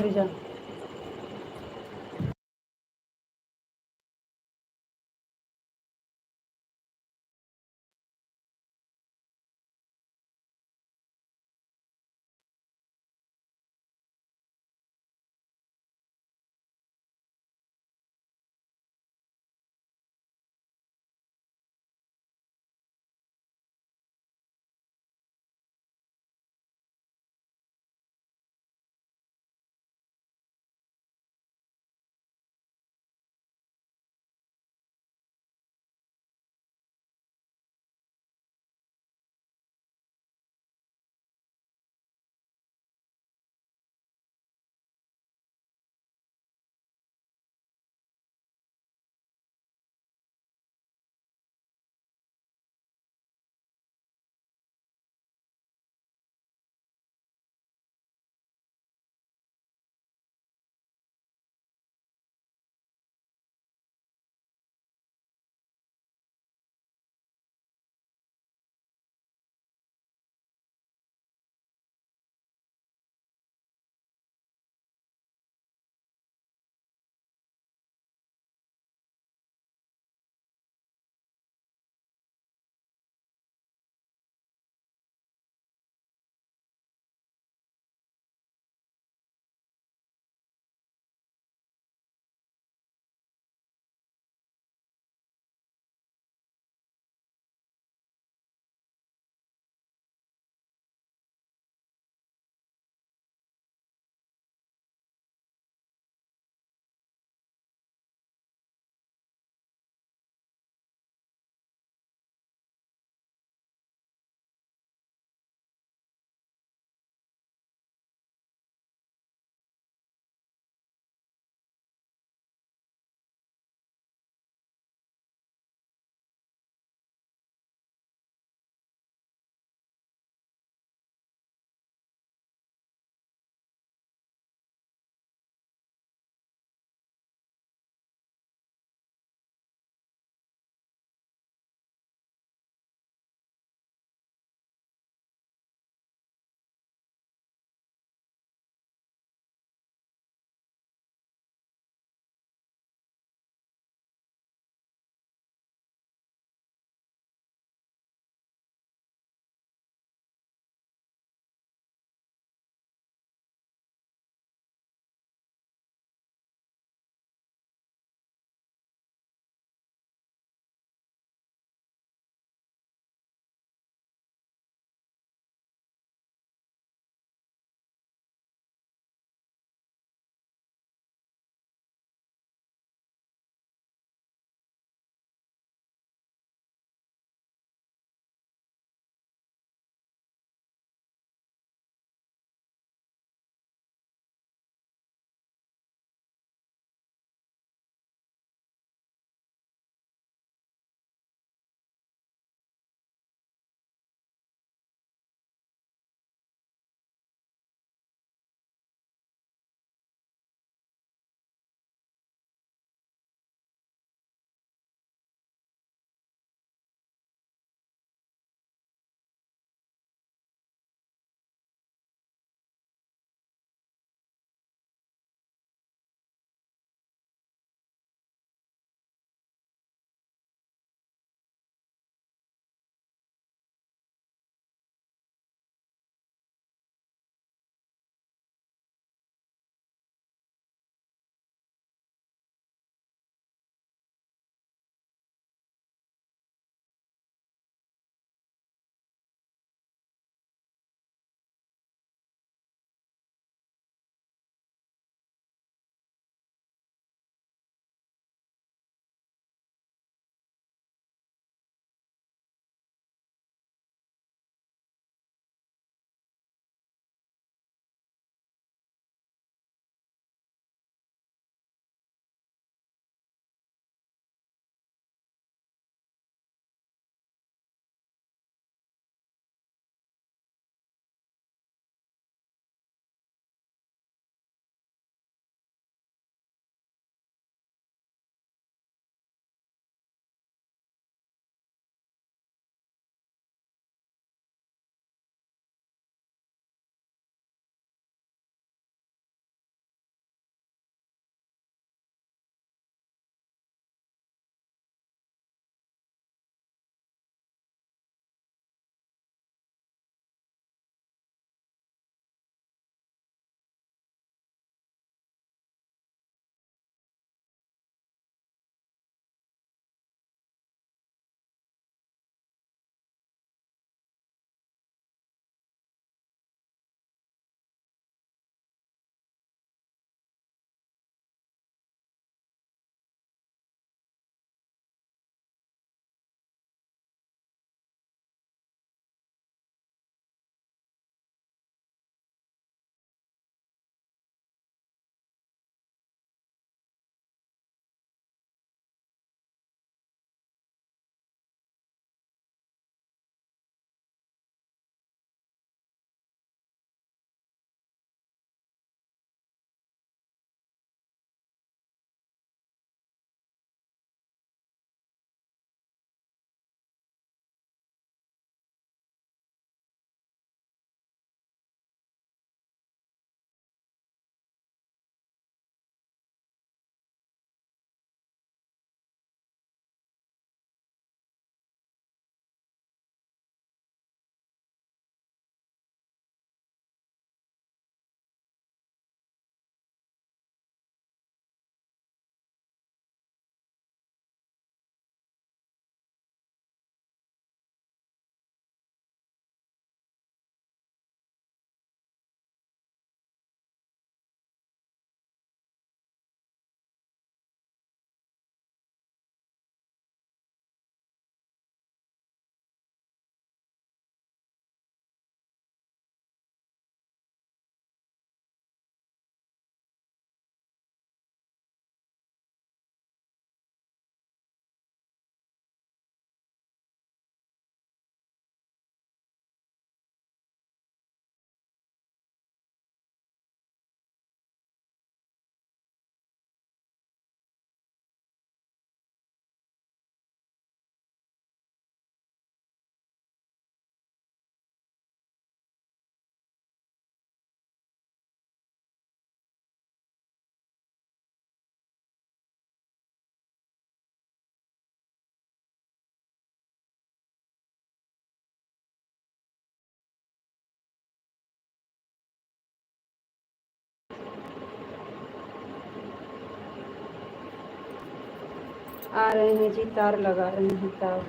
Reason आ रहे हैं जी, तार लगा रहे हैं तार।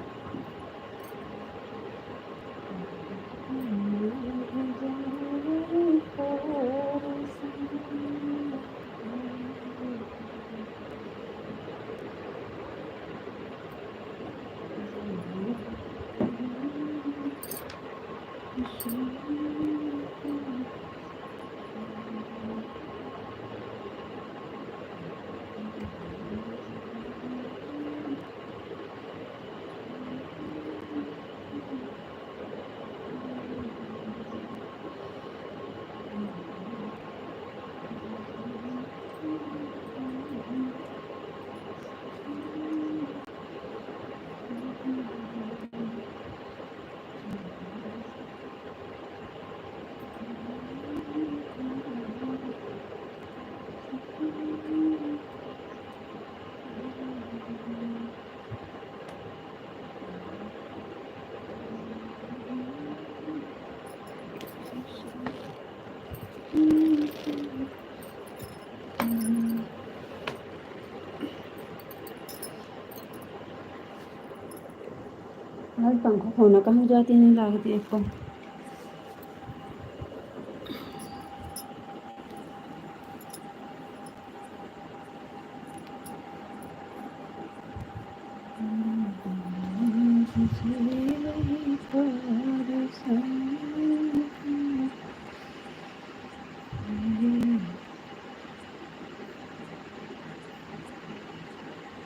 आज पंखा खोना कहाँ जाती नहीं लागती एक को।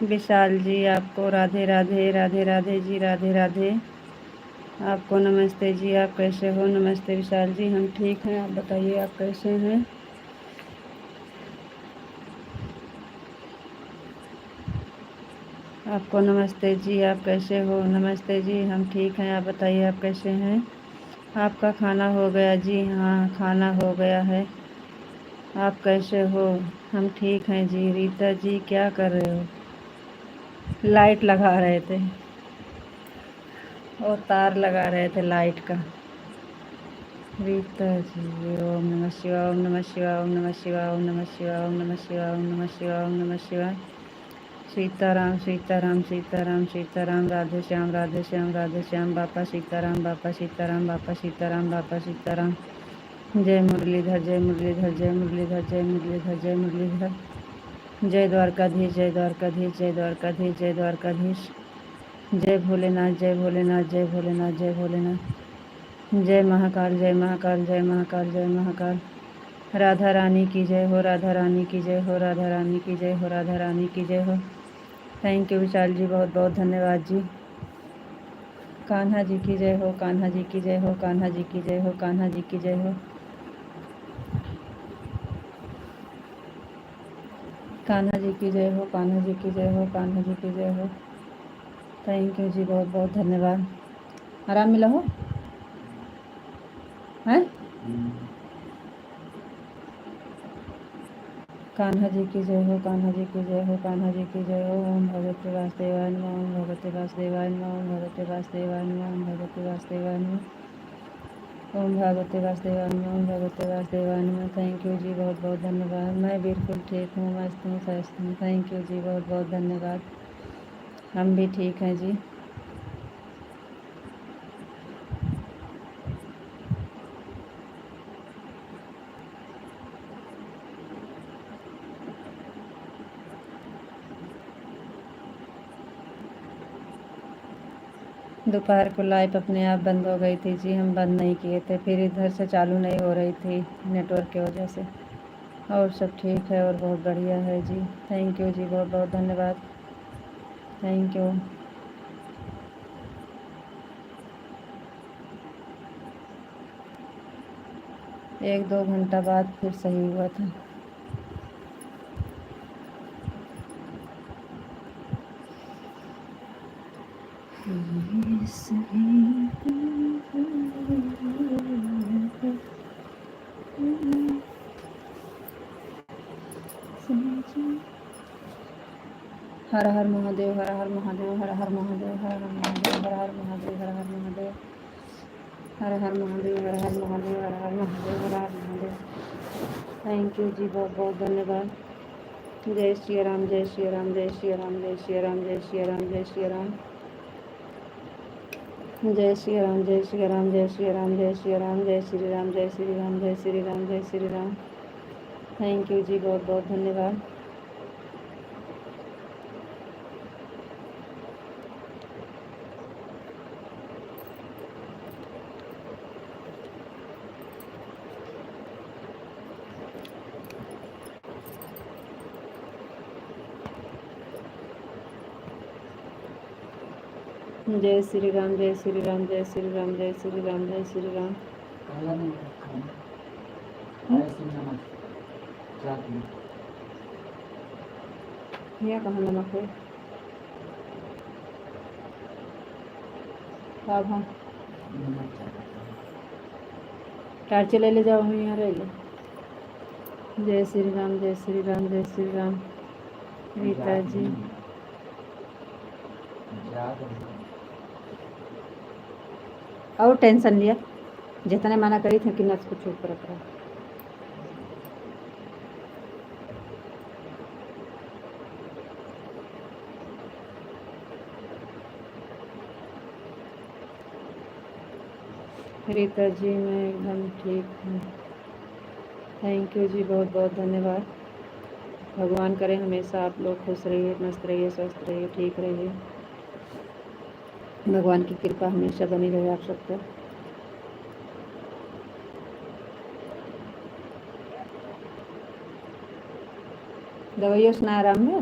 विशाल जी आपको राधे राधे, राधे राधे जी, राधे राधे। आपको नमस्ते जी, आप कैसे हो? नमस्ते विशाल जी, हम ठीक हैं, आप बताइए आप कैसे हैं? आपको नमस्ते जी, आप कैसे हो? नमस्ते जी, हम ठीक हैं, आप बताइए आप कैसे हैं? आपका खाना हो गया जी? हाँ खाना हो गया है। आप कैसे हो? हम ठीक हैं जी। रीता जी क्या कर रहे हो? लाइट लगा रहे थे और तार लगा रहे थे लाइट का। रीता जी ओम नमः शिवाय, ओम नमः शिवाय, ओम नमः शिवाय, ओम नमः शिवाय, ओम नमः शिवाय, ओम नमः शिवाय, ओम नमः शिवाय। सीताराम सीताराम सीताराम सीताराम, राधे श्याम राधे श्याम राधे श्याम, बापा सीताराम बापा सीताराम बापा सीताराम बापा सीताराम। जय मुरलीधर जय मुरलीधर जय मुरलीधर जय मुरलीधर जय मुरलीधर। जय द्वारकाधीश जय द्वारकाधीश जय द्वारकाधीश जय द्वारकाधीश। जय भोलेनाथ जय भोलेनाथ जय भोलेनाथ जय भोलेनाथ। जय महाकाल जय महाकाल जय महाकाल जय महाकाल। राधा रानी की जय हो, राधा रानी की जय हो, राधा रानी की जय हो, राधा रानी की जय हो। थैंक यू विशाल जी, बहुत बहुत धन्यवाद जी। कान्हा जी की जय हो, कान्हा जी की जय हो, कान्हा जी की जय हो, कान्हा जी की जय हो। कान्हा जी की जय हो, कान्हा जी की जय हो, कान्हा जी की जय हो। थैंक यू जी, बहुत बहुत धन्यवाद। आराम मिला हो हैं? कान्हा जी की जय हो, कान्हा जी की जय हो, कान्हा जी की जय हो। ओम भगवते वासुदेवाय नमः, ओम भगवते वासुदेवाय नमः, ओम भगवते वासुदेवाय नमः, ओम भगवते वासुदेवाय नमः, ओम भगवते वासुदेवाय नमः, ओम भगवते वासुदेवाय नमः। थैंक यू जी, बहुत बहुत धन्यवाद। मैं बिल्कुल ठीक हूँ, मस्त हूँ, स्वस्थ हूँ। थैंक यू जी, बहुत बहुत धन्यवाद। हम भी ठीक हैं जी। दोपहर को लाइट अपने आप बंद हो गई थी जी, हम बंद नहीं किए थे, फिर इधर से चालू नहीं हो रही थी नेटवर्क की वजह से। और सब ठीक है और बहुत बढ़िया है जी। थैंक यू जी, बहुत बहुत धन्यवाद। Thank you. 1-2 घंटा बाद फिर सही हुआ था। हर हर महादेव, हर हर महादेव, हर हर महादेव, हर हर महादेव, हर हर महादेव, हर हर महादेव, हर हर महादेव, हर हर महादेव, हर हर महादेव, हर हर महादेव। थैंक यू जी, बहुत बहुत धन्यवाद। जय श्री राम, जय श्री राम, जय श्री राम, जय श्री राम, जय श्री राम, जय श्री राम, जय श्री राम, जय श्री राम, जय श्री राम, जय श्री राम, जय श्री राम, जय श्री राम, जय श्री राम, जय श्री राम। थैंक यू जी, बहुत बहुत धन्यवाद। जय श्री राम, जय श्री राम, जय श्री राम, जय श्री राम, जय श्री राम। यहाँ कहाँ नमक है? अब हाँ टार्च ले जाओ, हम यहाँ रह लो। जय श्री राम, जय श्री राम, जय श्री राम। रीता जी और टेंशन लिया, जितने मना करी थे कि नस को चुप कर रखा। रीता जी मैं एकदम ठीक हूँ। थैंक यू जी, बहुत बहुत धन्यवाद। भगवान करें हमेशा आप लोग खुश रहिए, मस्त रहिए, स्वस्थ रहिए, ठीक रहिए। भगवान की कृपा हमेशा बनी रहे आप सब पर। दवाइयों से ना आराम है?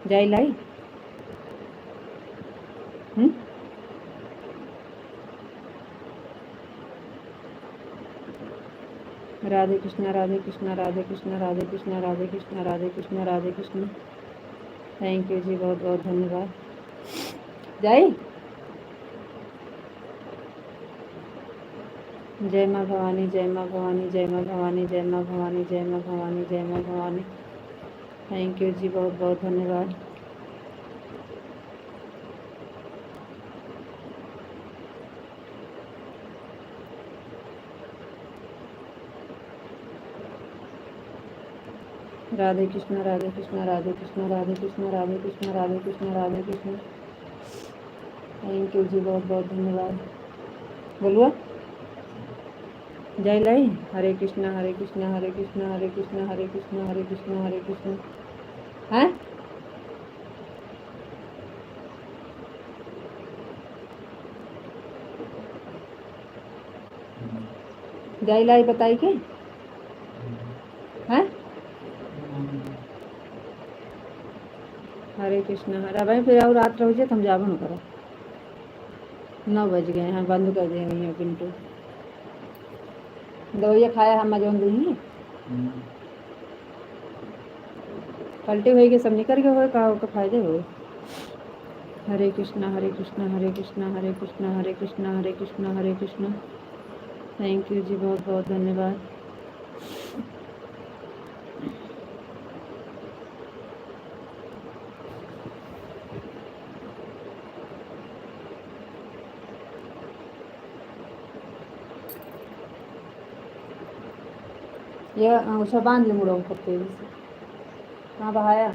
जाई लाई? राधे कृष्णा, राधे कृष्णा, राधे कृष्णा, राधे कृष्णा, राधे कृष्णा, राधे कृष्णा, राधे कृष्णा। थैंक यू जी, बहुत बहुत धन्यवाद। जाई? जय माँ भवानी, जय माँ भवानी, जय माँ भवानी, जय माँ भवानी, जय माँ भवानी, जय माँ भवानी। थैंक यू जी, बहुत बहुत धन्यवाद। राधे कृष्णा, राधे कृष्णा, राधे कृष्णा, राधे कृष्णा, राधे कृष्णा, राधे कृष्णा, राधे कृष्णा। थैंक यू जी, बहुत बहुत धन्यवाद। बोलुआ जय लाई। हरे कृष्णा, हरे कृष्णा, हरे कृष्णा, हरे कृष्णा, हरे कृष्णा, हरे कृष्णा, हरे कृष्णा। हैं जय लाई बताई के हैं? हरे कृष्णा। हरा भाई फिर और रात रहो तो हम जावन करो। 9 बज गए हैं, बंद कर देंगे पिंटू। दवाइया खाया हम मजोन दी पलटी हुई के सब निकल गए हो का फायदे हो। हरे कृष्णा, हरे कृष्णा, हरे कृष्णा, हरे कृष्णा, हरे कृष्णा, हरे कृष्णा, हरे कृष्णा। थैंक यू जी, बहुत बहुत धन्यवाद। ये उसे बांध ले मुड़ो पत्ते से। कहाँ बहाया?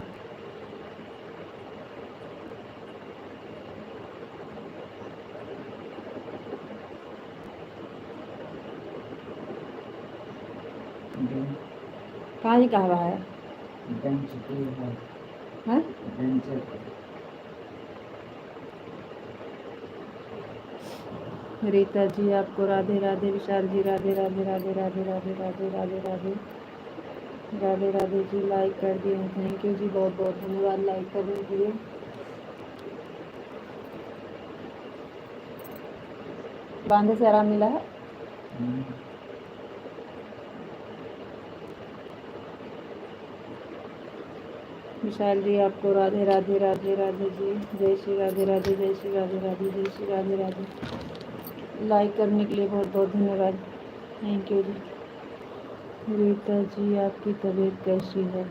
कहाँ ही कहाँ बहाया? हैं? रीता जी आपको राधे राधे। विशाल जी राधे राधे, राधे राधे, राधे राधे, राधे राधे, राधे राधे जी। लाइक कर दिए, थैंक यू जी, बहुत बहुत धन्यवाद लाइक करने के लिए। बांधे से आराम मिला है? विशाल जी आपको राधे राधे, राधे राधे जी। जय श्री राधे राधे, जय श्री राधे राधे, जय श्री राधे राधे। लाइक करने के लिए बहुत बहुत धन्यवाद। थैंक यू जी। रीता जी आपकी तबीयत कैसी है?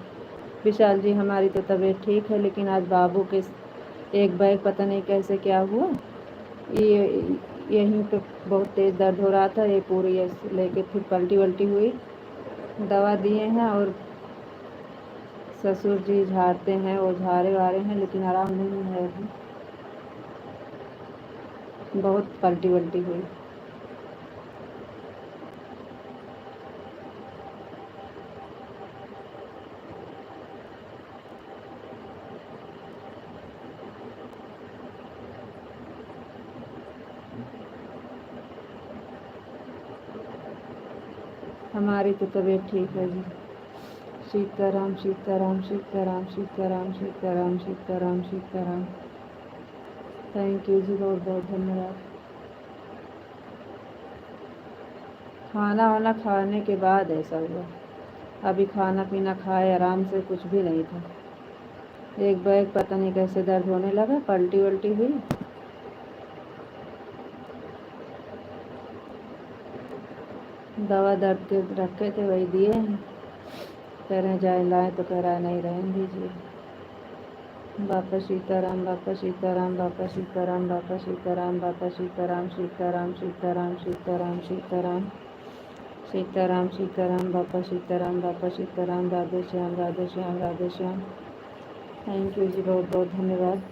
विशाल जी हमारी तो तबीयत ठीक है, लेकिन आज बाबू के एक बैग पता नहीं कैसे क्या हुआ, ये यहीं पे बहुत तेज़ दर्द हो रहा था। ये पूरी लेके फिर पलटी वल्टी हुई दवा दिए हैं और ससुर जी झाड़ते हैं और झाड़े वारे हैं, लेकिन आराम नहीं है अभी। बहुत पलटी वल्टी हुई। हमारी तो तबीयत ठीक है जी। सीताराम सीताराम सीताराम सीताराम सीताराम सीताराम सीताराम। थैंक यू जी, बहुत बहुत धन्यवाद। खाना वाना खाने के बाद ऐसा हुआ। अभी खाना पीना खाए आराम से कुछ भी नहीं था। एक बैग पता नहीं कैसे दर्द होने लगा, पलटी वल्टी हुई। दवा दर्द के रखे थे वही दिए हैं। कह रहे हैं जाए लाए, तो कह रहा है नहीं रहने दीजिए। बापा सीताराम बापा सीताराम बापा सीताराम बापा सीताराम बापा सीताराम सीताराम सीताराम सीताराम सीताराम सीताराम सीताराम बापा सीताराम बापा सीताराम। राधे श्याम राधे श्याम राधे श्याम। थैंक यू जी, बहुत बहुत धन्यवाद।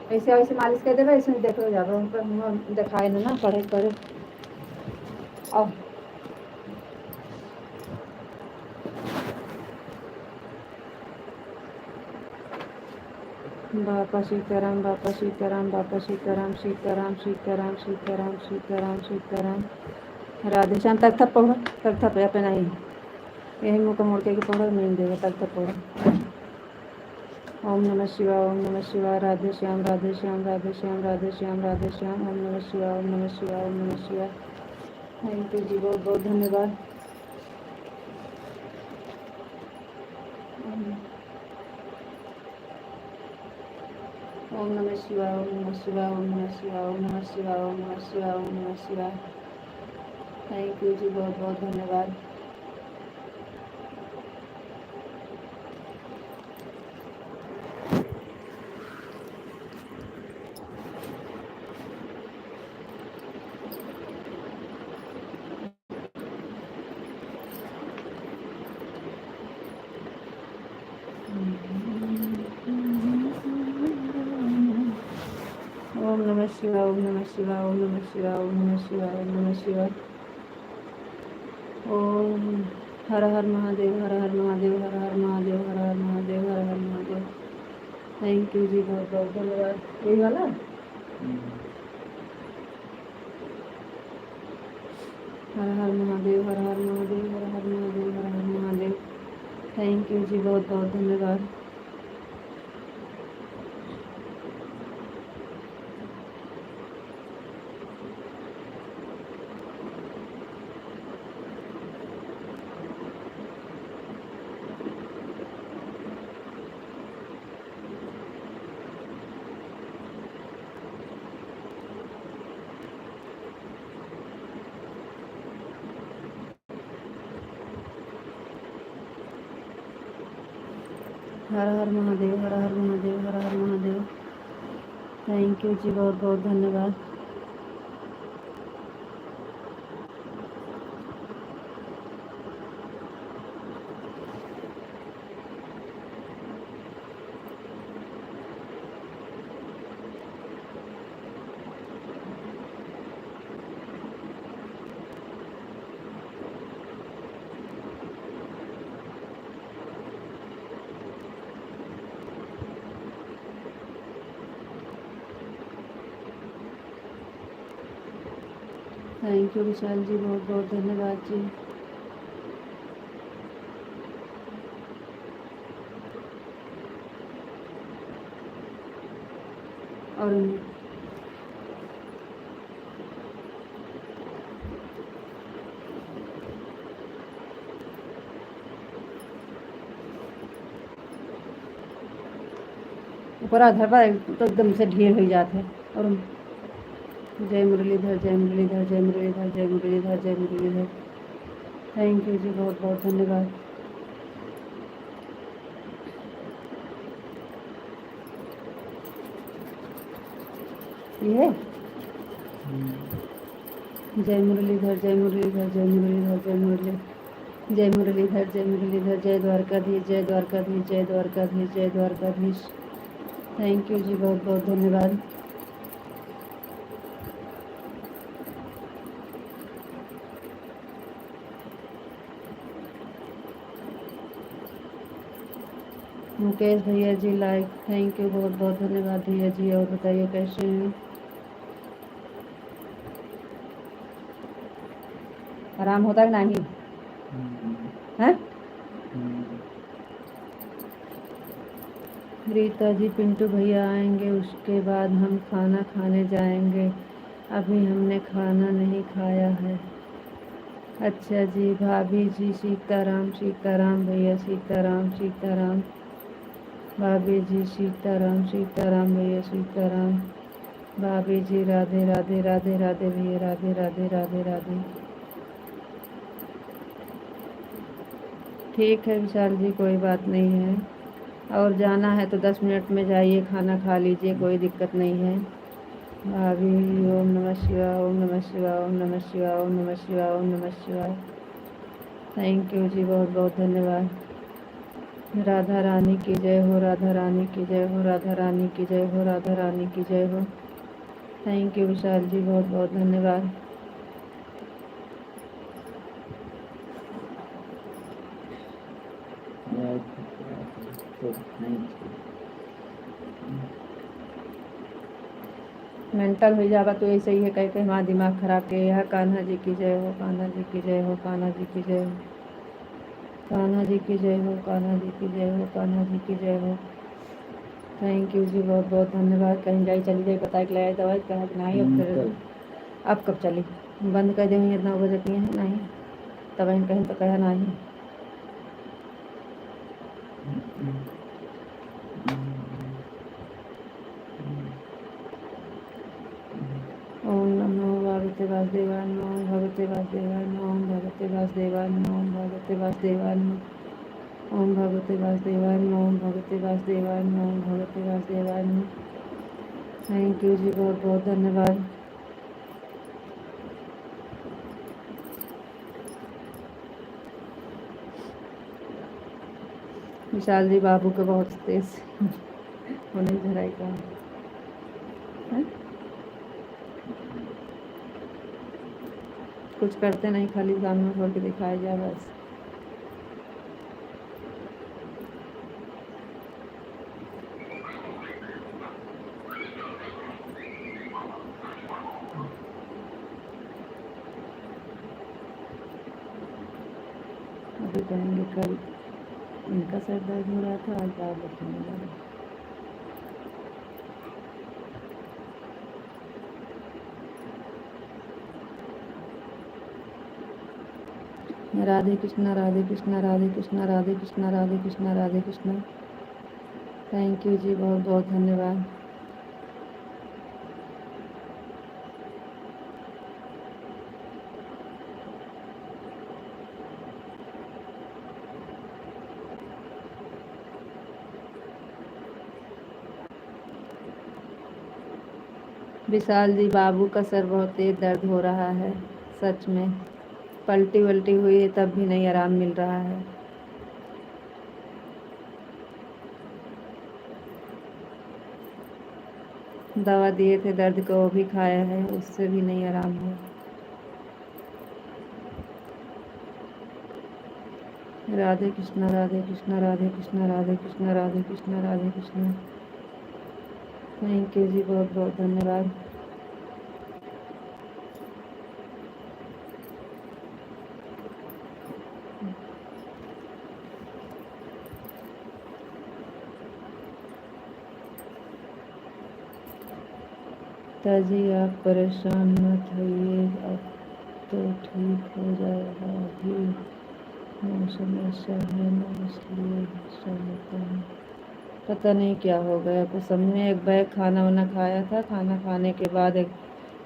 ऐसे वैसे मालिश कर देवे, ऐसे देख लो जाबो उनको दिखाए ना पढ़े करे। और बापा सीताराम बापा सीताराम बापा सीताराम सीताराम सीताराम सीताराम सीताराम सीताराम। राधे श्याम। तक थप पढ़ो, तक थप पे नहीं, यही मुँह को मोड़ के पढ़ो, नहीं देगा। तक थप पढ़ो। ओम नमः शिवाय ओम नमः शिवाय। राधे श्याम राधे श्याम राधे श्याम राधे श्याम राधे श्याम। ओम नमः शिवाय ओम नमः शिवाय ओम नमः शिवाय। थैंक यू जी, बहुत बहुत धन्यवाद। ओम नमः शिवाय ओम नमः शिवाय ओम नमः शिवाय ओम नमः शिवाय ओम नमः शिवाय ओम नमः शिवाय। थैंक यू जी, बहुत बहुत धन्यवाद। ओम नमः शिवाय ओम नमः शिवाय ओम नमः शिवाय ओम नमः शिवाय ओम नमः शिवाय। ओम हर हर महादेव हर हर महादेव हर हर महादेव हर हर महादेव हर हर महादेव। थैंक यू जी, बहुत बहुत धन्यवाद। यही वाला हर हर महादेव हर हर महादेव हर हर महादेव हर हर महादेव। थैंक यू जी, बहुत बहुत धन्यवाद। हर हर महादेव, हर हर महादेव, हर हर महादेव। थैंक यू जी, बहुत बहुत धन्यवाद। थैंक यू विशाल जी, बहुत बहुत धन्यवाद जी। और ऊपर आधार पर तो एकदम से ढेर हो जाते हैं। और जय मुरलीधर, जय मुरलीधर, जय मुरलीधर, जय मुरलीधर, जय मुरलीधर। थैंक यू जी, बहुत बहुत धन्यवाद। ये जय मुरलीधर, जय मुरलीधर, जय मुरलीधर, जय मुरली, जय मुरलीधर, जय मुरलीधर, जय द्वारकाधीश, जय द्वारकाधीश, जय द्वारकाधीश, जय द्वारकाधीश। थैंक यू जी, बहुत बहुत धन्यवाद। मुकेश भैया जी लाइक, थैंक यू, बहुत बहुत धन्यवाद भैया जी। और बताइए कैसे हैं? आराम होता है नहीं है? रीता जी, पिंटू भैया आएंगे उसके बाद हम खाना खाने जाएंगे, अभी हमने खाना नहीं खाया है। अच्छा जी, भाभी जी सीताराम, सीताराम भैया, सीताराम, सीताराम भाभी जी, सीताराम, सीताराम भैया, सीताराम भाभी जी। राधे राधे, राधे राधे भैया, राधे राधे, राधे राधे। ठीक है विशाल जी, कोई बात नहीं है। और जाना है तो 10 मिनट में जाइए, खाना खा लीजिए, कोई दिक्कत नहीं है। भाभी ओम नमः शिवाय, ओम नमः शिवाय, ओम नमः शिवाय, ओम नमः शिवाय, ओम नमः शिवाय। थैंक यू जी, बहुत बहुत धन्यवाद। राधा रानी की जय हो, राधा रानी की जय हो, राधा रानी की जय हो, राधा रानी की जय हो। थैंक यू विशाल जी, बहुत बहुत धन्यवाद। मेंटल हो जाएगा तो ऐसे ही है, कह के हमारा दिमाग खराब के है। कान्हा जी की जय हो, कान्हा जी की जय हो, कान्हा जी की जय हो, कान्हा जी की जय हो, कान्हा जी की जय हो, कान्हा जी की जय हो। थैंक यू जी, बहुत बहुत धन्यवाद। कहीं जाई चली जाए, पता कि लाया दवाई कहा कि नहीं। अब फिर अब कब चली? बंद कर देंगे, इतना बजे की है नहीं, तब इन कहीं तो कहा नहीं। ओम नमो भगवते वासुदेवाय नमः, ओम भगवते वासुदेवाय नमः, ओम भगवते वासुदेवाय नमः, ओम भगवते वासुदेवाय नमः, ओम भगवते वासुदेवाय नमः, ओम भगवते वासुदेवाय नमः, ओम भगवते वासुदेवाय नमः। थैंक यू जी, बहुत बहुत धन्यवाद। विशाल जी बाबू के बहुत तेज होने झराई का है? कुछ करते नहीं, खाली सामने छोड़ के दिखाया जाए बस। अभी कहेंगे कल इनका सर दर्द हो रहा था, आज बात बताने लगा। राधे कृष्णा, राधे कृष्णा, राधे कृष्णा, राधे कृष्णा, राधे कृष्णा, राधे कृष्णा। थैंक यू जी, बहुत बहुत धन्यवाद। विशाल जी, बाबू का सर बहुत तेज दर्द हो रहा है, सच में। पलटी वल्टी हुई है तब भी नहीं आराम मिल रहा है। दवा दिए थे दर्द का, वो भी खाया है, उससे भी नहीं आराम हुआ। राधे कृष्णा, राधे कृष्णा, राधे कृष्णा, राधे कृष्णा, राधे कृष्णा, राधे कृष्णा। थैंक यू जी, बहुत बहुत धन्यवाद। ताजी, आप परेशान मत होइए, अब तो ठीक हो जाएगा। अभी मौसम ऐसा है ना, इसलिए ऐसा होता है। पता नहीं क्या हो गया, कुछ समझ में। एक बैग खाना वाना खाया था, खाना खाने के बाद एक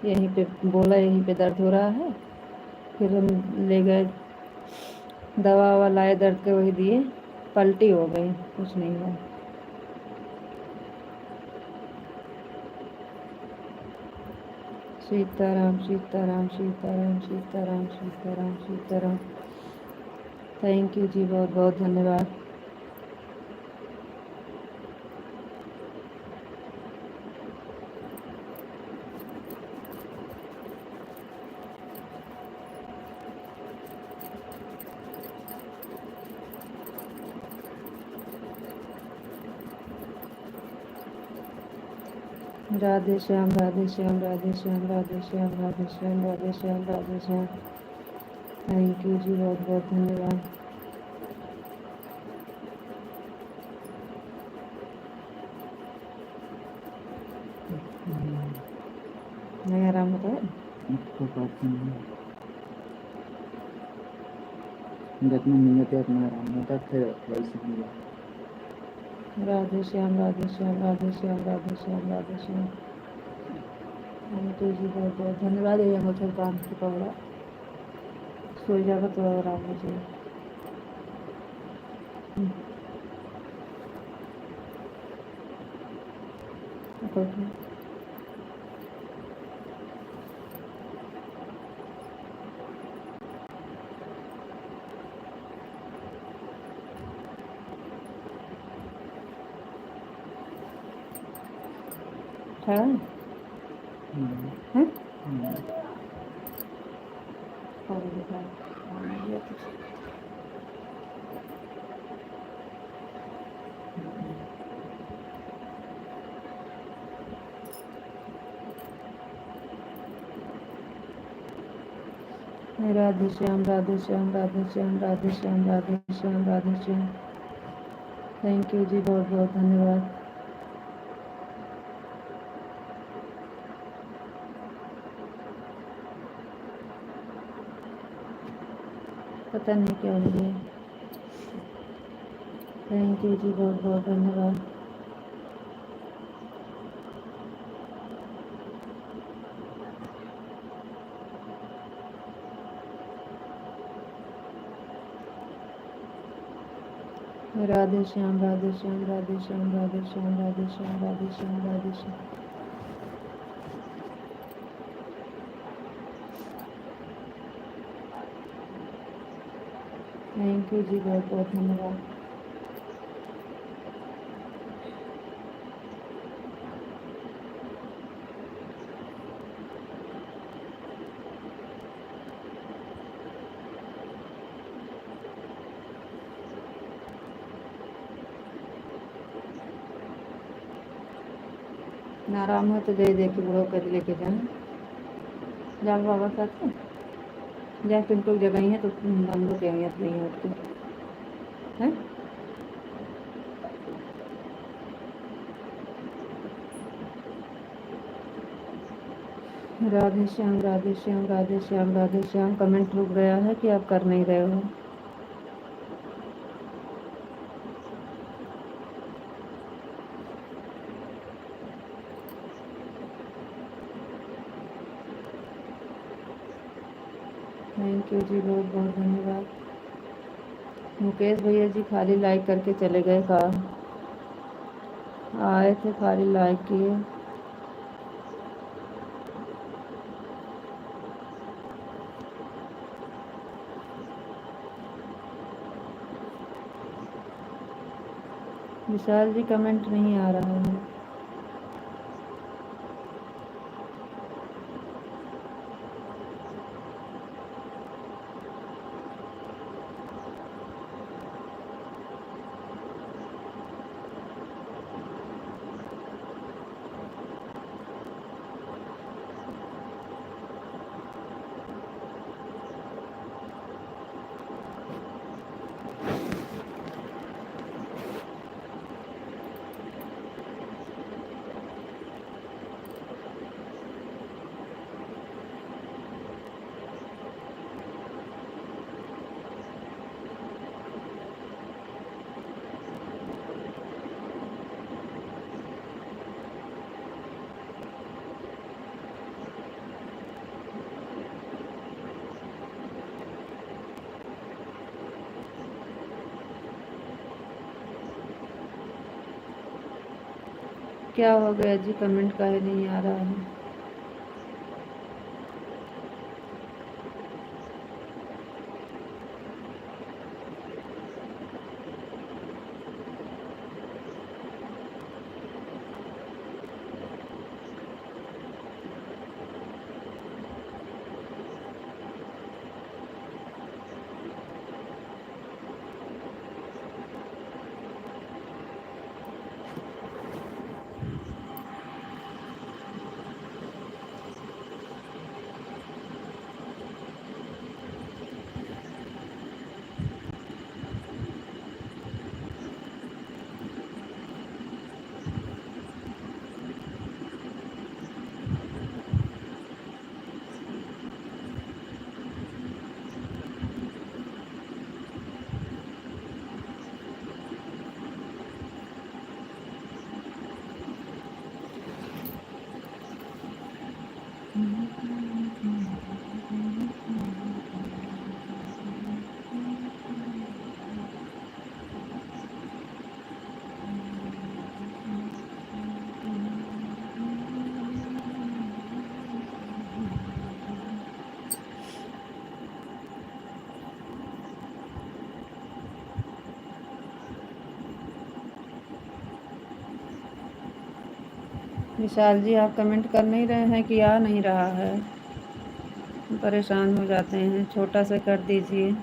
यहीं पे बोला यहीं पे दर्द हो रहा है। फिर हम ले गए, दवा ववा लाए दर्द के, वही दिए, पलटी हो गई, कुछ नहीं हुआ। सीताराम, सीताराम, सीताराम, सीताराम, सीताराम, सीताराम। थैंक यू जी, बहुत बहुत धन्यवाद। राधे श्याम, राधे श्याम, राधे श्याम, राधे श्याम, राधे श्याम, राधे श्याम, राधे श्याम। थैंक यू जी, बहुत बहुत धन्यवाद। नहीं आराम होता है, जितना मिलते अपना आराम होता, फिर वैसे। राधे श्याम, राधे श्याम, राधे श्याम, राधे श्याम, राधे श्याम। थैंक यू जी, बहुत बहुत धन्यवाद। ये मुझे काम से पकड़ा, सो जाएगा तो आराम हो जाएगा। है राधे श्याम, राधे श्याम, राधे श्याम, राधे श्याम, राधे श्याम, राधे श्याम। थैंक यू जी, बहुत बहुत धन्यवाद। पता नहीं क्या हो गया। थैंक यू जी, बहुत बहुत धन्यवाद। राधे श्याम, राधे श्याम, राधे श्याम, राधे श्याम, राधे श्याम, राधे श्याम, राधे श्याम। थैंक यू जी, बहुत बहुत धन्यवाद। आराम हो तो दे दे के बुढ़ो कर लेके जाना, जाओ बाबा साथ में जा, तुमको जगह ही है तो बंदों की अहमियत नहीं है उसकी, है। राधे श्याम, राधे श्याम, राधे श्याम, राधे श्याम। कमेंट रुक गया है कि आप कर नहीं रहे हो। थैंक यू जी, बहुत बहुत धन्यवाद। मुकेश भैया जी खाली लाइक करके चले गए, का आए थे खाली लाइक किए। विशाल जी कमेंट नहीं आ रहा है। क्या हो गया जी, कमेंट काहे नहीं आ रहा है? विशाल जी आप कमेंट कर नहीं रहे हैं कि आ नहीं रहा है? परेशान हो जाते हैं, छोटा सा कर दीजिए।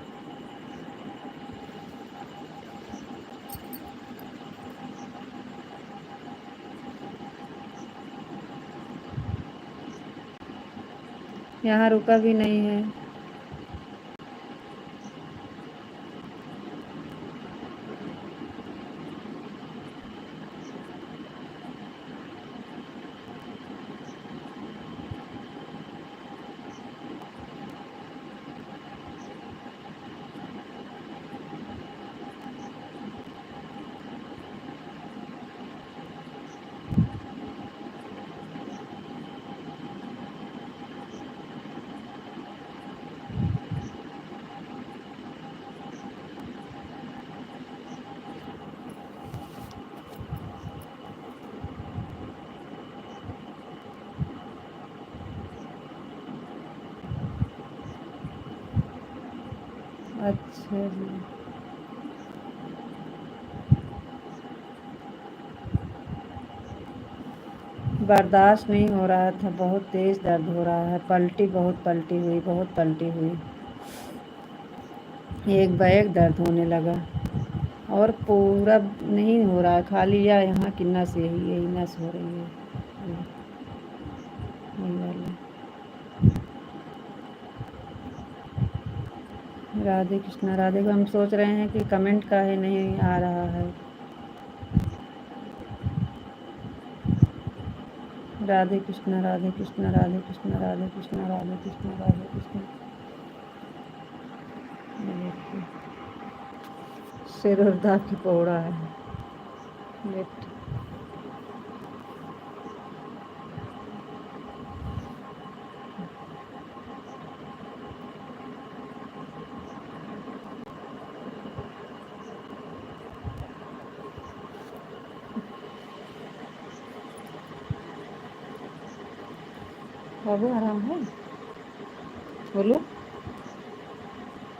यहाँ रुका भी नहीं है। अच्छा जी, बर्दाश्त नहीं हो रहा था, बहुत तेज़ दर्द हो रहा है, बहुत पलटी हुई, बहुत पलटी हुई, एक बैग दर्द होने लगा और पूरा नहीं हो रहा है, खाली या यहाँ की नस यही नस हो रही है, यही वाली। राधे कृष्णा राधे को हम सोच रहे हैं कि कमेंट काहे नहीं आ रहा है। राधे कृष्णा राधे कृष्णा राधे कृष्णा राधे कृष्णा राधे कृष्णा राधे कृष्णा। सिर और दाँत की पौड़ा है। लेट बाबू आराम है, बोलो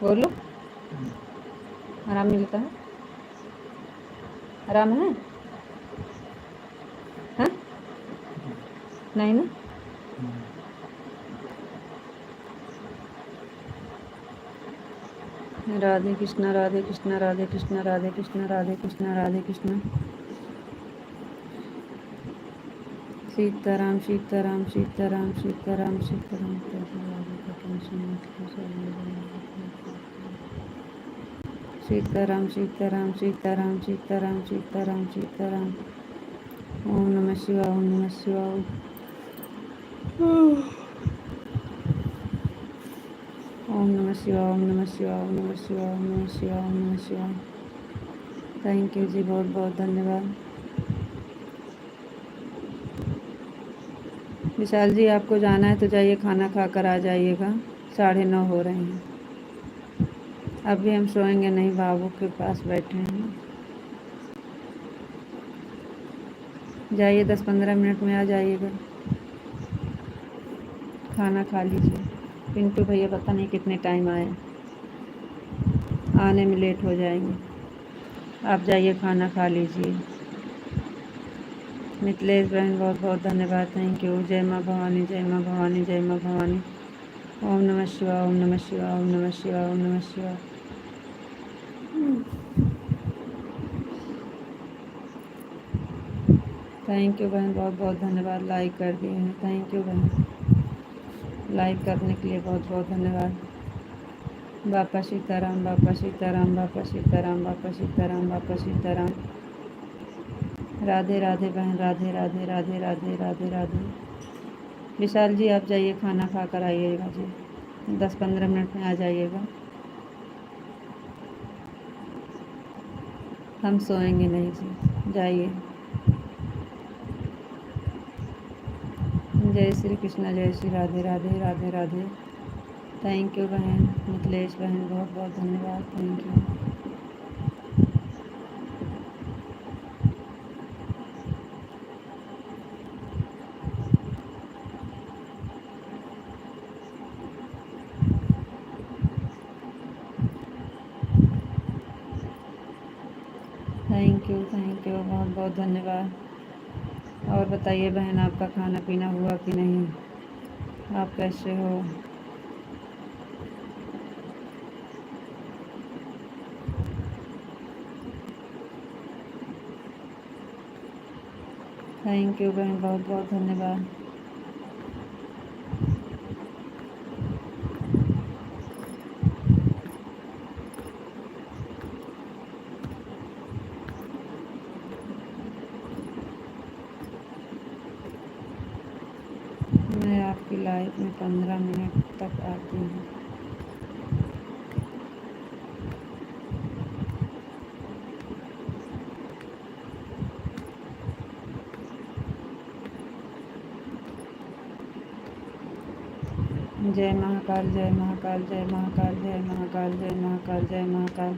बोलो, आराम मिलता है। आराम है? हाँ? नहीं ना? राधे कृष्णा राधे कृष्णा राधे कृष्णा राधे कृष्णा राधे कृष्णा राधे कृष्णा। सीताराम सीताराम सीताराम सीताराम सीताराम। सीताराम सीताराम सीताराम सीताराम सीताराम सीताराम। ओम नमः शिवाय ओम नमः शिवाय। ओम नमः शिवाय ओम नमः शिवाय ओम नमः शिवाय ओम नमः शिवाय ओम नमः शिवाय। थैंक यू जी, बहुत बहुत धन्यवाद। विशाल जी, आपको जाना है तो जाइए, खाना खा कर आ जाइएगा, 9:30 हो रहे हैं। अभी हम सोएंगे नहीं, बाबू के पास बैठे हैं। जाइए, 10-15 मिनट में आ जाइएगा, खाना खा लीजिए। पिंटू भैया पता नहीं कितने टाइम आए, आने में लेट हो जाएंगे। आप जाइए, खाना खा लीजिए। मिथिलेश बहन बहुत बहुत धन्यवाद, थैंक यू। जय माँ भवानी जय माँ भवानी जय माँ भवानी। ओम नमः शिवाय ओम नमः शिवाय ओम नमः शिवाय ओम नमः शिवाय। थैंक यू बहन, बहुत बहुत धन्यवाद, लाइक कर दिए हैं। थैंक यू बहन, लाइक करने के लिए बहुत बहुत धन्यवाद। बापा सीताराम बापा सीताराम बापा सीताराम बापा सीताराम बापा सीताराम। राधे राधे बहन, राधे राधे राधे राधे राधे राधे। विशाल जी, आप जाइए, खाना खा कर आइएगा जी, 10-15 मिनट में आ जाइएगा। हम सोएंगे नहीं जी, जाइए। जय श्री कृष्णा, जय श्री राधे राधे राधे राधे। थैंक यू बहन, मिथिलेश बहन बहुत बहुत धन्यवाद, थैंक यू। थैंक यू बहुत बहुत धन्यवाद। और बताइए बहन, आपका खाना पीना हुआ कि नहीं? आप कैसे हो? थैंक यू बहन, बहुत बहुत धन्यवाद। मैं आपकी लाइफ में 15 मिनट तक आती हूँ। जय महाकाल जय महाकाल जय महाकाल जय महाकाल जय महाकाल जय महाकाल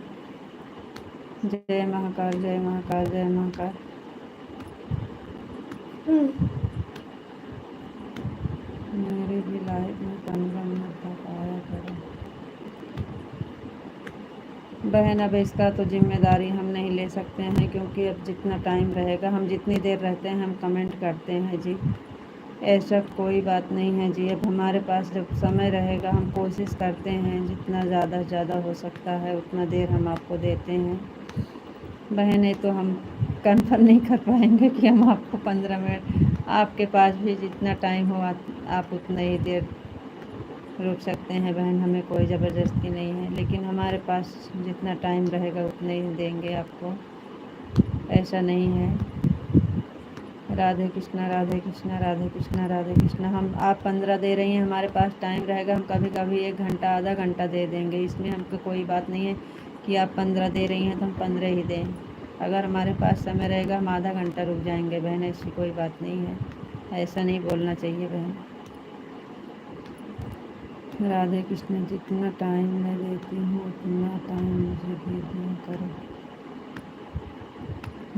जय महाकाल जय महाकाल जय महाकाल। मेरे भी लाइफ में 15 मिनट तक आया करो बहन। अब इसका तो जिम्मेदारी हम नहीं ले सकते हैं, क्योंकि अब जितना टाइम रहेगा, हम जितनी देर रहते हैं हम कमेंट करते हैं जी, ऐसा कोई बात नहीं है जी। अब हमारे पास जब समय रहेगा, हम कोशिश करते हैं जितना ज़्यादा से ज़्यादा हो सकता है उतना देर हम आपको देते हैं बहन। ये तो हम कन्फर्म नहीं कर पाएंगे कि हम आपको 15 मिनट, आपके पास भी जितना टाइम हो आप उतना ही देर रुक सकते हैं बहन, हमें कोई ज़बरदस्ती नहीं है, लेकिन हमारे पास जितना टाइम रहेगा उतना ही देंगे आपको, ऐसा नहीं है। राधे कृष्णा राधे कृष्णा राधे कृष्णा राधे कृष्णा। हम आप 15 दे रही हैं, हमारे पास टाइम रहेगा हम कभी कभी 1 घंटा आधा घंटा दे देंगे, इसमें हमको कोई बात नहीं है कि आप 15 दे रही हैं तो हम 15 ही दें। अगर हमारे पास समय रहेगा हम आधा घंटा रुक जाएंगे बहन, ऐसी कोई बात नहीं है, ऐसा नहीं बोलना चाहिए बहन। राधे कृष्ण, जितना टाइम मैं देती हूँ उतना टाइम मुझे दे दिया करो।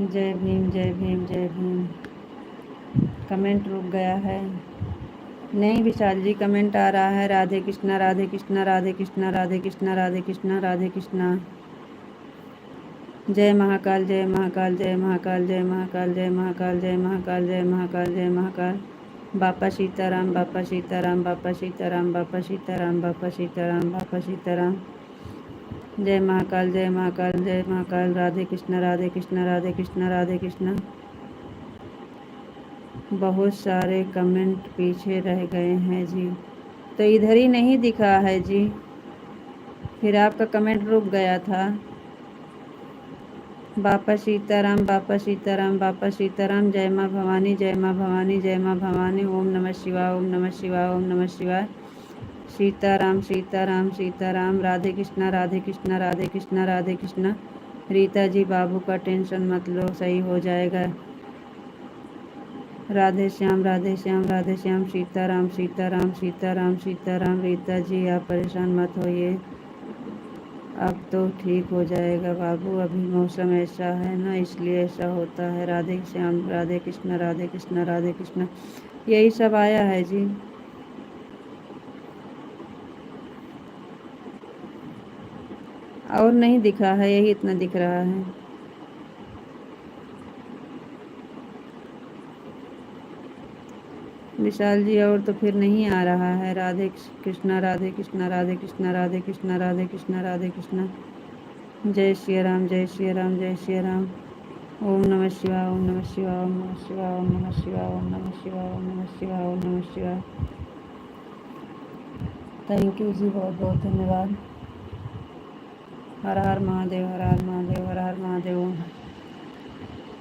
जय भीम जय भीम जय भीम। कमेंट रुक गया है? नहीं विशाल जी, कमेंट आ रहा है, राधे कृष्णा राधे कृष्णा राधे कृष्णा राधे कृष्णा राधे कृष्णा राधे कृष्णा। जय महाकाल जय महाकाल जय महाकाल जय महाकाल जय महाकाल जय महाकाल जय महाकाल जय महाकाल। बापा सीताराम बापा सीताराम बापा सीताराम बापा सीताराम बापा सीताराम बापा सीताराम। जय महाकाल जय महाकाल जय महाकाल। राधे कृष्ण राधे कृष्ण राधे कृष्ण राधे कृष्ण। बहुत सारे कमेंट पीछे रह गए हैं जी, तो इधर ही नहीं दिखा है जी, फिर आपका कमेंट रुक गया था। बापा सीताराम बापा सीताराम बापा सीताराम। जय माँ भवानी जय माँ भवानी जय माँ भवानी। ओम नमः शिवाय ओम नमः शिवाय ओम नमः शिवाय। सीताराम सीताराम सीताराम। राधे कृष्णा राधे कृष्णा राधे कृष्णा राधे कृष्णा। रीता जी बाबू का टेंशन मत लो, सही हो जाएगा। राधे श्याम राधे श्याम राधे श्याम। सीताराम सीताराम सीताराम सीताराम। रीता जी आप परेशान मत होइए, अब तो ठीक हो जाएगा बाबू, अभी मौसम ऐसा है ना इसलिए ऐसा होता है। राधे श्याम राधे कृष्ण राधे कृष्ण राधे कृष्ण। यही सब आया है जी। और नहीं दिखा है, यही इतना दिख रहा है। विशाल जी और तो फिर नहीं आ रहा है। राधे कृष्णा राधे कृष्णा राधे कृष्णा राधे कृष्णा राधे कृष्णा राधे कृष्णा। जय श्री राम जय श्री राम जय श्री राम। ओम नमः शिवाय ओम नमः शिवाय ओम नमः शिवाय ओम नमः शिवाय ओम नमः शिवाय ओम नमः शिवाय ओम नमः शिवाय। थैंक यू जी, बहुत बहुत धन्यवाद। हर हर महादेव हर हर महादेव हर हर महादेव।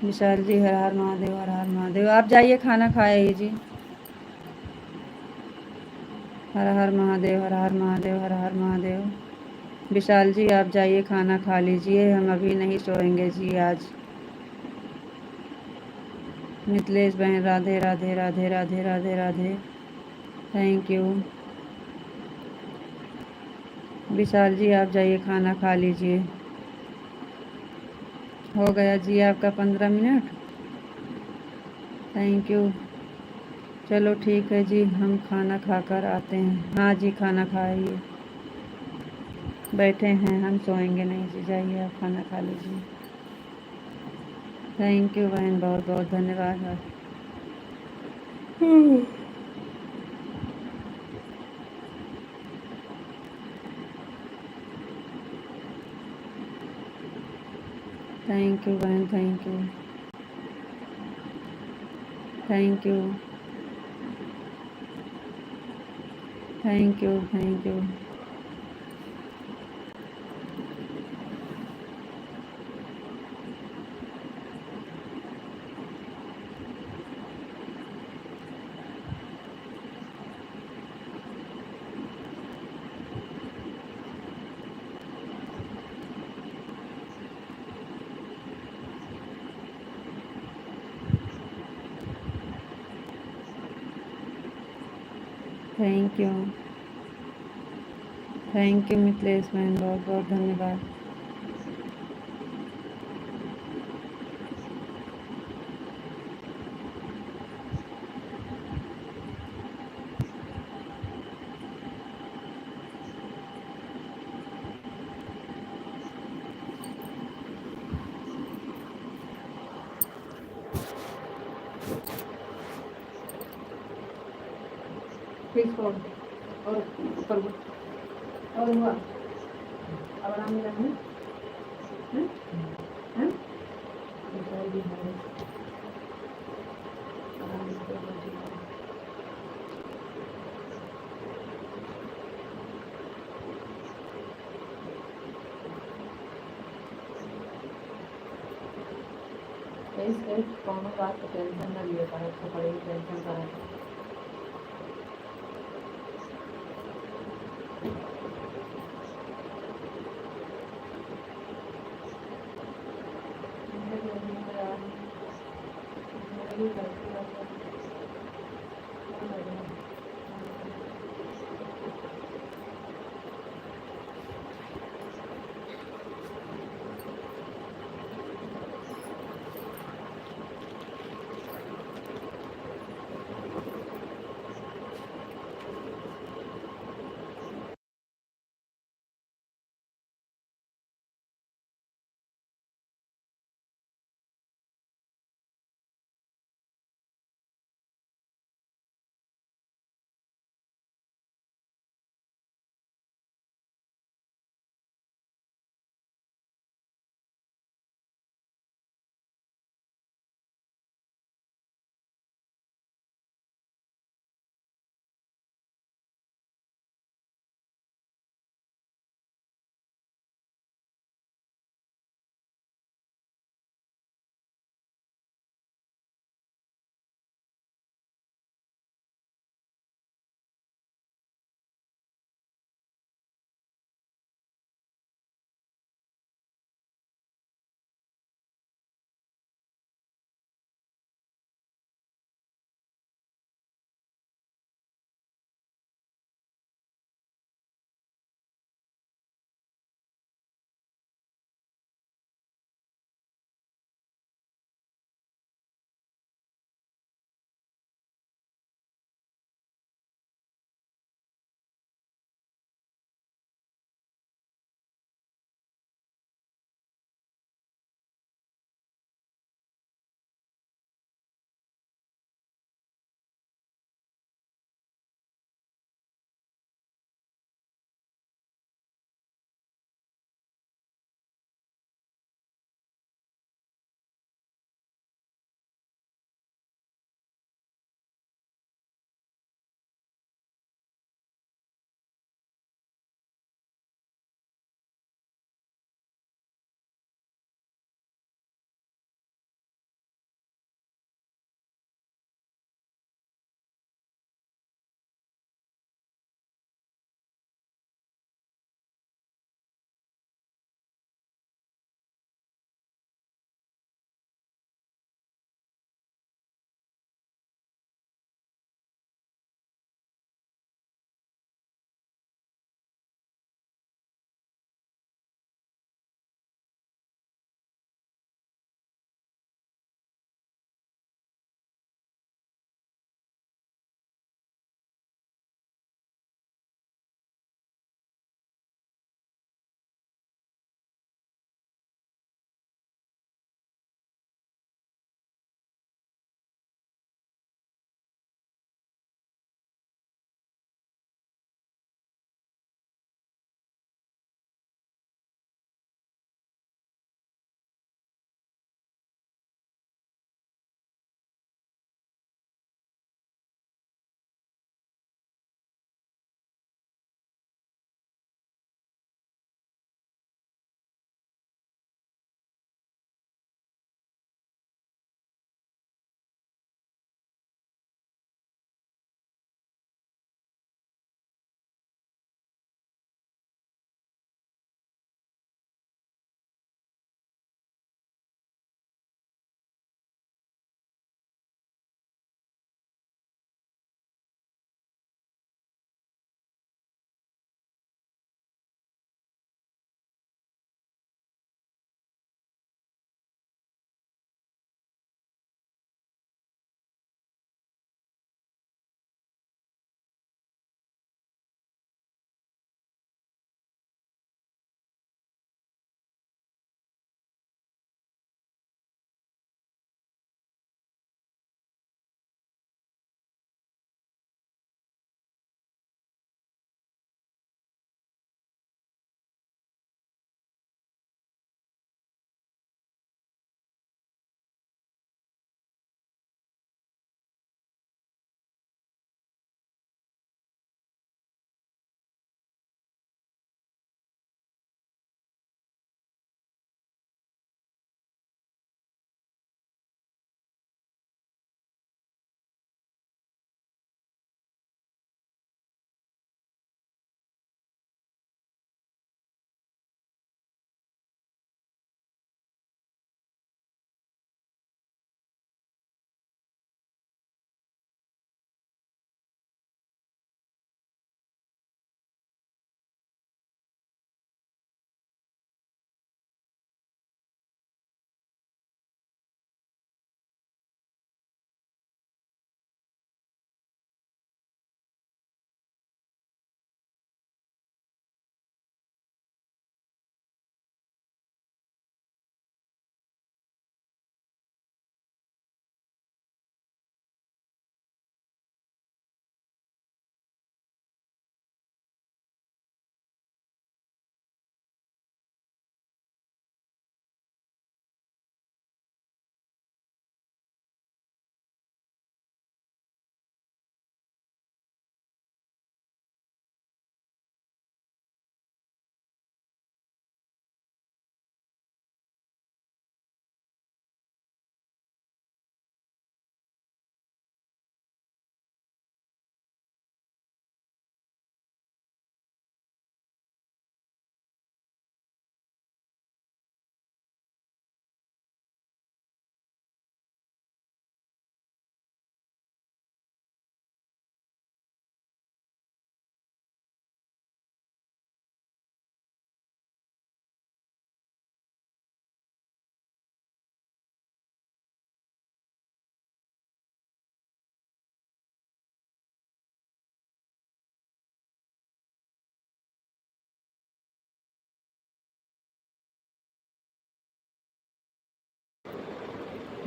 विशाल जी हर हर महादेव हर हर महादेव। आप जाइए खाना खाइए जी। हर हर महादेव हर हर महादेव हर हर महादेव। विशाल जी आप जाइए खाना खा लीजिए, हम अभी नहीं सोएंगे जी आज। मिथिलेश बहन राधे राधे राधे राधे राधे राधे। Thank you. विशाल जी आप जाइए खाना खा लीजिए। हो गया जी आपका 15 मिनट। Thank you. चलो ठीक है जी, हम खाना खाकर आते हैं। हाँ जी खाना खाइए, बैठे हैं, हम सोएंगे नहीं जी। जाइए आप खाना खा लीजिए। थैंक यू बहन, बहुत बहुत धन्यवाद। थैंक यू बहन thank you thank you thank you thank you. Thank you thank you Mithilesh बहन, बहुत बहुत धन्यवाद। और हुआ अब आराम मिला है। कौन बात का टेंशन न लिया पाए तो बड़ी टेंशन करा।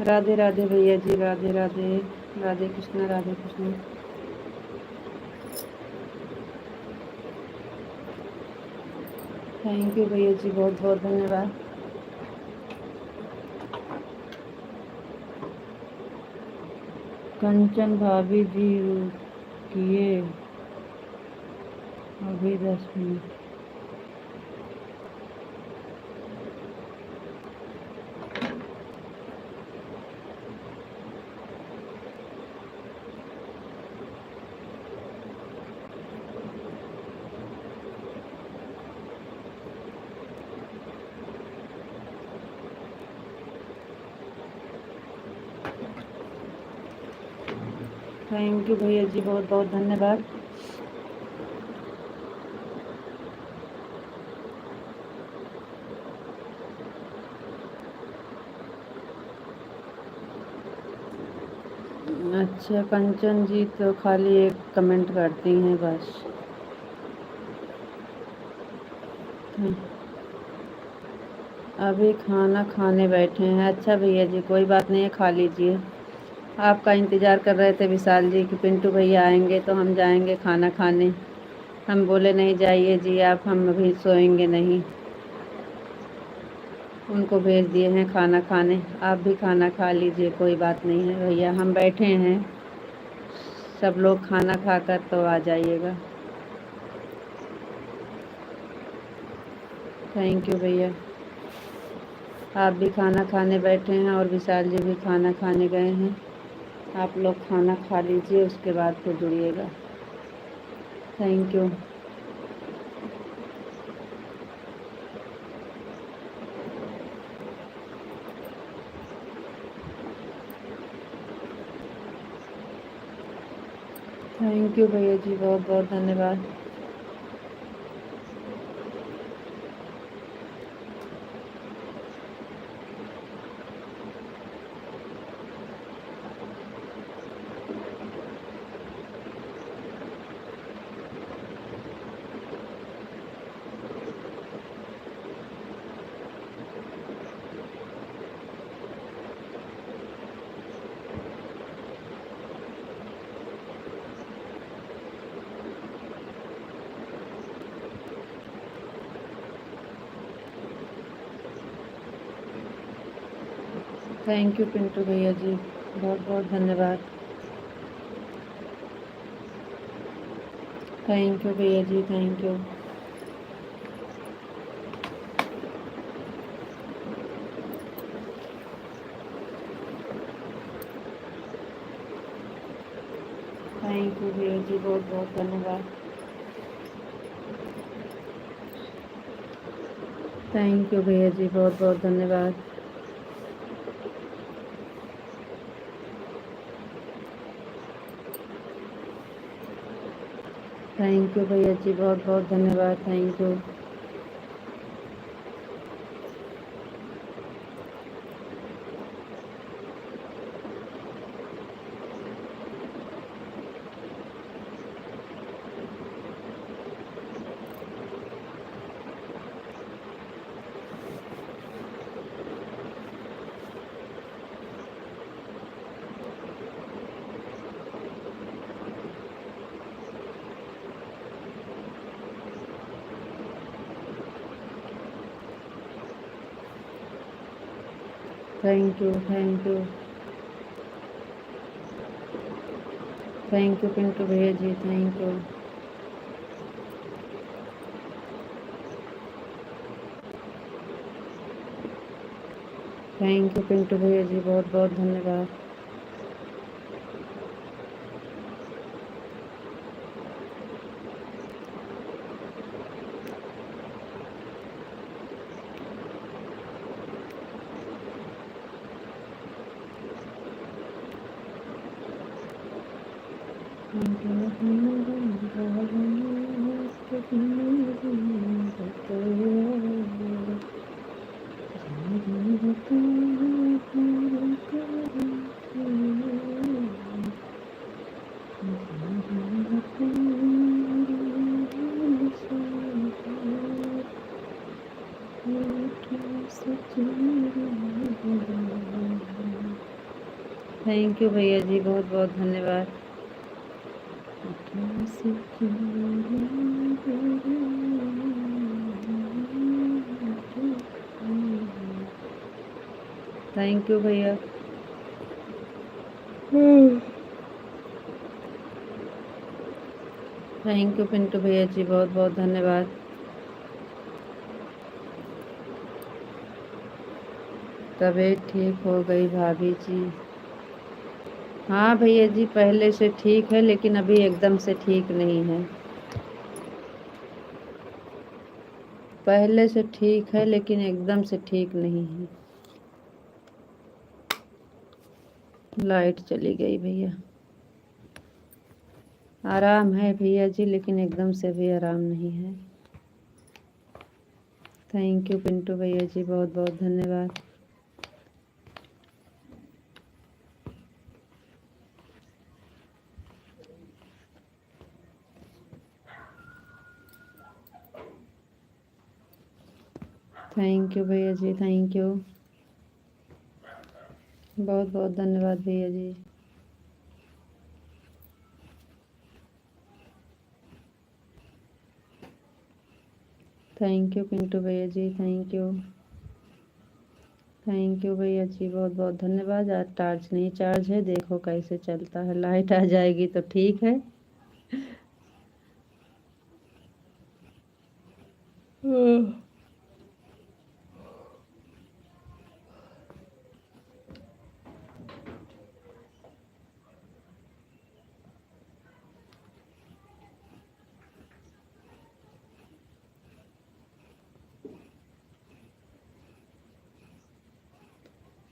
राधे राधे भैया जी, राधे राधे। राधे कृष्णा, राधे कृष्णा। थैंक यू भैया जी, बहुत बहुत धन्यवाद। कंचन भाभी जी रुकिए अभी 10 मिनट। थैंक यू भैया जी, बहुत बहुत धन्यवाद। अच्छा कंचन जी तो खाली एक कमेंट करती हैं बस। अभी खाना खाने बैठे हैं। अच्छा भैया जी, कोई बात नहीं है, खा लीजिए। आपका इंतज़ार कर रहे थे विशाल जी कि पिंटू भैया आएंगे तो हम जाएंगे खाना खाने। हम बोले नहीं जाइए जी आप, हम अभी सोएंगे नहीं। उनको भेज दिए हैं खाना खाने। आप भी खाना खा लीजिए, कोई बात नहीं है भैया, हम बैठे हैं। सब लोग खाना खाकर तो आ जाइएगा। थैंक यू भैया। आप भी खाना खाने बैठे हैं और विशाल जी भी खाना खाने गए हैं। आप लोग खाना खा लीजिए, उसके बाद फिर जुड़िएगा। Thank you. थैंक यू भैया जी, बहुत बहुत धन्यवाद। थैंक यू पिंटू भैया जी, बहुत बहुत धन्यवाद। थैंक यू भैया जी, थैंक यू। थैंक यू भैया जी, बहुत बहुत धन्यवाद। थैंक यू भैया जी, बहुत बहुत धन्यवाद। थैंक यू भैया जी, बहुत बहुत धन्यवाद। Thank you. Thank you, thank you. Thank you Pintu भैया जी, thank you. Thank you Pintu भैया जी, बहुत बहुत धन्यवाद। थैंक यू भैया जी, बहुत बहुत धन्यवाद। थैंक यू भैया। थैंक यू पिंटू भैया जी, बहुत बहुत धन्यवाद। तबीयत ठीक हो गई भाभी जी? हाँ भैया जी, पहले से ठीक है लेकिन अभी एकदम से ठीक नहीं है। पहले से ठीक है लेकिन एकदम से ठीक नहीं है। लाइट चली गई भैया। आराम है भैया जी लेकिन एकदम से भी आराम नहीं है। थैंक यू पिंटू भैया जी, बहुत बहुत धन्यवाद। थैंक यू भैया जी, थैंक यू, बहुत बहुत धन्यवाद भैया जी। थैंक यू पिंटू भैया जी, थैंक यू। थैंक यू भैया जी, बहुत बहुत धन्यवाद। आज टॉर्च नहीं चार्ज है, देखो कैसे चलता है। लाइट आ जाएगी तो ठीक है।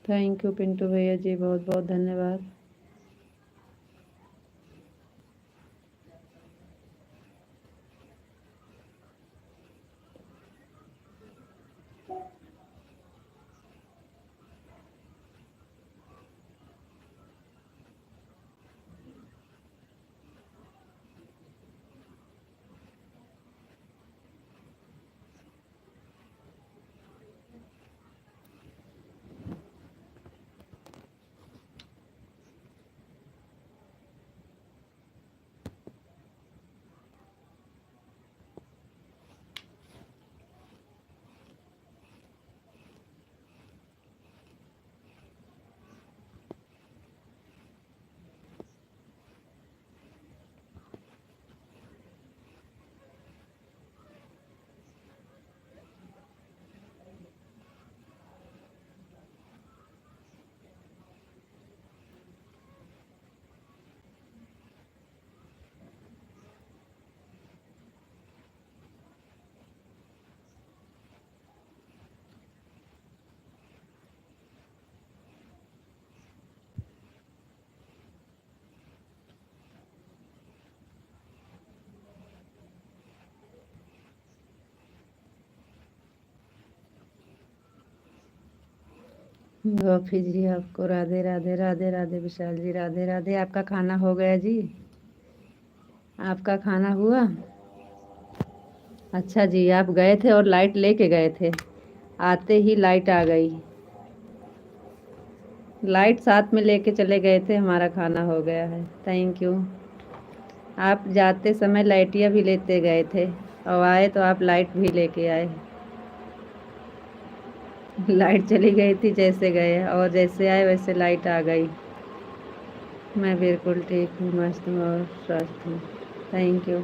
थैंक यू पिंटू भैया जी, बहुत बहुत धन्यवाद। गोपी जी आपको राधे राधे, राधे राधे। विशाल जी राधे राधे। आपका खाना हो गया जी? आपका खाना हुआ? अच्छा जी, आप गए थे और लाइट लेके गए थे, आते ही लाइट आ गई। लाइट साथ में लेके चले गए थे, हमारा खाना हो गया है। Thank you. आप जाते समय लाइटियाँ भी लेते गए थे और आए तो आप लाइट भी लेके आए। लाइट चली गई थी जैसे गए, और जैसे आए वैसे लाइट आ गई। मैं बिल्कुल ठीक हूँ, मस्त हूँ और स्वस्थ हूँ। Thank you.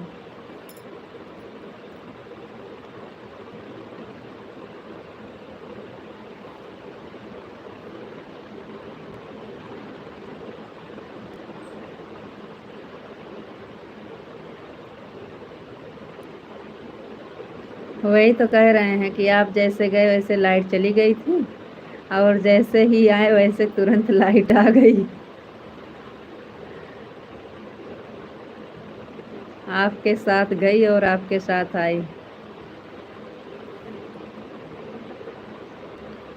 वही तो कह रहे हैं कि आप जैसे गए वैसे लाइट चली गई थी, और जैसे ही आए वैसे तुरंत लाइट आ गई। आपके साथ गई और आपके साथ आई।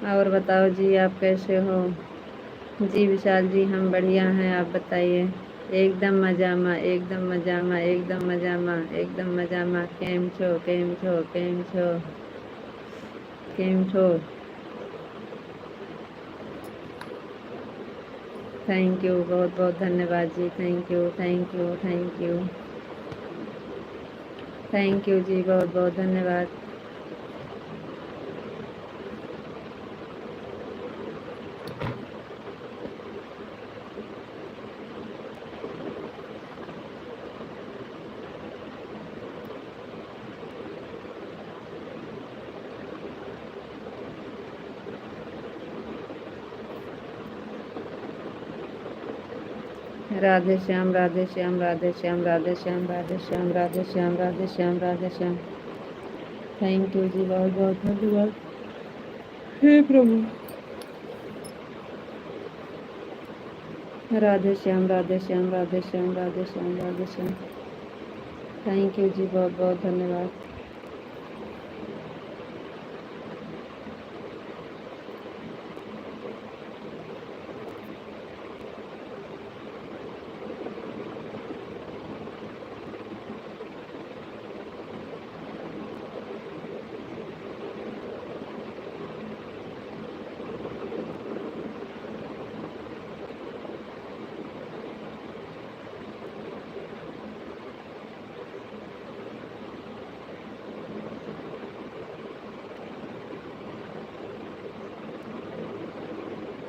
और बताओ जी, आप कैसे हो? जी विशाल जी, हम बढ़िया हैं, आप बताइए। एकदम मजामा, एकदम मजामा, एकदम मजामा, एकदम मजामा। केम छो, केम छो, केम छो, केम छो। थैंक यू, बहुत बहुत धन्यवाद जी। Thank you, thank you, thank you, thank you जी, बहुत बहुत धन्यवाद। राधे श्याम, राधे श्याम, राधे श्याम, राधे श्याम, राधे श्याम, राधे श्याम, राधे श्याम, राधे श्याम। थैंक यू जी, बहुत बहुत धन्यवाद। हे प्रभु। राधे श्याम, राधे श्याम, राधे श्याम, राधे श्याम, राधे श्याम। थैंक यू जी, बहुत बहुत धन्यवाद।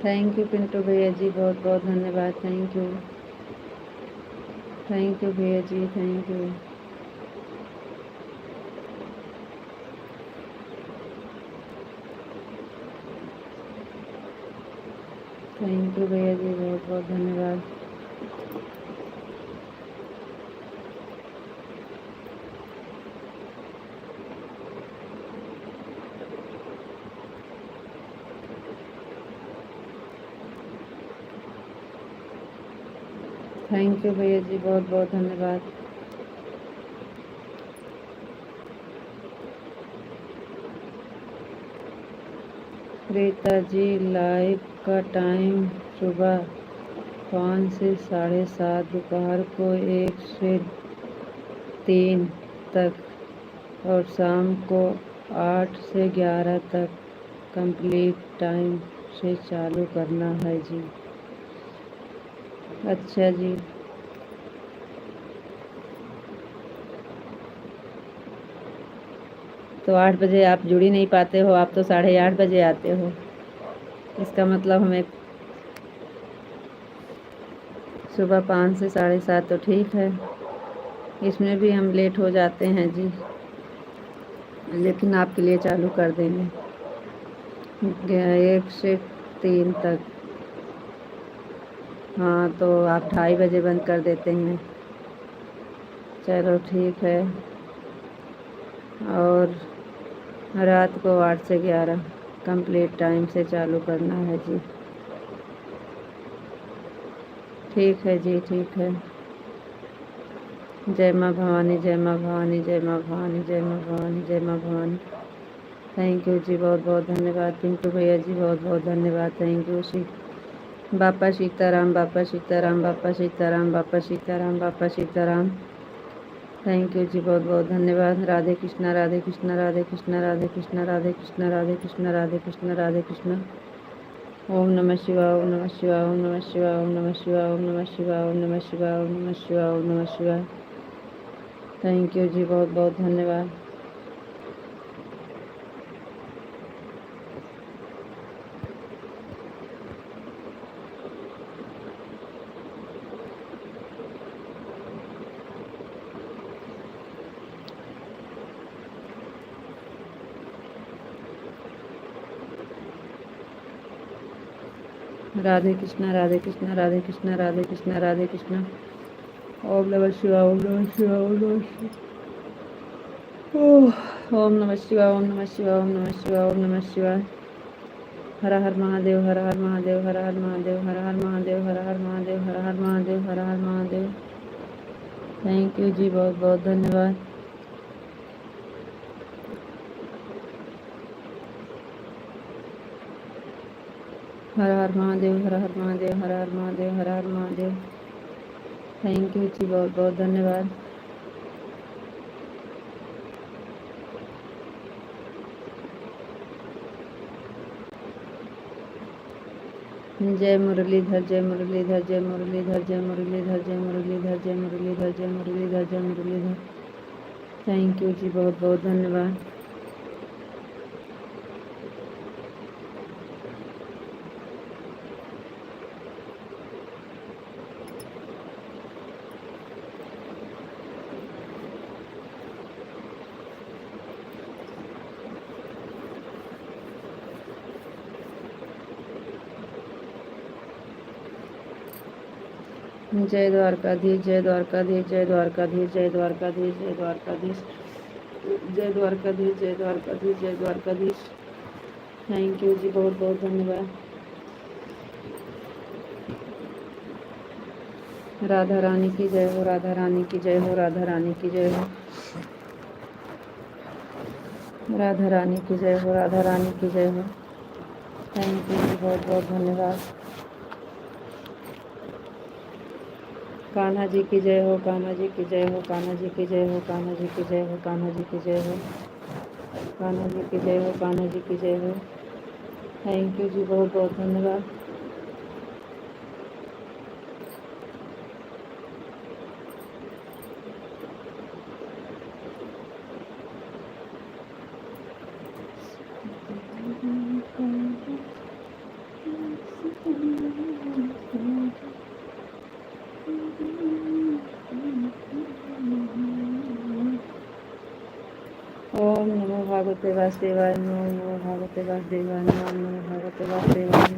थैंक यू पिंटू भैया जी, बहुत बहुत धन्यवाद। थैंक यू, थैंक यू भैया जी, थैंक यू, थैंक यू भैया जी, बहुत बहुत धन्यवाद। थैंक यू भैया जी, बहुत बहुत धन्यवाद। रीता जी, लाइव का टाइम सुबह 5 से 7:30, दोपहर को 1 से 3 तक और शाम को 8 से 11 तक कंप्लीट टाइम से चालू करना है जी। अच्छा जी, तो 8 बजे आप जुड़ ही नहीं पाते हो, आप तो 8:30 बजे आते हो। इसका मतलब हमें सुबह 5 से 7:30, तो ठीक है, इसमें भी हम लेट हो जाते हैं जी, लेकिन आपके लिए चालू कर देंगे 1 से 3 तक। हाँ, तो आप 2:30 बजे बंद कर देते हैं। चलो ठीक है, और रात को 8 से 11 कंप्लीट टाइम से चालू करना है जी। ठीक है जी, ठीक है। जय माँ भवानी, जय माँ भवानी, जय माँ भवानी, जय माँ भवानी, जय माँ भवानी। थैंक यू जी, बहुत बहुत धन्यवाद। पिंटू भैया जी, बहुत बहुत धन्यवाद। थैंक यू श्री बापा सीताराम, बापा सीताराम, बापा सीताराम, बापा सीताराम, बापा सीताराम। थैंक यू जी, बहुत बहुत धन्यवाद। राधे कृष्णा, राधे कृष्णा, राधे कृष्णा, राधे कृष्णा, राधे कृष्णा, राधे कृष्णा, राधे कृष्णा, राधे कृष्णा। ओम नमः शिवाय, ओम नमः शिवाय, ओम नमः शिवाय, ओम नमः शिवाय, ओम नमः शिवाय, ओम नमः शिवाय, ओम नमः शिवाय, ओम नमः शिवाय। थैंक यू जी, बहुत बहुत धन्यवाद। राधे कृष्णा, राधे कृष्णा, राधे कृष्णा, राधे कृष्णा, राधे कृष्णा। ओम नमः शिवाय, ओम नमः शिवाय, ओम नमः शिवाय, ओम नमः शिवाय, ओम नमः शिवाय, ओम नमः शिवाय, ओम नमः शिवाय। हर हर महादेव, हर हर महादेव, हर हर महादेव, हर हर महादेव, हर हर महादेव, हर हर महादेव, हर हर महादेव। थैंक यू जी, बहुत बहुत धन्यवाद। हर हर महादेव, हर हर महादेव, हर हर महादेव, हर हर महादेव। थैंक यू जी, बहुत बहुत धन्यवाद। जय मुरलीधर, जय मुरलीधर, जय मुरलीधर, जय मुरलीधर, जय मुरलीधर, जय मुरलीधर, जय मुरलीधर, जय मुरलीधर। थैंक यू जी, बहुत बहुत धन्यवाद। जय द्वारकाधीश, जय द्वारकाधीश, जय द्वारकाधीश, जय द्वारकाधीश, जय द्वारकाधीश, जय द्वारकाधीश, जय द्वारकाधीश, जय द्वारकाधीश। थैंक यू जी, बहुत बहुत धन्यवाद। राधा रानी की जय हो, राधा रानी की जय हो, राधा रानी की जय हो, राधा रानी की जय हो, राधा रानी की जय हो। थैंक यू जी, बहुत बहुत धन्यवाद। कान्हा जी की जय हो, कान्हा जी की जय हो, कान्हा जी की जय हो, कान्हा जी की जय हो, कान्हा जी की जय हो, कान्हा जी की जय हो, कान्हा जी की जय हो। थैंक यू जी, बहुत बहुत धन्यवाद। ओम नमो भगवते वासुदेवाय, ओम नमो भगवते वासुदेवाय, ओम नमो भगवते वासुदेवाय।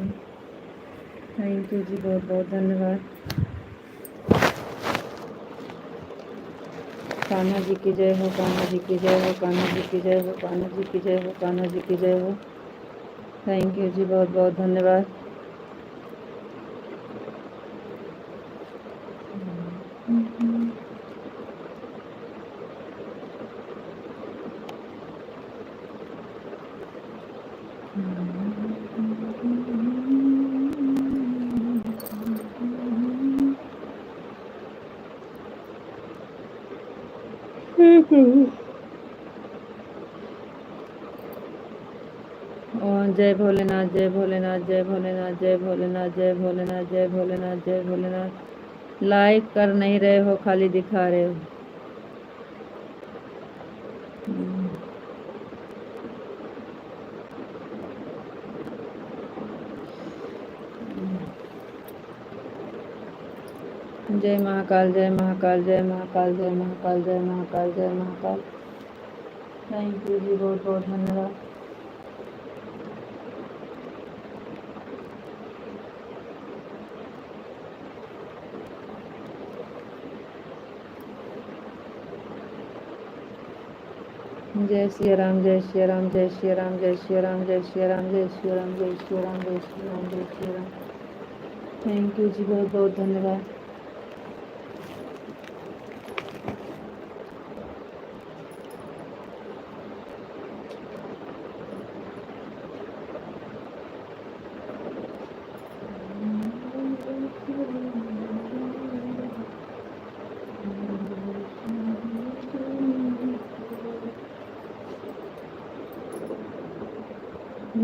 थैंक यू जी, बहुत बहुत धन्यवाद। कान्हा जी की जय हो, कान्हा जी की जय हो, कान्हा जी की जय हो, कान्हा जी की जय हो, कान्हा जी की जय हो। थैंक यू जी, बहुत बहुत धन्यवाद। जय भोलेनाथ, जय भोलेनाथ, जय भोलेनाथ, जय भोलेनाथ, जय भोलेनाथ, जय भोलेनाथ, जय भोलेनाथ। लाइक कर नहीं रहे हो, खाली दिखा रहे हो। जय महाकाल, जय महाकाल, जय महाकाल, जय महाकाल, जय महाकाल, जय महाकाल। थैंक यू जी, बहुत बहुत धन्यवाद। जय श्री राम, जय श्री राम, जय श्री राम, जय श्री राम, जय श्री राम, जय श्री राम, जय श्री राम, जय श्री राम, जय श्री राम। थैंक यू जी, बहुत बहुत धन्यवाद।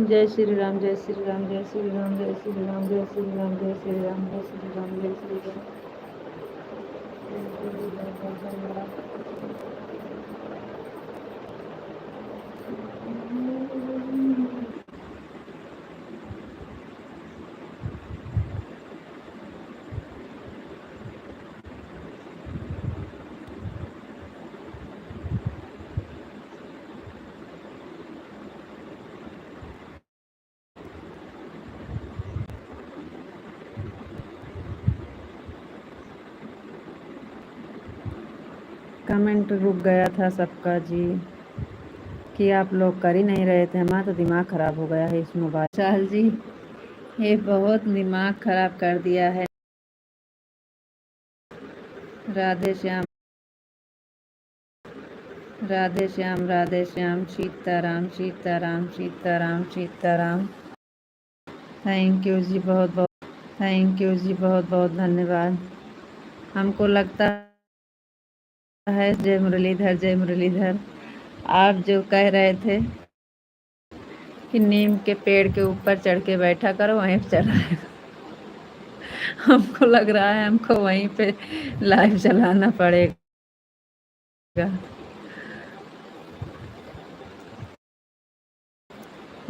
जय श्री राम, जय श्री राम, जय श्री राम, जय श्री राम, जय श्री राम, जय श्री राम, जय श्री राम, जय श्री राम। कमेंट रुक गया था सबका जी, कि आप लोग कर ही नहीं रहे थे। हमारा तो दिमाग ख़राब हो गया है इस मोबाइल। चाल जी, ये बहुत दिमाग ख़राब कर दिया है। राधे श्याम, राधे श्याम, राधे श्याम, सीताराम, सीताराम, सीताराम, सीताराम। थैंक यू जी, बहुत बहुत थैंक यू जी, बहुत बहुत धन्यवाद। हमको लगता है जय मुरलीधर, जय मुरलीधर। आप जो कह रहे थे कि नीम के पेड़ के ऊपर चढ़ के बैठा करो, वहीं चढ़ रहे हो। हमको लग रहा है हमको वहीं पे लाइव चलाना पड़ेगा।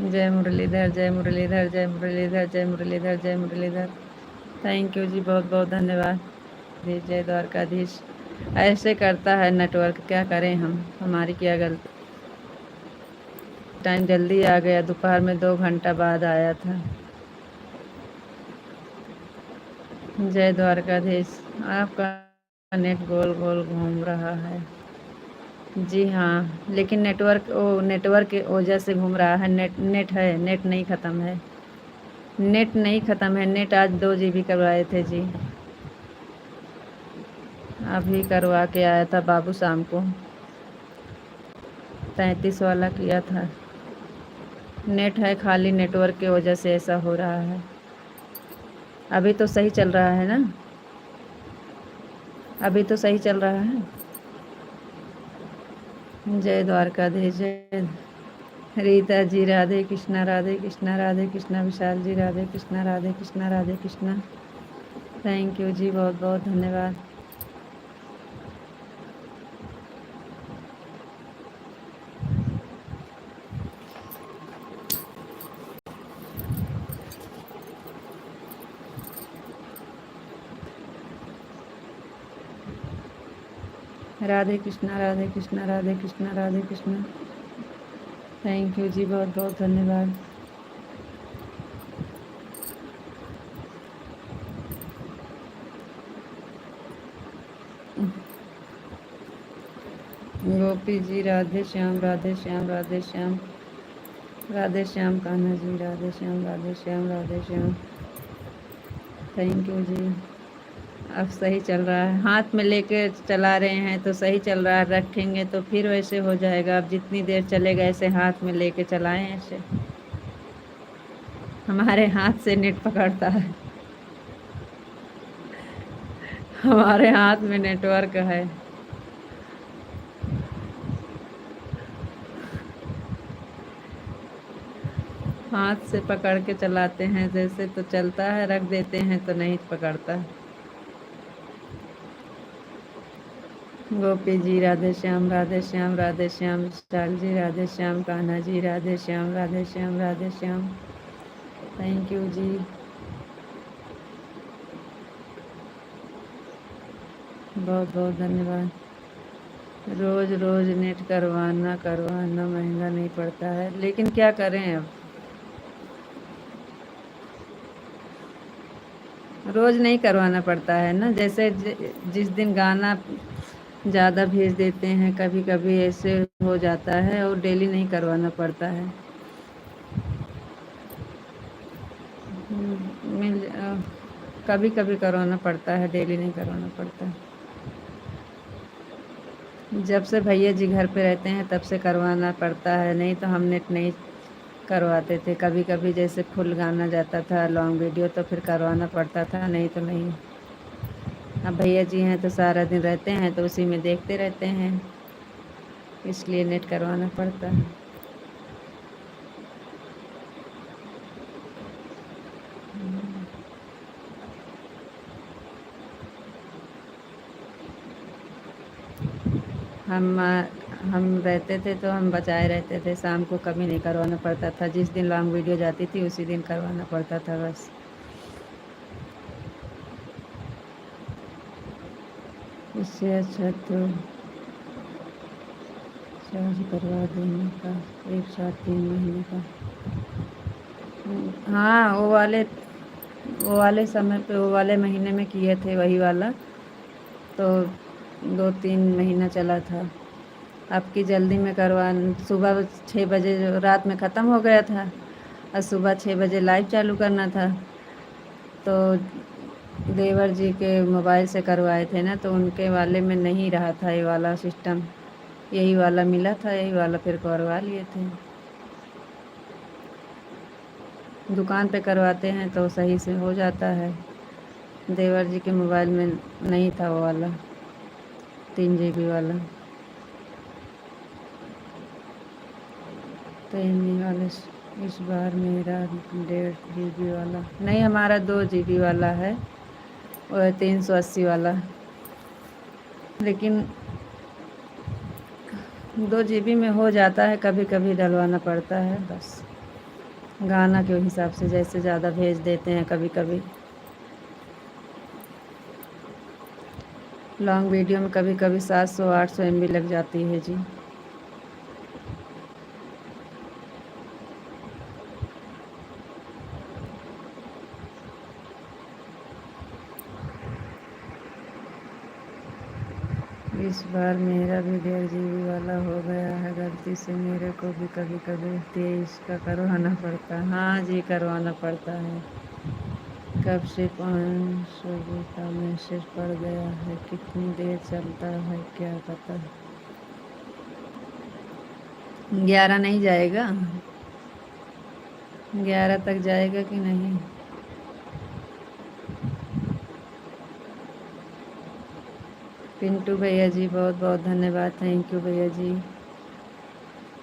जय मुरलीधर, जय मुरलीधर, जय मुरलीधर, जय मुरलीधर, जय मुरलीधर। थैंक यू जी, बहुत बहुत धन्यवाद जी। जय द्वारकाधीश। ऐसे करता है नेटवर्क, क्या करें हम, हमारी क्या गलती। टाइम जल्दी आ गया, दोपहर में 2 घंटा बाद आया था। जय द्वारकाधीश। आपका नेट गोल गोल घूम रहा है। जी हाँ, लेकिन नेटवर्क की वजह से घूम रहा है। नेट है, नेट नहीं ख़त्म है। नेट नहीं ख़त्म है। नेट आज 2 GB करवाए थे जी। अभी करवा के आया था बाबू शाम को। 33 वाला किया था। नेट है, खाली नेटवर्क की वजह से ऐसा हो रहा है। अभी तो सही चल रहा है ना, अभी तो सही चल रहा है। जय द्वारकाधीश। जय रीता जी, राधे कृष्णा, राधे कृष्णा, राधे कृष्णा। विशाल जी, राधे कृष्णा, राधे कृष्णा, राधे कृष्णा। थैंक यू जी, बहुत बहुत धन्यवाद। राधे कृष्णा, राधे कृष्णा, राधे कृष्णा, राधे कृष्णा। थैंक यू जी, बहुत बहुत धन्यवाद। गोपी जी, राधे श्याम, राधे श्याम, राधे श्याम, राधे श्याम। कान्हा जी, राधे श्याम, राधे श्याम, राधे श्याम। थैंक यू जी। अब सही चल रहा है, हाथ में लेके चला रहे हैं तो सही चल रहा है। रखेंगे तो फिर वैसे हो जाएगा। अब जितनी देर चलेगा ऐसे हाथ में लेके चलाएं ऐसे। हमारे हाथ से नेट पकड़ता है, हमारे हाथ में नेटवर्क है। हाथ से पकड़ के चलाते हैं जैसे तो चलता है, रख देते हैं तो नहीं पकड़ता। गोपी जी, राधे श्याम, राधे श्याम, राधे श्याम। विशाल जी, राधे श्याम। कान्हा जी, राधे श्याम, राधे श्याम, राधे श्याम। थैंक यू जी, बहुत बहुत धन्यवाद। रोज़ रोज़ नेट करवाना महंगा नहीं पड़ता है, लेकिन क्या करें अब। रोज़ नहीं करवाना पड़ता है ना, जैसे जिस दिन गाना ज़्यादा भेज देते हैं, कभी कभी ऐसे हो जाता है, और डेली नहीं करवाना पड़ता है। मिल कभी कभी करवाना पड़ता है, डेली नहीं करवाना पड़ता है। जब से भैया जी घर पे रहते हैं तब से करवाना पड़ता है, नहीं तो हम नेट नहीं करवाते थे। कभी कभी जैसे फुल गाना जाता था, लॉन्ग वीडियो, तो फिर करवाना पड़ता था, नहीं तो नहीं। अब भैया जी हैं तो सारा दिन रहते हैं तो उसी में देखते रहते हैं, इसलिए नेट करवाना पड़ता है। हम हम रहते थे तो हम बचाए रहते थे, शाम को कभी नहीं करवाना पड़ता था। जिस दिन लॉन्ग वीडियो जाती थी उसी दिन करवाना पड़ता था बस। इससे अच्छा तो चार्ज करवा देने का, एक साथ 3 महीने का। हाँ, वो वाले समय पे, वो वाले महीने में किए थे वही वाला, तो 2-3 महीना चला था। आपकी जल्दी में सुबह 6 बजे रात में ख़त्म हो गया था, और सुबह 6 बजे लाइव चालू करना था। तो देवर जी के मोबाइल से करवाए थे ना, तो उनके वाले में नहीं रहा था ये वाला सिस्टम, यही वाला मिला था, यही वाला फिर करवा लिए थे। दुकान पे करवाते हैं तो सही से हो जाता है। देवर जी के मोबाइल में नहीं था वो वाला 3 GB वाला, तो इन्हीं वाले इस बार मेरा 1.5 GB वाला नहीं, हमारा 2 GB वाला है। वो है 380 वाला, लेकिन 2 GB में हो जाता है, कभी कभी डलवाना पड़ता है बस, गाना के हिसाब से जैसे ज़्यादा भेज देते हैं कभी कभी। लॉन्ग वीडियो में कभी कभी 700-800 MB लग जाती है जी। इस बार मेरा भी 1.5 GB वाला हो गया है, गलती से मेरे को भी कभी कभी 23 का करवाना पड़ता है। हाँ जी, करवाना पड़ता है। कब से 500 का मैसेज पड़ गया है, कितनी देर चलता है क्या पता। 11 नहीं जाएगा, 11 तक जाएगा कि नहीं। पिंटू भैया जी बहुत बहुत धन्यवाद, थैंक यू भैया जी।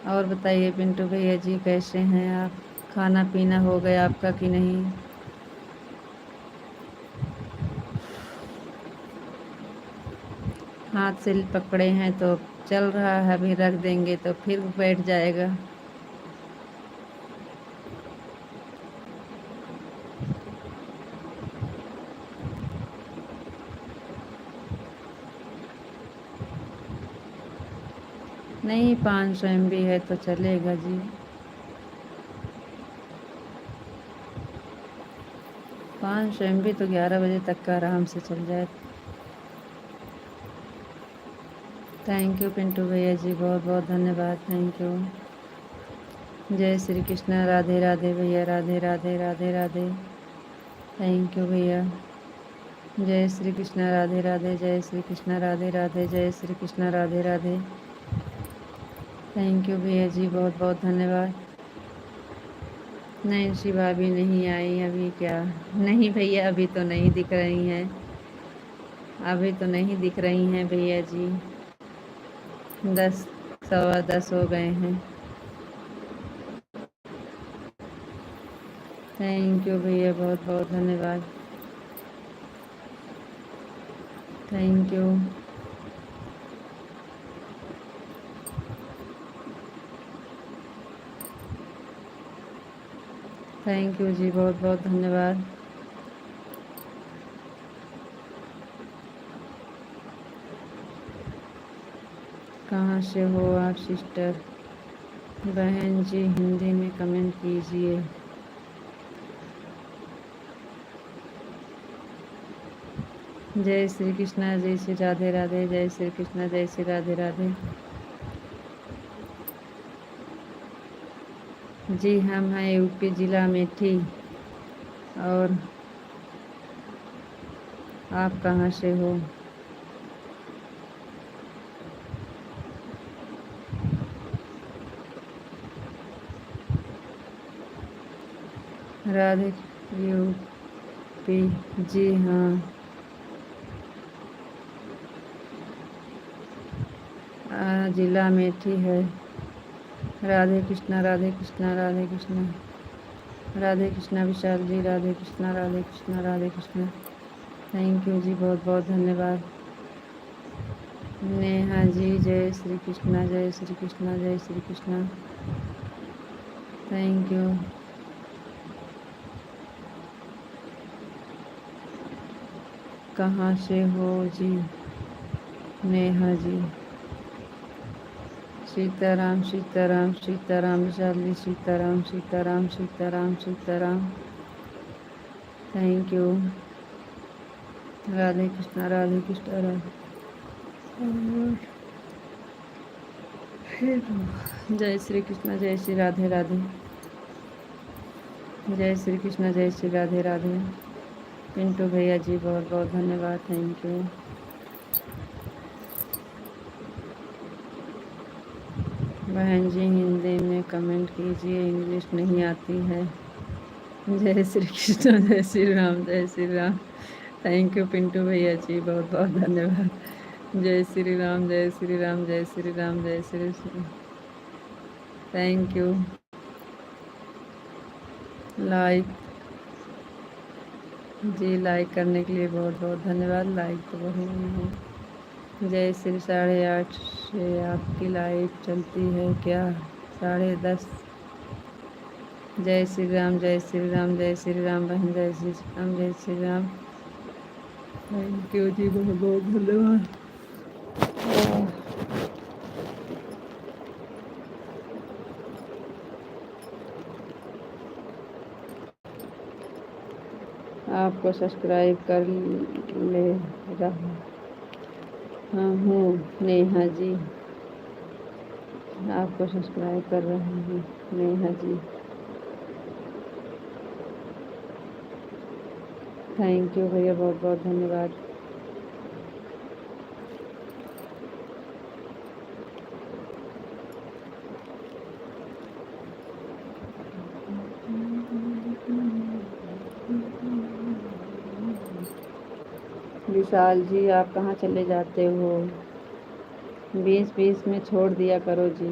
और बताइए पिंटू भैया जी कैसे हैं आप, खाना पीना हो गया आपका कि नहीं। हाथ से पकड़े हैं तो चल रहा है, अभी रख देंगे तो फिर बैठ जाएगा। नहीं 500 MB है तो चलेगा जी। 500 MB तो 11 बजे तक का आराम से चल जाए। थैंक यू पिंटू भैया जी, बहुत बहुत धन्यवाद, थैंक यू। जय श्री कृष्णा, राधे राधे भैया, राधे राधे राधे राधे, थैंक यू भैया। जय श्री कृष्णा, राधे राधे, जय श्री कृष्णा, राधे राधे, जय श्री कृष्णा, राधे राधे, थैंक यू भैया जी, बहुत बहुत धन्यवाद। नैन्सी भाभी नहीं आई अभी क्या। नहीं भैया अभी तो नहीं दिख रही हैं, अभी तो नहीं दिख रही हैं भैया जी। 10 सवा 10 हो गए हैं। थैंक यू भैया, बहुत बहुत धन्यवाद, थैंक यू। थैंक यू जी, बहुत बहुत धन्यवाद। कहाँ से हो आप सिस्टर। बहन जी हिंदी में कमेंट कीजिए। जय श्री कृष्णा, जय श्री राधे राधे, जय श्री कृष्णा, जय श्री राधे राधे। जी हम हैं यूपी ज़िला अमेठी, और आप कहाँ से हो। राधे, यूपी, जी हाँ। ज़िला अमेठी है। राधे कृष्णा, राधे कृष्णा, राधे कृष्णा, राधे कृष्णा विशाल जी, राधे कृष्णा, राधे कृष्णा, राधे कृष्णा, थैंक यू जी, बहुत बहुत धन्यवाद। नेहा जी जय श्री कृष्णा, जय श्री कृष्णा, जय श्री कृष्णा, थैंक यू। कहाँ से हो जी। Neha ji, Sitaram Sitaram Sitaram Vishal ji, Sitaram Sitaram Sitaram Sitaram, thank you. राधे कृष्णा, राधे कृष्णा, राधे, जय श्री कृष्णा, जय श्री राधे राधे, जय श्री कृष्णा, जय श्री राधे राधे। पिंटू भैया जी बहुत बहुत धन्यवाद, थैंक यू। बहन जी हिंदी में कमेंट कीजिए, इंग्लिश नहीं आती है। जय श्री कृष्ण, जय श्री राम, जय श्री राम, थैंक यू पिंटू भैया जी, बहुत बहुत धन्यवाद। जय श्री राम, जय श्री राम, जय श्री राम, जय श्री, थैंक यू। लाइक जी, लाइक करने के लिए बहुत बहुत धन्यवाद। लाइक तो वही नहीं है। जय श्री 8:30 से आपकी लाइट चलती है क्या? 10:30। जय श्री राम, जय श्री राम, जय श्री राम बहन, जय श्री राम, जय श्री राम। थैंक यू जी, बहुत बहुत धन्यवाद। आपको सब्सक्राइब कर ले रहा हूँ नेहा जी, आपको सब्सक्राइब कर रही हूँ नेहा जी। थैंक यू भैया, बहुत बहुत धन्यवाद। विशाल जी, आप कहाँ चले जाते हो? बीच बीच में छोड़ दिया करो जी,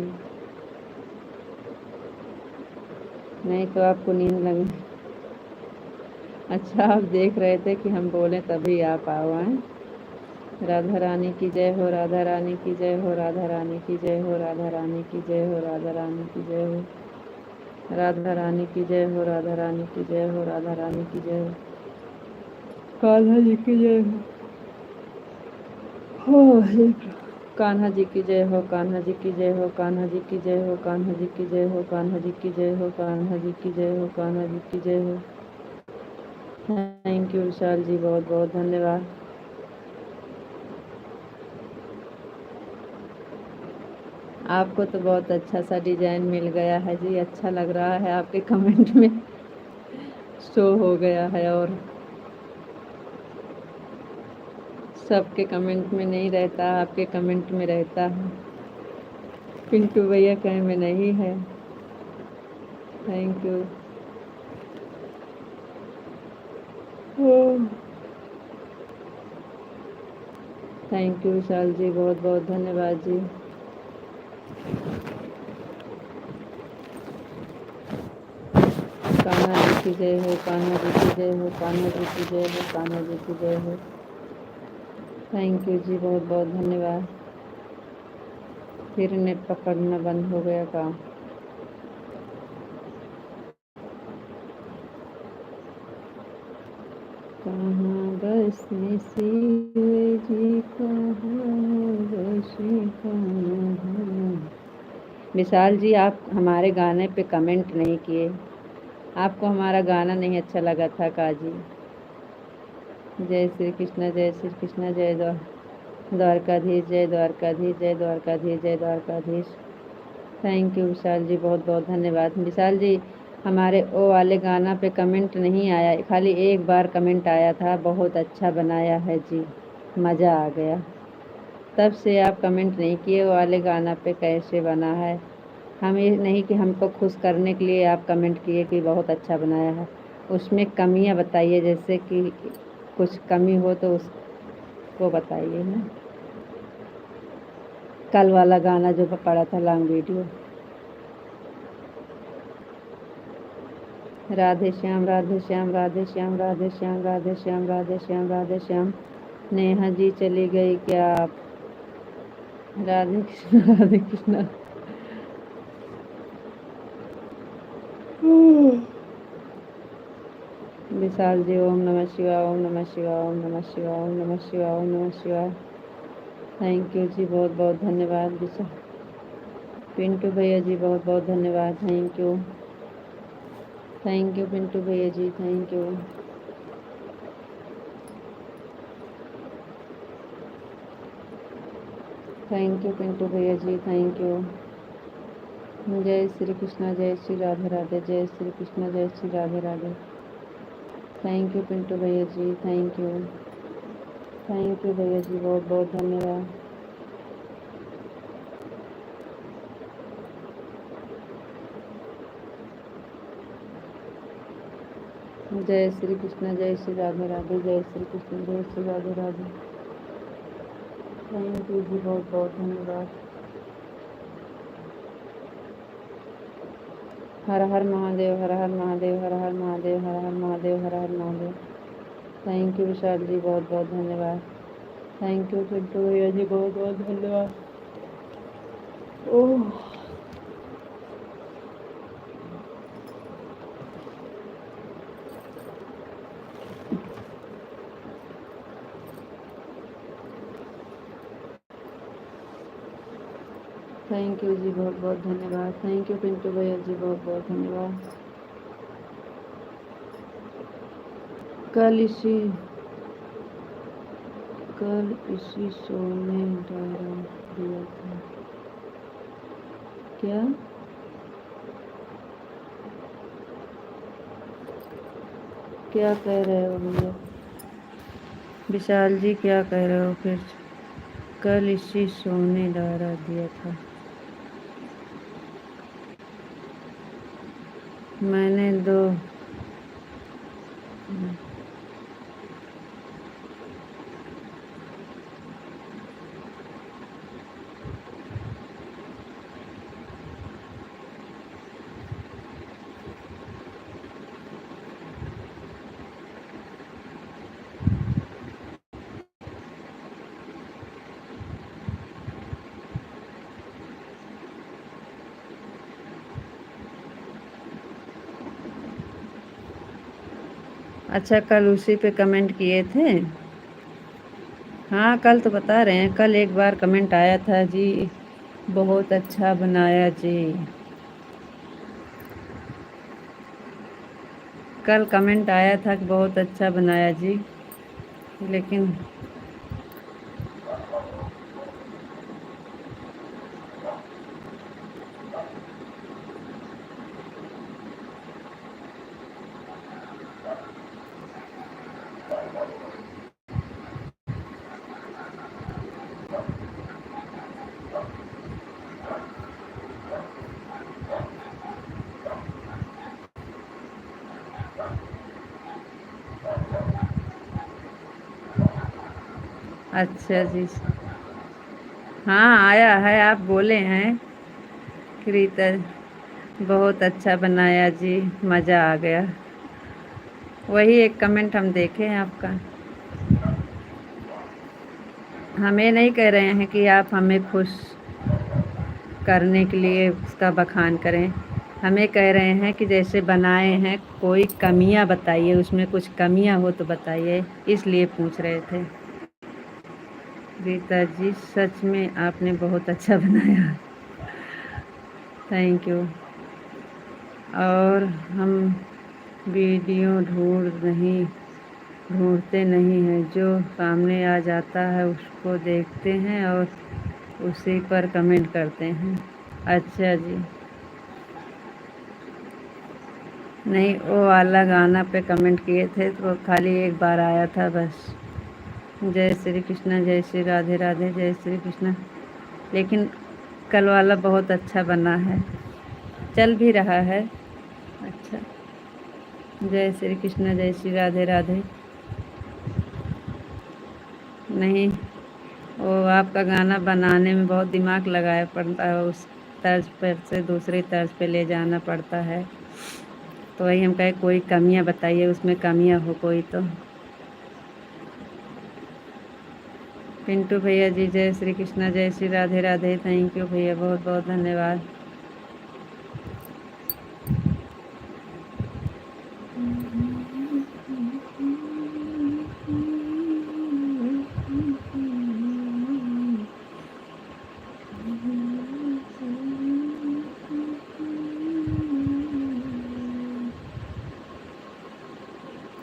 नहीं तो आपको नींद लगे। अच्छा, आप देख रहे थे कि हम बोले तभी आप आओ हैं। राधा रानी की जय हो, राधा रानी की जय हो, राधा रानी की जय हो, राधा रानी की जय हो, राधा रानी की जय हो, राधा रानी की जय हो, राधा रानी की जय हो, राधा रानी की जय हो, कान्हा जी की जय हो, कान्हा जी की जय हो, कान्हा जी की जय हो, कान्हा जी की जय हो, कान्हा जी की जय हो, कान्हा जी की जय हो, कान्हा जी की जय हो, कान्हा जी की जय हो। थैंक यू विशाल जी, बहुत बहुत धन्यवाद। आपको तो बहुत अच्छा सा डिजाइन मिल गया है जी, अच्छा लग रहा है। आपके कमेंट में शो हो गया है और सबके कमेंट में नहीं रहता, आपके कमेंट में रहता है। पिंटू भैया कहीं में नहीं है। Thank you. Thank you Vishal जी, बहुत बहुत धन्यवाद जी। कान्हा जी की जय हो, कान्हा जी की जय हो, कान्हा जी की जय हो, कान्हा जी की जय हो। थैंक यू जी, बहुत बहुत धन्यवाद। फिर नेट पकड़ना बंद हो गया काम। कहाँ बसे शिव जी, कहाँ बसे कहाँ। विशाल जी, आप हमारे गाने पे कमेंट नहीं किए, आपको हमारा गाना नहीं अच्छा लगा था काजी। जय श्री कृष्ण, जय श्री कृष्ण, जय द्वारकाधीश, जय द्वारकाधीश, जय द्वारकाधीश, जय द्वारकाधीश। थैंक यू विशाल जी, बहुत बहुत धन्यवाद। विशाल जी, हमारे ओ वाले गाना पे कमेंट नहीं आया, खाली एक बार कमेंट आया था, बहुत अच्छा बनाया है जी, मज़ा आ गया। तब से आप कमेंट नहीं किए वो वाले गाना पे कैसे बना है। हम ये नहीं कि हमको खुश करने के लिए आप कमेंट किए कि बहुत अच्छा बनाया है, उसमें कमियां बताइए, जैसे कि कुछ कमी हो तो उसको बताइए ना। कल वाला गाना जो पड़ा था लॉन्ग वीडियो। राधे श्याम, राधे श्याम, राधे श्याम, राधे श्याम, राधे श्याम, राधे श्याम, राधे श्याम। नेहा जी चली गई क्या आप? राधे कृष्णा, राधे कृष्णा। विशाल जी, ओम नमः शिवाय, ओम नमः शिवाय, ओम नमः शिवाय, ओम नमः शिवाय, ओम नमः शिवाय। थैंक यू जी, बहुत बहुत धन्यवाद विशाल। पिंटू भैया जी, बहुत बहुत धन्यवाद। Thank you, thank you Pintu भैया जी, thank you. Thank you Pintu भैया जी, थैंक यू। जय श्री कृष्णा, जय श्री राधे राधे, जय श्री कृष्णा, जय श्री राधे राधे। थैंक यू पिंटू भैया जी, थैंक यू। थैंक यू भैया जी, बहुत बहुत धन्यवाद। जय श्री कृष्ण, जय श्री राधे राधे, जय श्री कृष्ण, जय श्री राधे राधे। थैंक यू जी, बहुत बहुत धन्यवाद। हर हर महादेव, हर हर महादेव, हर हर महादेव, हर हर महादेव, हर हर महादेव। थैंक यू विशाल जी, बहुत बहुत धन्यवाद। थैंक यू पिंटू भैया जी, बहुत बहुत धन्यवाद। ओह, थैंक यू जी, बहुत बहुत धन्यवाद। थैंक यू पिंटू भैया जी, बहुत बहुत धन्यवाद। कल इसी शो ने डरा दिया था क्या? क्या कह रहे हो भैया? विशाल जी क्या कह रहे हो फिर? कल इसी शो ने डरा दिया था। मैंने दो अच्छा, कल उसी पे कमेंट किए थे? हाँ, कल तो बता रहे हैं, कल एक बार कमेंट आया था जी, बहुत अच्छा बनाया जी। कल कमेंट आया था कि बहुत अच्छा बनाया जी, लेकिन अच्छा जी। हाँ, आया है, आप बोले हैं कि रीता बहुत अच्छा बनाया जी, मज़ा आ गया। वही एक कमेंट हम देखे हैं आपका। हमें नहीं कह रहे हैं कि आप हमें खुश करने के लिए उसका बखान करें। हमें कह रहे हैं कि जैसे बनाए हैं, कोई कमियां बताइए, उसमें कुछ कमियां हो तो बताइए, इसलिए पूछ रहे थे। रीता जी, सच में आपने बहुत अच्छा बनाया, थैंक यू। और हम वीडियो ढूंढते नहीं हैं, जो सामने आ जाता है उसको देखते हैं और उसी पर कमेंट करते हैं। अच्छा जी। नहीं, वो वाला गाना पे कमेंट किए थे तो खाली एक बार आया था बस। जय श्री कृष्णा, जय श्री राधे राधे, जय श्री कृष्णा। लेकिन कल वाला बहुत अच्छा बना है, चल भी रहा है अच्छा। जय श्री कृष्णा, जय श्री राधे राधे। नहीं, वो आपका गाना बनाने में बहुत दिमाग लगाया पड़ता है, उस तर्ज पर से दूसरी तर्ज पे ले जाना पड़ता है, तो वही हम कहे कोई कमियां बताइए, उसमें कमियां हो कोई तो। पिंटू भैया जी, जय श्री कृष्णा, जय श्री राधे राधे, थैंक यू भैया, बहुत बहुत धन्यवाद।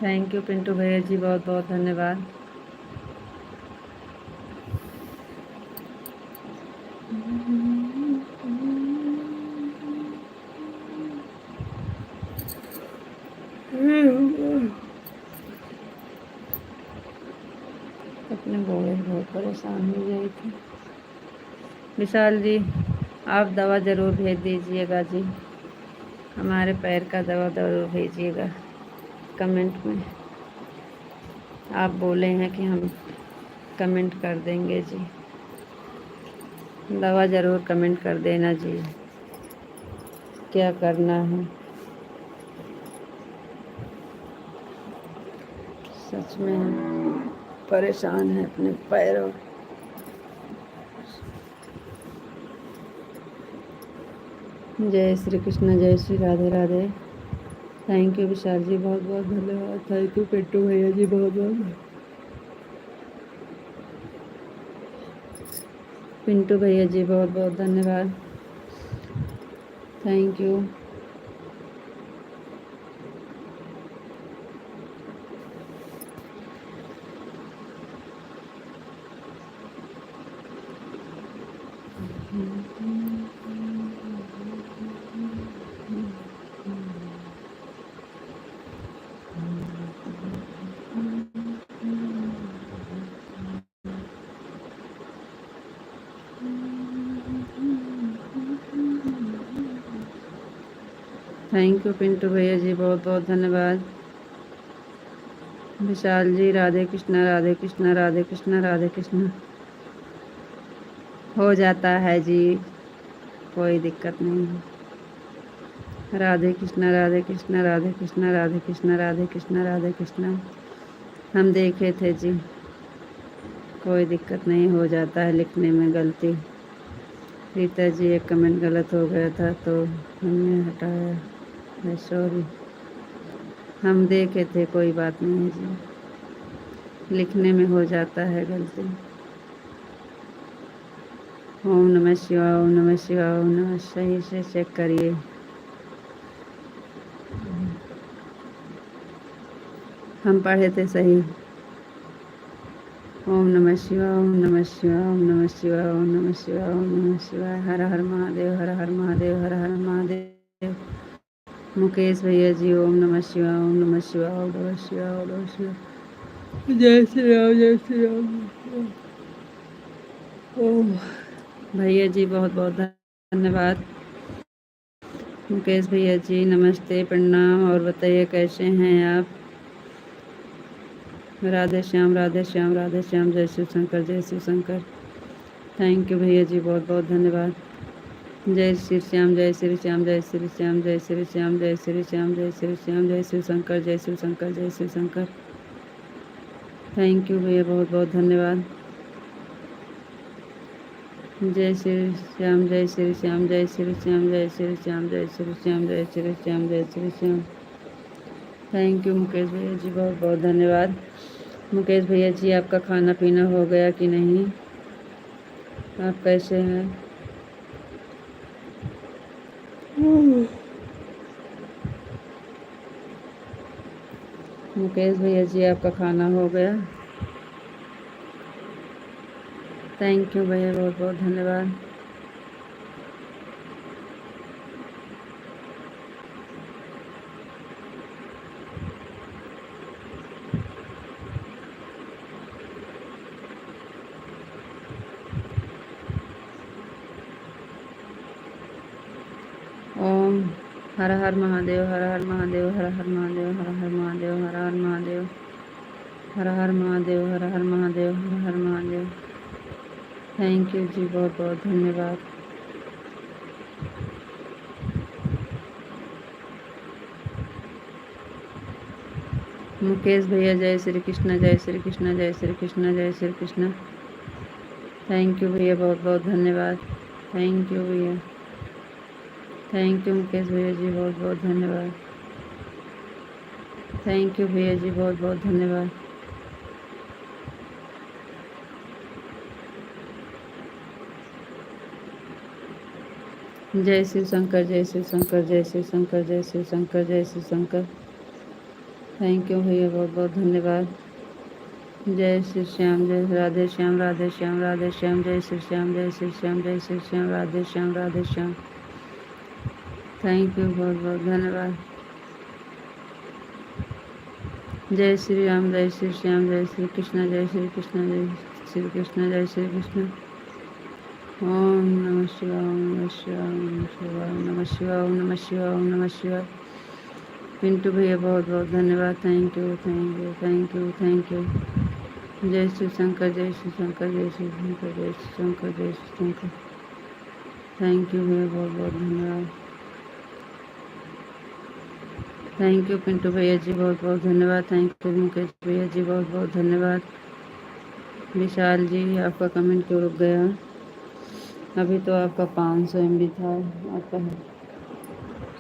थैंक यू पिंटू भैया जी, बहुत बहुत धन्यवाद। अपने घोड़े से बहुत परेशान हो गई थी। विशाल जी, आप दवा ज़रूर भेज दीजिएगा जी, हमारे पैर का दवा ज़रूर भेजिएगा। कमेंट में आप बोले हैं कि हम कमेंट कर देंगे जी, दवा ज़रूर कमेंट कर देना जी, क्या करना है। सच में हम परेशान हैं अपने पैरों। जय श्री कृष्ण, जय श्री राधे राधे। थैंक यू विशाल जी, बहुत बहुत धन्यवाद। थैंक यू पिंटू भैया जी, बहुत बहुत। पिंटू भैया जी बहुत बहुत धन्यवाद। Thank you. Thank you Pintu भैया जी, बहुत बहुत धन्यवाद। विशाल जी राधे कृष्णा, राधे कृष्णा, राधे कृष्णा, राधे कृष्णा। हो जाता है जी, कोई दिक्कत नहीं है। राधे कृष्णा, राधे कृष्णा, राधे कृष्णा, राधे कृष्णा, राधे कृष्णा, राधे कृष्णा। हम देखे थे जी, कोई दिक्कत नहीं, हो जाता है लिखने में गलती। रीता जी एक कमेंट गलत हो गया था तो हमने हटाया है, सॉरी। हम देखे थे, कोई बात नहीं है जी, लिखने में हो जाता है गलती। ओम नमः शिवाय, ओम नमः शिवाय, ओम नमः। सही से चेक करिए। हम पढ़े थे सही। ओम नमः शिवाय, ओम नमः शिवाय, ओम नमः शिवाय, ओम नमः शिवाय, ओम नमः शिवाय। हर हर महादेव, हर हर महादेव, हर हर महादेव। मुकेश भैया जी ओम नमः शिवाय, ओम नमः शिवाय, ओम नमः शिवाय, ओम नमः शिवाय। जय श्री राम, जय श्री राम। ओम भैया जी बहुत बहुत धन्यवाद। मुकेश भैया जी नमस्ते, प्रणाम। और बताइए कैसे हैं आप? राधे श्याम, राधे श्याम, राधे श्याम। जय शिव शंकर, जय शिव शंकर। थैंक यू भैया जी, बहुत बहुत धन्यवाद। जय श्री श्याम, जय श्री श्याम, जय श्री श्याम, जय श्री श्याम, जय श्री श्याम, जय श्री श्याम, जय शिव शंकर, जय शिव शंकर, जय शिव शंकर। थैंक यू भैया, बहुत बहुत धन्यवाद। जय श्री श्याम, जय श्री श्याम, जय श्री श्याम, जय श्री श्याम, जय श्री श्याम, जय श्री श्याम, जय श्री श्याम। थैंक यू मुकेश भैया जी, बहुत बहुत धन्यवाद। मुकेश भैया जी आपका खाना पीना हो गया कि नहीं? आप कैसे हैं? मुकेश भैया जी आपका खाना हो गया? थैंक यू भैया, बहुत बहुत धन्यवाद। ओम हर हर महादेव, हर हर महादेव, हर हर महादेव, हर हर महादेव, हर हर महादेव, हर हर महादेव, हर हर महादेव, हर हर महादेव। थैंक यू जी, बहुत बहुत धन्यवाद। मुकेश भैया जय श्री कृष्ण, जय श्री कृष्ण, जय श्री कृष्ण, जय श्री कृष्ण। थैंक यू भैया, बहुत बहुत धन्यवाद। थैंक यू भैया, थैंक यू मुकेश भैया जी, बहुत बहुत धन्यवाद। थैंक यू भैया जी, बहुत बहुत धन्यवाद। जय शिव शंकर, जय शिव शंकर, जय शिव शंकर, जय शिव शंकर, जय शिव शंकर। थैंक यू भैया, बहुत बहुत धन्यवाद। जय श्री श्याम, जय राधे श्याम, राधे श्याम, राधे श्याम, जय श्री श्याम, जय श्री श्याम, जय श्री श्याम, राधे श्याम, राधे श्याम। थैंक यू, बहुत बहुत धन्यवाद। जय श्री राम, जय श्री श्याम, जय श्री कृष्ण, जय श्री कृष्ण, जय श्री कृष्ण, जय श्री कृष्ण। ओम नमः शिवाय, ओम नमः शिवाय, ओम नमः शिवाय, ओम नमः शिवाय, ओम नमः शिवाय। पिंटू भैया बहुत बहुत धन्यवाद। Thank you, thank you, thank you, thank you. जय शिव शंकर, जय शिव शंकर, जय शिव शंकर, जय शिव शंकर, जय शिव शंकर। थैंक यू भैया, बहुत बहुत धन्यवाद। थैंक यू पिंटू भैया जी, बहुत बहुत धन्यवाद। थैंक यू मुकेश भैया जी, बहुत बहुत धन्यवाद। विशाल जी, आपका कमेंट क्यों रुक गया? अभी तो आपका 500 MB था आपका।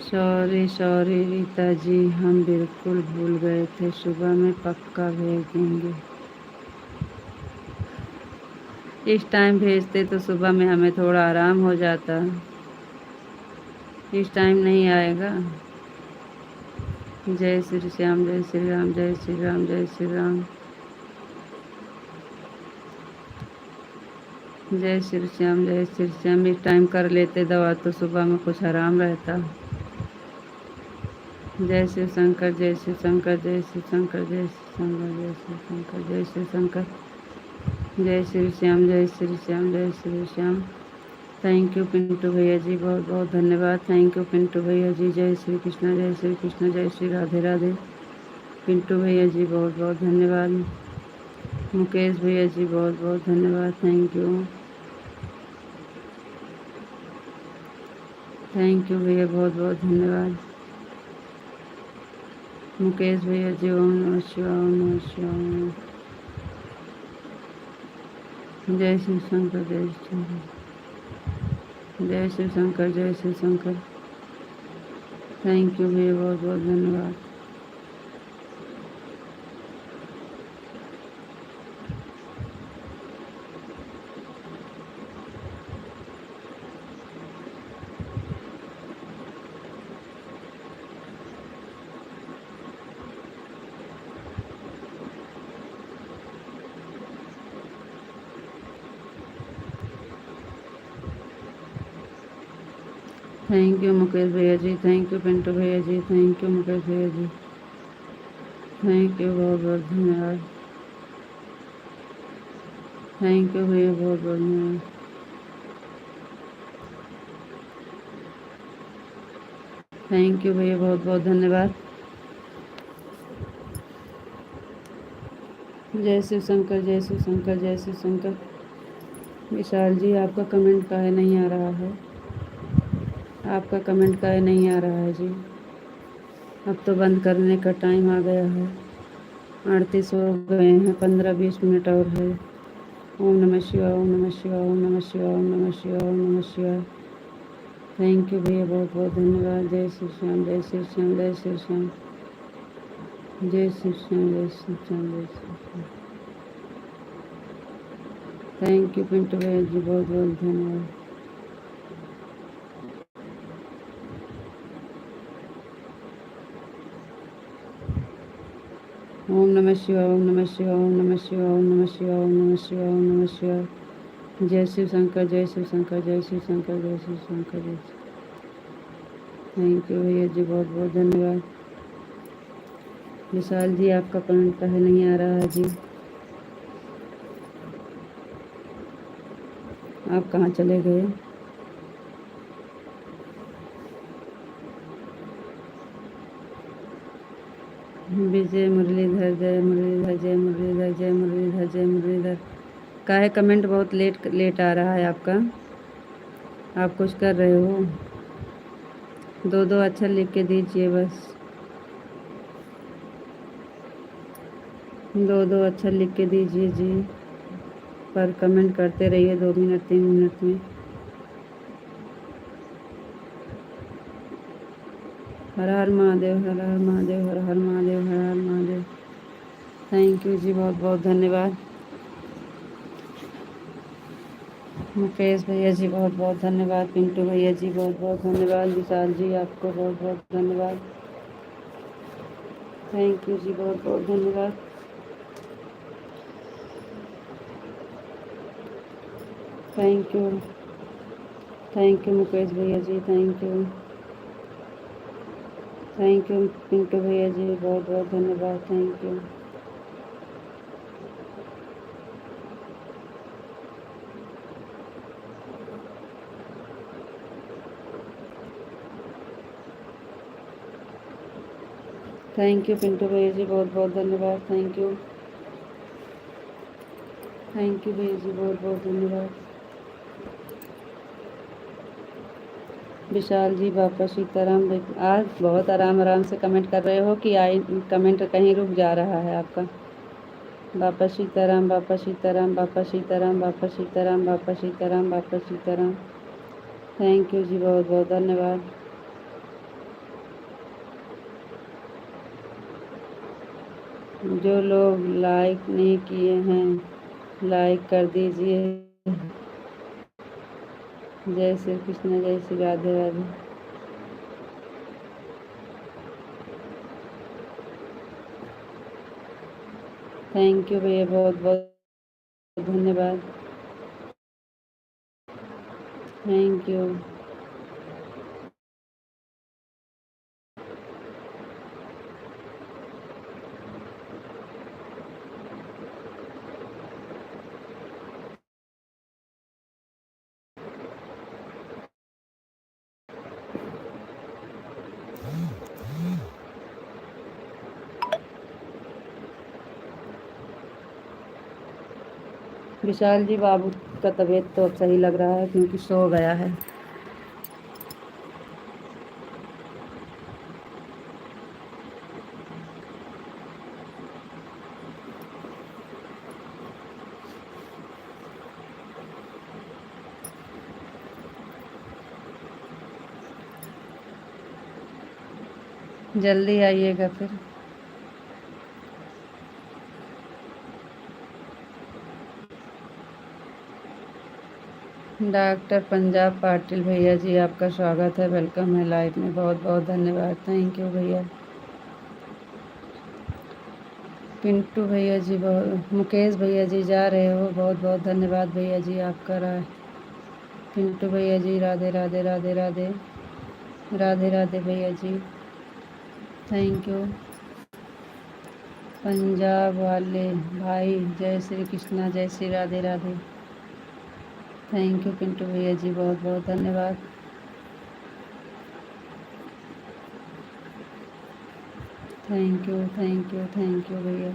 सॉरी सॉरी रीता जी, हम बिल्कुल भूल गए थे, सुबह में पक्का भेज देंगे। इस टाइम भेजते तो सुबह में हमें थोड़ा आराम हो जाता। इस टाइम नहीं आएगा। जय श्री श्याम, जय श्री राम, जय श्री राम, जय श्री राम, जय श्री श्याम, जय श्री श्याम। इस टाइम कर लेते दवा तो सुबह में कुछ आराम रहता। जय शिव शंकर, जय शिव शंकर, जय शिव शंकर, जय शिव शंकर, जय शिव शंकर, जय शिव शंकर, जय श्री श्याम, जय श्री श्याम, जय श्री श्याम। थैंक यू पिंटू भैया जी, बहुत बहुत धन्यवाद। थैंक यू पिंटू भैया जी। जय श्री कृष्ण, जय श्री कृष्ण, जय श्री राधे राधे। पिंटू भैया जी बहुत बहुत धन्यवाद। मुकेश भैया जी बहुत बहुत धन्यवाद। थैंक यू, थैंक यू भैया, बहुत बहुत धन्यवाद। मुकेश भैया जी, ओम नमः शिवाय, ओम नमः शिवाय। जय शिव शंकर, जय शिव, जय शिव शंकर, जय शिव शंकर। थैंक यू भैया, बहुत बहुत धन्यवाद। थैंक यू मुकेश भैया जी, थैंक यू पिंटू भैया जी, थैंक यू मुकेश भैया जी, थैंक यू, बहुत बहुत धन्यवाद। थैंक यू भैया, बहुत बहुत धन्यवाद। थैंक यू भैया, बहुत बहुत धन्यवाद। जय शिव शंकर, जय शिव शंकर, जय शिव शंकर। विशाल जी, आपका कमेंट काहे नहीं आ रहा है? आपका कमेंट काहे नहीं आ रहा है जी? अब तो बंद करने का टाइम आ गया है। 38 हो गए हैं, 15-20 मिनट और है। ओम नमः शिवाय, ओम नमः शिवाय, ओम नमः शिवाय, ओम नमः शिवाय, ओम नमः शिवाय। थैंक यू भैया, बहुत बहुत धन्यवाद। जय श्री श्याम, जय श्री श्याम, जय श्री श्याम, जय श्री श्याम, जय श्री श्याम, जय श्री श्याम। थैंक यू पिंटू भैया जी, बहुत बहुत धन्यवाद। ओम नमः शिवाय, ओम नमः शिवाय, ओम नमः शिवाय, ओम नमः शिवाय, ओम नमः शिवाय, ओम नमः शिवाय। जय शिव शंकर, जय शिव शंकर, जय शिव शंकर, जय शिव शंकर, जय शिव। थैंक यू भैया जी, बहुत बहुत धन्यवाद। विशाल जी, आपका कमेंट काहे नहीं आ रहा है जी? आप कहाँ चले गए? विजय मुरलीधर, जय मुरलीधर, जय मुरलीधर, जय मुरलीधर, जय मुरलीधर। काहे कमेंट बहुत लेट लेट आ रहा है आपका? आप कुछ कर रहे हो? दो दो अक्षर लिख के दीजिए बस। दो दो अक्षर लिख के दीजिए जी, पर कमेंट करते रहिए 2 मिनट 3 मिनट में। हर हर महादेव, हर हर महादेव, हर हर महादेव, हर हर महादेव। थैंक यू जी, बहुत बहुत धन्यवाद। मुकेश भैया जी, बहुत बहुत धन्यवाद। पिंटू भैया जी, बहुत बहुत धन्यवाद। विशाल जी, आपको बहुत बहुत धन्यवाद। थैंक यू जी, बहुत बहुत धन्यवाद। Thank you, thank you Mukesh भैया जी, thank you, thank you Pintu भैया जी, बहुत बहुत धन्यवाद। Thank you, thank you Pintu भैया जी, बहुत बहुत धन्यवाद। थैंक यू, थैंक यू भैया जी, बहुत बहुत धन्यवाद। विशाल जी बापा सीताराम। आज बहुत आराम आराम से कमेंट कर रहे हो कि आई कमेंट कहीं रुक जा रहा है आपका। बापा सीताराम, बापा सीताराम, बापा सीताराम, बापा सीताराम, बापा सीताराम, बापा सीताराम। थैंक यू जी, बहुत बहुत धन्यवाद। जो लोग लाइक नहीं किए हैं लाइक कर दीजिए। जय श्री कृष्ण, जय श्री राधे राधे। थैंक यू भैया, बहुत बहुत धन्यवाद। Thank you. विशाल जी बाबू का तबीयत तो अब सही लग रहा है क्योंकि सो गया है। जल्दी आइएगा फिर। डॉक्टर पंजाब पाटिल भैया जी, आपका स्वागत है, वेलकम है लाइव में। बहुत बहुत धन्यवाद। थैंक यू भैया। पिंटू भैया जी, बहुत मुकेश भैया जी जा रहे हो, बहुत बहुत धन्यवाद भैया जी आपका। पिंटू भैया जी राधे राधे राधे राधे राधे राधे भैया जी, थैंक यू। पंजाब वाले भाई जय श्री कृष्णा, जय श्री राधे राधे। थैंक यू पिंटू भैया जी, बहुत बहुत धन्यवाद। Thank you thank you thank you भैया।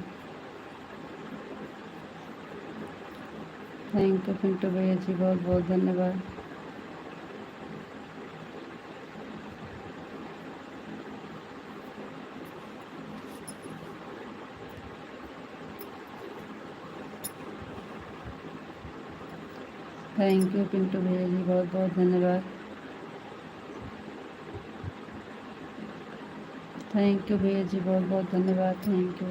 थैंक यू पिंटू भैया जी, बहुत बहुत धन्यवाद। थैंक यू पिंटू भैया जी, बहुत बहुत धन्यवाद। थैंक यू भैया जी, बहुत बहुत धन्यवाद। Thank you.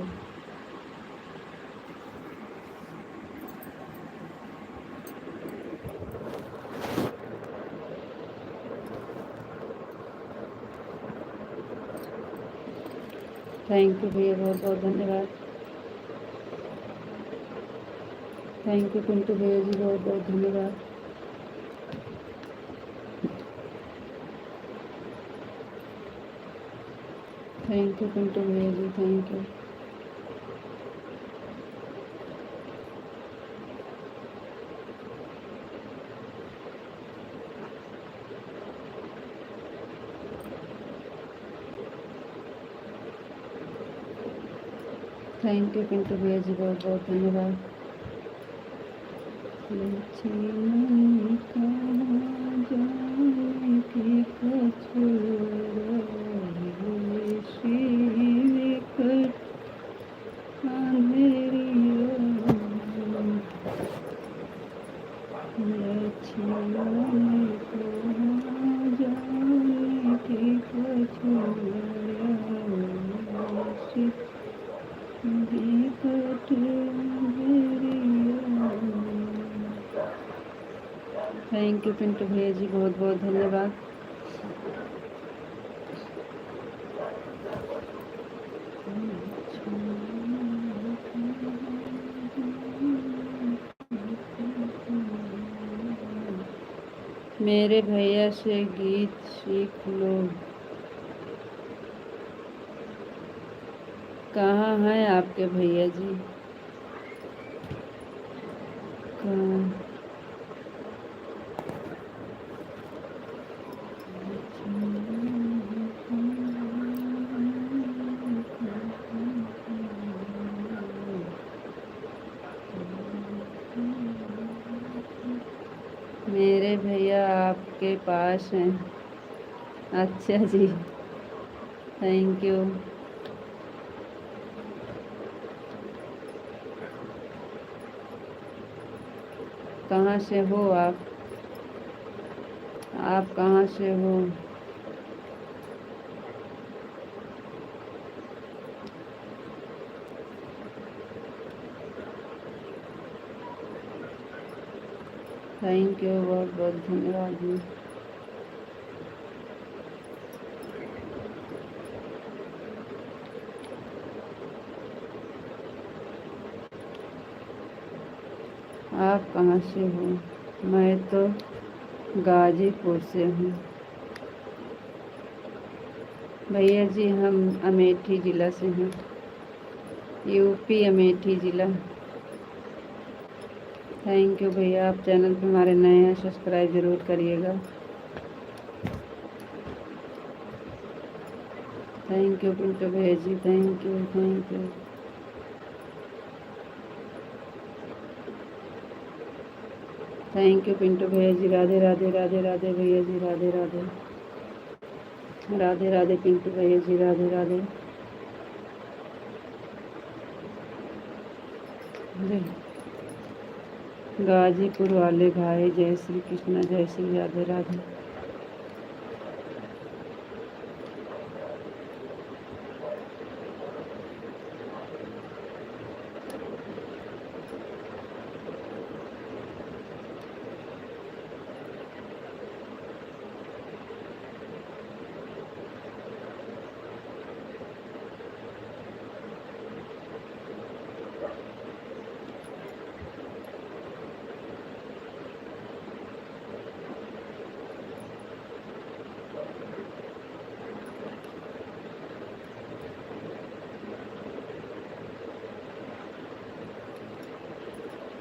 थैंक यू भैया, बहुत बहुत धन्यवाद। थैंक यू पिंटू भैया जी, बहुत बहुत धन्यवाद। थैंक यू पिंटू भैया जी, thank you. Thank you Pintu भैया जी, बहुत बहुत धन्यवाद। लक्ष्मी कहाँ जाने की कछुआ, शिव कट अंधेरिया। लक्ष्मी कहाँ जाने की कछुआ, शिव कट अंधेरिया। थैंक यू पिंटू भैया जी, बहुत बहुत धन्यवाद। मेरे भैया से गीत सीख लो। कहाँ हैं आपके भैया जी? कहाँ? मेरे भैया आपके पास हैं। अच्छा जी, थैंक यू। कहाँ से हो आप? आप कहाँ से हो? थैंक यू, बहुत बहुत धन्यवाद जी। आप कहाँ से हो? मैं तो गाजीपुर से हूँ। भैया जी हम अमेठी ज़िला से हैं, यूपी अमेठी ज़िला। थैंक यू भैया, आप चैनल पे हमारे नए हैं, सब्सक्राइब ज़रूर करिएगा। थैंक यू पिंटू भैया जी, thank you thank you. Thank you Pintu भैया जी, राधे राधे राधे राधे भैया जी, राधे राधे राधे राधे पिंटू भैया जी, राधे राधे। गाजीपुर वाले भाई, जय श्री कृष्ण, जय श्री राधे राधे।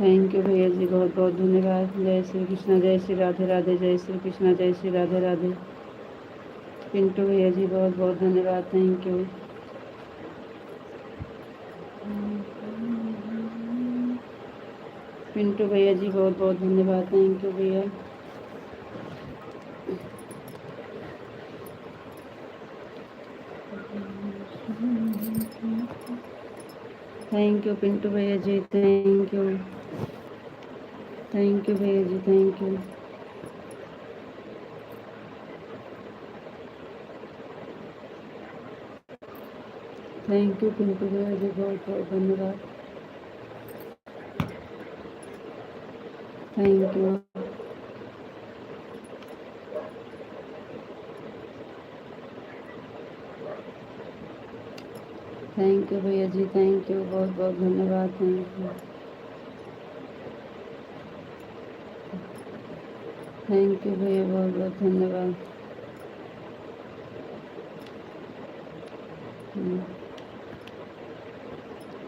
थैंक यू भैया जी, बहुत बहुत धन्यवाद। जय श्री कृष्णा, जय श्री राधे राधे, जय श्री कृष्णा, जय श्री राधे राधे। पिंटू भैया जी बहुत बहुत धन्यवाद, थैंक यू। पिंटू भैया जी बहुत बहुत धन्यवाद, थैंक यू भैया। थैंक यू पिंटू भैया जी, थैंक यू। थैंक यू भैया जी, thank you. Thank you Pintu भैया जी, बहुत बहुत धन्यवाद, थैंक यू। थैंक यू भैया जी, थैंक यू, बहुत बहुत धन्यवाद, थैंक यू। थैंक यू भैया, बहुत बहुत धन्यवाद।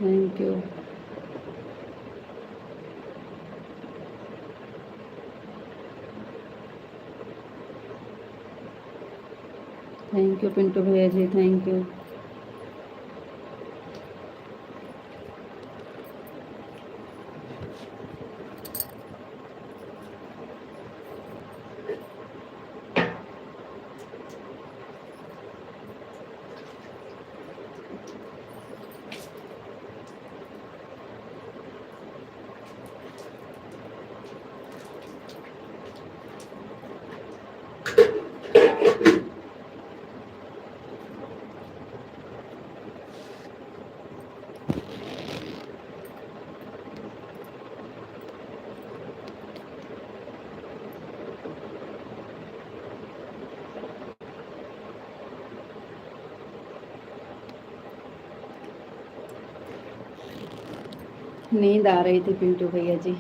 Thank you. Thank you Pintu भैया जी, थैंक यू। नींद आ रही थी पिंटू भैया जी,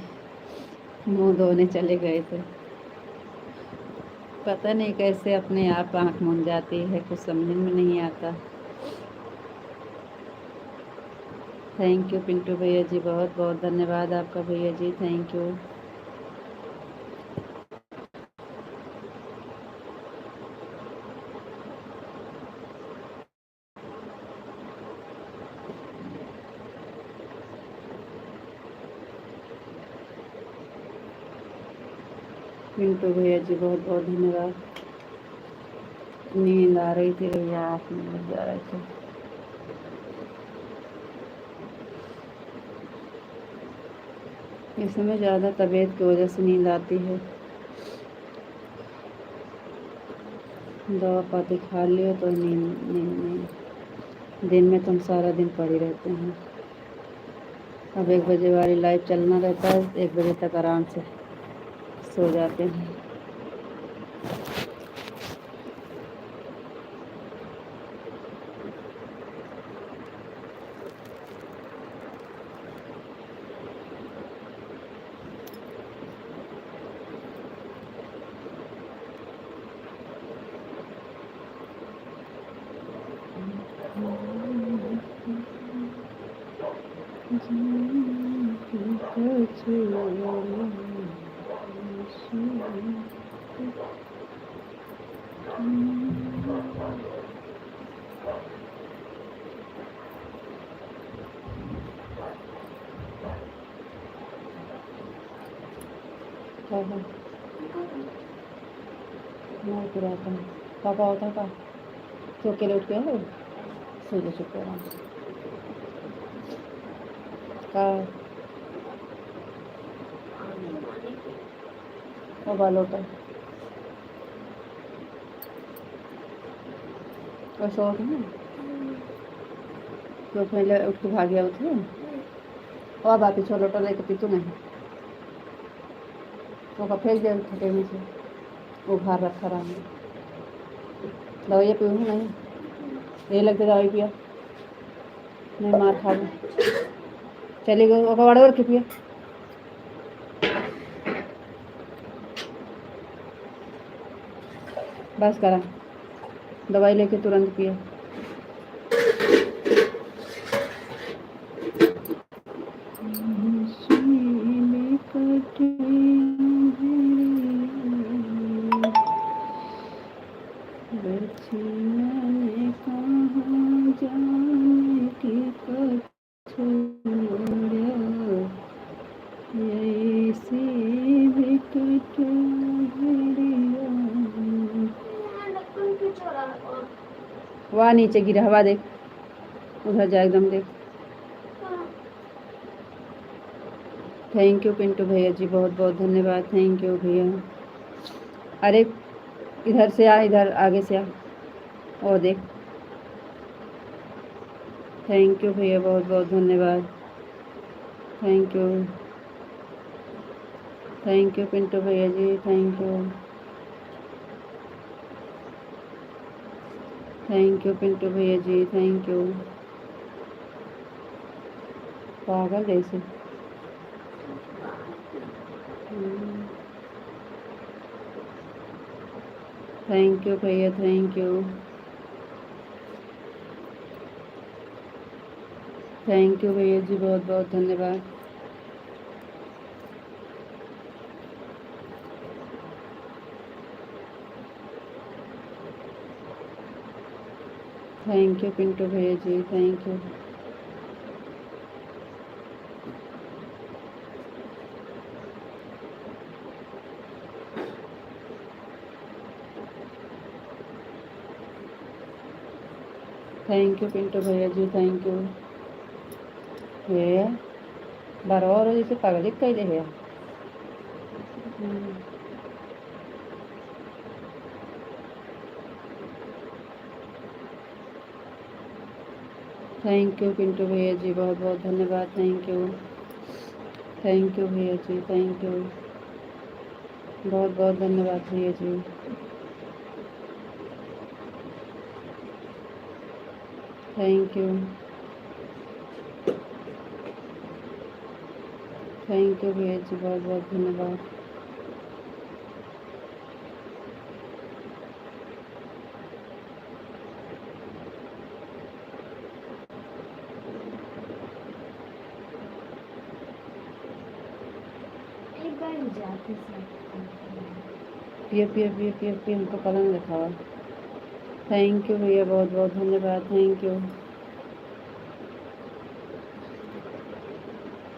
मुंह धोने चले गए थे। पता नहीं कैसे अपने आप आँख मूंद जाती है, कुछ समझ में नहीं आता। थैंक यू पिंटू भैया जी, बहुत बहुत धन्यवाद आपका भैया जी, थैंक यू। पिंटू भैया जी बहुत बहुत धन्यवाद। नींद आ रही थी भैया, आँख में लग जा रहे थे। इस समय ज़्यादा तबीयत की वजह से नींद आती है। दवा पाती खा लियो तो नींद नींद नहीं। दिन में तुम सारा दिन पड़े रहते हैं। अब 1 बजे वाली लाइव चलना रहता है, 1 बजे तक आराम से सो जाते हैं। पापा होता का तो अकेले उठ गया है, सो जा चुप आराम से का मोबाइल होता और सो ना तो पहले उठ के भाग गया उठे और बापी छो लोटा लेके पीतू नहीं तो फेंक दे खटे में से वो बाहर रखा रहा है। दवाई पीऊँ नहीं, यही लगते दवाई पिया नहीं, मार खा लो चली गई वो बड़ा के पिया। बस करा, दवाई लेके तुरंत पिया। वहाँ नीचे गिरा, हवा देख, उधर जा एकदम देख। थैंक यू पिंटू भैया जी, बहुत बहुत धन्यवाद। थैंक यू भैया। अरे इधर से आ, इधर आगे से आ और देख। थैंक यू भैया, बहुत बहुत धन्यवाद। Thank you, thank you Pintu भैया जी, thank you, thank you Pintu भैया जी, थैंक यू। पागल जैसे थैंक यू भैया, थैंक यू, थैंक यू भैया जी, बहुत बहुत धन्यवाद। थैंक यू पिंटू भैया जी, thank you, thank you Pintu भैया जी, थैंक यू। ये बराबर जैसे पागल कैले है। थैंक यू पिंटू भैया जी, बहुत बहुत धन्यवाद। थैंक यू, थैंक यू भैया जी, थैंक यू, बहुत बहुत धन्यवाद भैया जी। थैंक यू, थैंक यू भैया जी, बहुत बहुत धन्यवाद। पिए पिए पिए पिए पिए, हमको कलम दिखावा। थैंक यू भैया, बहुत बहुत धन्यवाद। थैंक यू,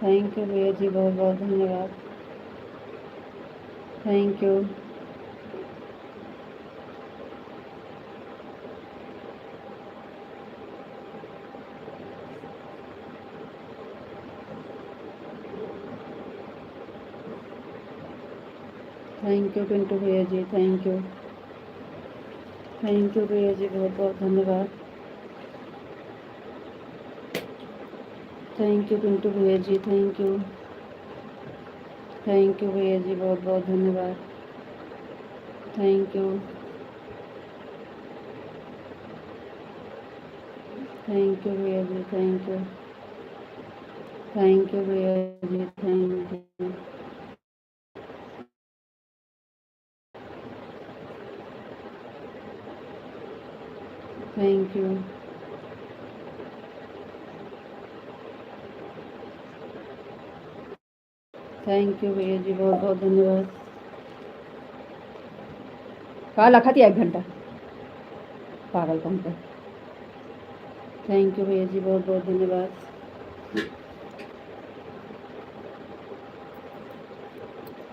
थैंक यू भैया जी, बहुत बहुत धन्यवाद। Thank you, thank you Pintu भैया जी, थैंक यू भैया जी, बहुत बहुत धन्यवाद। थैंक यू पिंटू भैया जी, थैंक यू भैया जी, बहुत बहुत धन्यवाद। थैंक यू भैया जी, थैंक यू भैया जी, थैंक यू थैंक यू भैया जी, बहुत बहुत धन्यवाद। कहाँ रखा थी 1 घंटा पागल कम पे। थैंक यू भैया जी, बहुत बहुत धन्यवाद।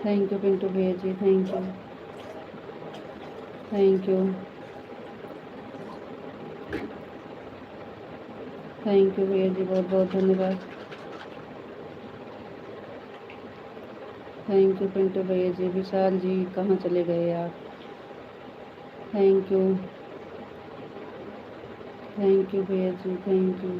थैंक यू पिंटू भैया जी, थैंक यू थैंक यू भैया जी, बहुत बहुत धन्यवाद। थैंक यू पिंटू भैया जी। विशाल जी, कहाँ चले गए आप? थैंक यू भैया जी, थैंक यू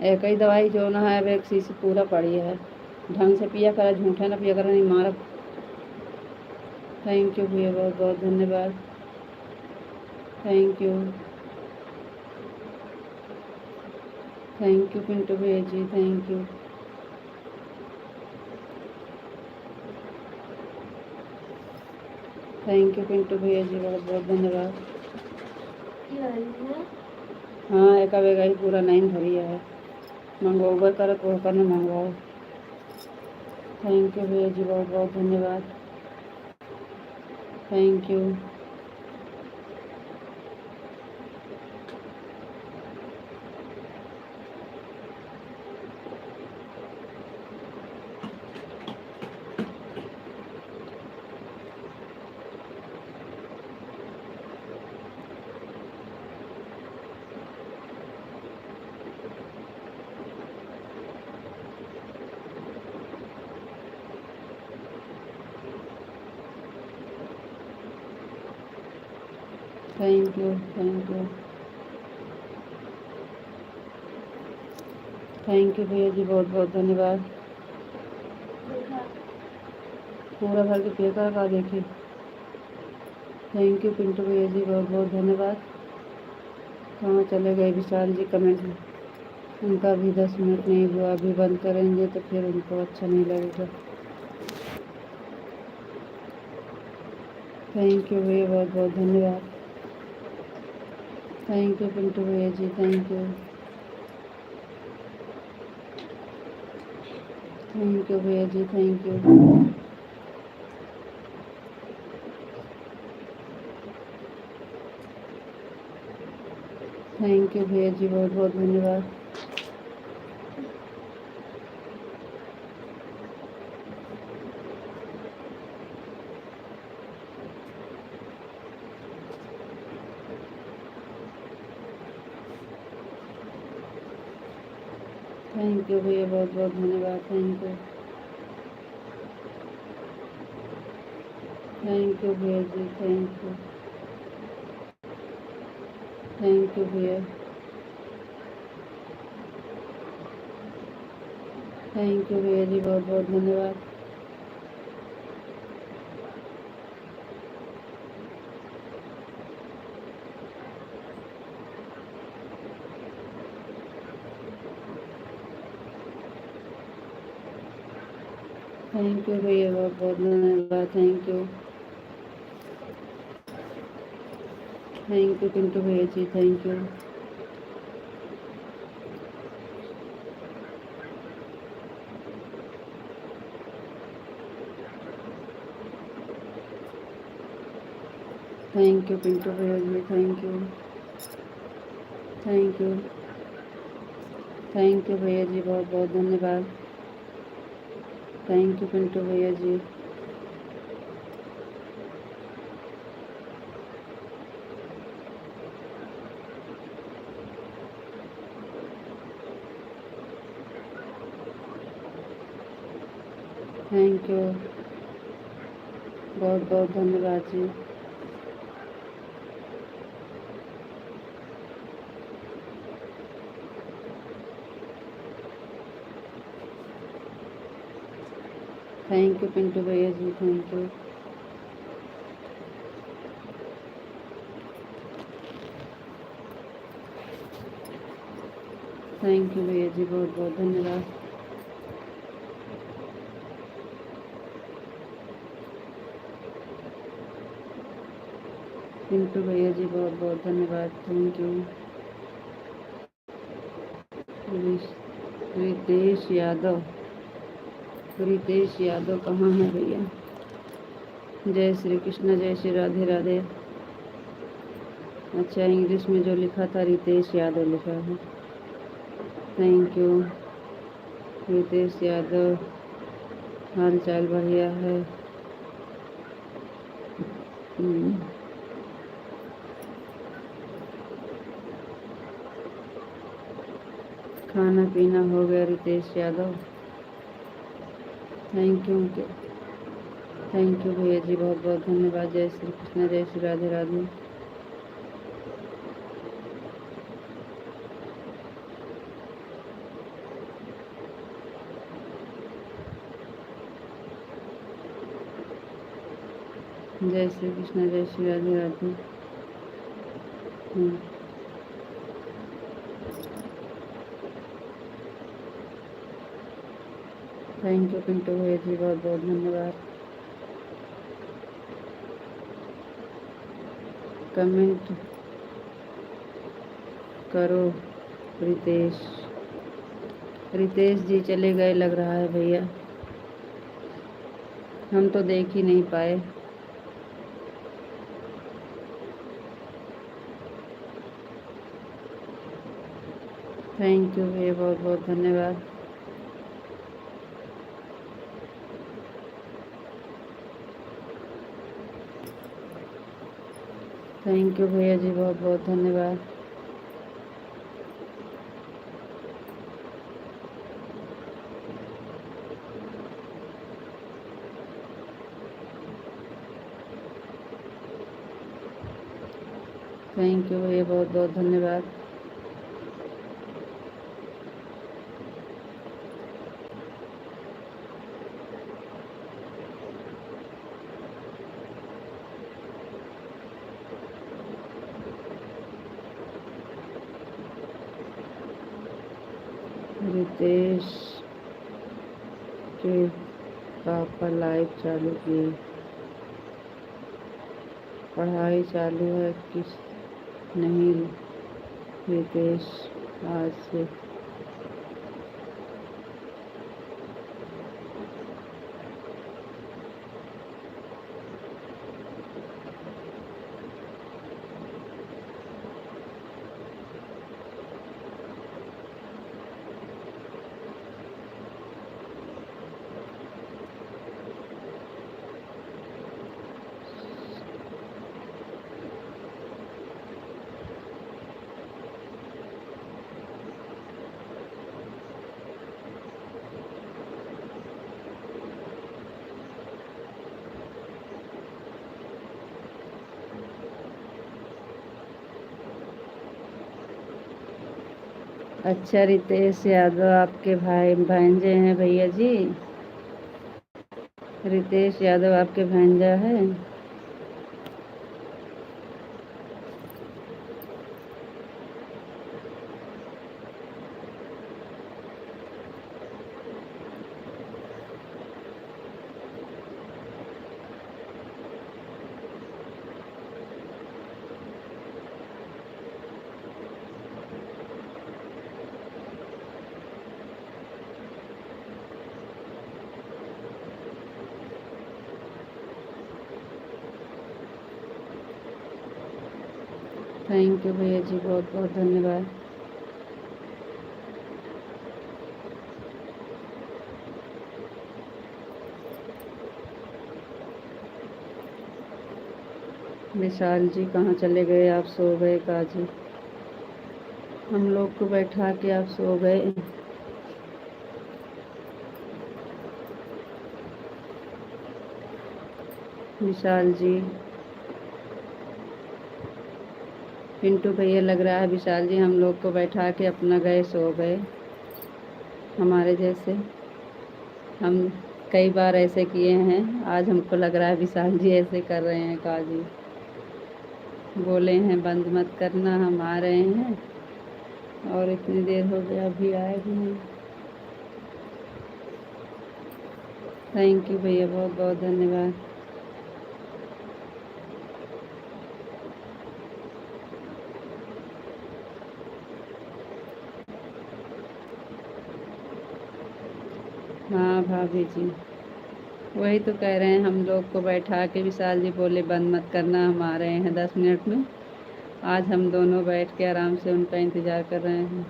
एक ही दवाई जो ना है एक शीशी पूरा पड़ी है, ढंग से पिया करा, झूठा ना पिया करा, नहीं मारा। थैंक यू भैया, बहुत बहुत धन्यवाद। थैंक यू पिंटू भैया जी, थैंक यू पिंटू भैया जी, बहुत बहुत धन्यवाद। हाँ, एक ही पूरा 9 भरी है, मंगवाओ कर तो करने मंगवाओ। थैंक यू भैया जी, बहुत बहुत धन्यवाद। थैंक यू थैंक यू भैया जी, बहुत बहुत धन्यवाद। पूरा भर के पे कर देखिए। थैंक यू पिंटू भैया जी, बहुत बहुत धन्यवाद। कहाँ चले गए विशाल जी? कमेंट में उनका भी 10 मिनट नहीं हुआ, अभी बंद करेंगे तो फिर उनको अच्छा नहीं लगेगा। थैंक यू भैया, बहुत बहुत धन्यवाद। थैंक यू पिंटू भैया जी, थैंक यू भैया जी, थैंक यू भैया जी, बहुत बहुत धन्यवाद। थैंक यू भैया, बहुत बहुत धन्यवाद। थैंक यू भैया जी, थैंक यू भैया। थैंक यू भैया जी, बहुत बहुत धन्यवाद। थैंक यू भैया, बहुत बहुत धन्यवाद। थैंक यू पिंटू भैया जी, थैंक यू पिंटू भैया जी, थैंक यू थैंक यू भैया जी, बहुत बहुत धन्यवाद। थैंक यू पिंटू भैया जी। थैंक यू, बहुत बहुत धन्यवाद जी। थैंक यू पिंटू भैया जी, थैंक यू। थैंक यू भैया जी, बहुत बहुत धन्यवाद। पिंटू भैया जी, बहुत बहुत धन्यवाद, थैंक यू। रितेश यादव, रितेश यादव कहाँ है भैया? जय श्री कृष्ण, जय श्री राधे राधे। अच्छा, इंग्लिश में जो लिखा था रितेश यादव लिखा है। थैंक यू रितेश यादव, हाल चाल बढ़िया है। खाना पीना हो गया Ritesh Yadav? Thank you, thank you भैया जी, बहुत बहुत धन्यवाद। जय श्री कृष्ण, जय श्री राधे राधे। जय श्री कृष्ण, जय श्री राधे राधे। थैंक यू पिंटू भैया जी, बहुत बहुत धन्यवाद। कमेंट करो रितेश। रितेश जी चले गए लग रहा है भैया, हम तो देख ही नहीं पाए। थैंक यू भैया, बहुत बहुत धन्यवाद। थैंक यू भैया जी, बहुत बहुत धन्यवाद। थैंक यू भैया, बहुत बहुत धन्यवाद। रितेश के पापा लाइव चालू किए, पढ़ाई चालू है किस नहीं रितेश आज से? अच्छा, रितेश यादव आपके भाई भांजे हैं भैया जी? रितेश यादव आपके भांजा है? थैंक यू भैया जी, बहुत बहुत धन्यवाद। विशाल जी कहाँ चले गए? आप सो गए का जी? हम लोग को बैठा के आप सो गए? विशाल जी, पिंटू भैया लग रहा है विशाल जी हम लोग को बैठा के अपना गए सो गए। हमारे जैसे हम कई बार ऐसे किए हैं, आज हमको लग रहा है विशाल जी ऐसे कर रहे हैं का जी? बोले हैं बंद मत करना, हम आ रहे हैं और इतनी देर हो गया अभी आए भी नहीं। थैंक यू भैया, बहुत बहुत धन्यवाद। हाँ भाभी जी, वही तो कह रहे हैं हम लोग को बैठा के विशाल जी बोले बंद मत करना, हम आ रहे हैं 10 मिनट में। आज हम दोनों बैठ के आराम से उनका इंतज़ार कर रहे हैं।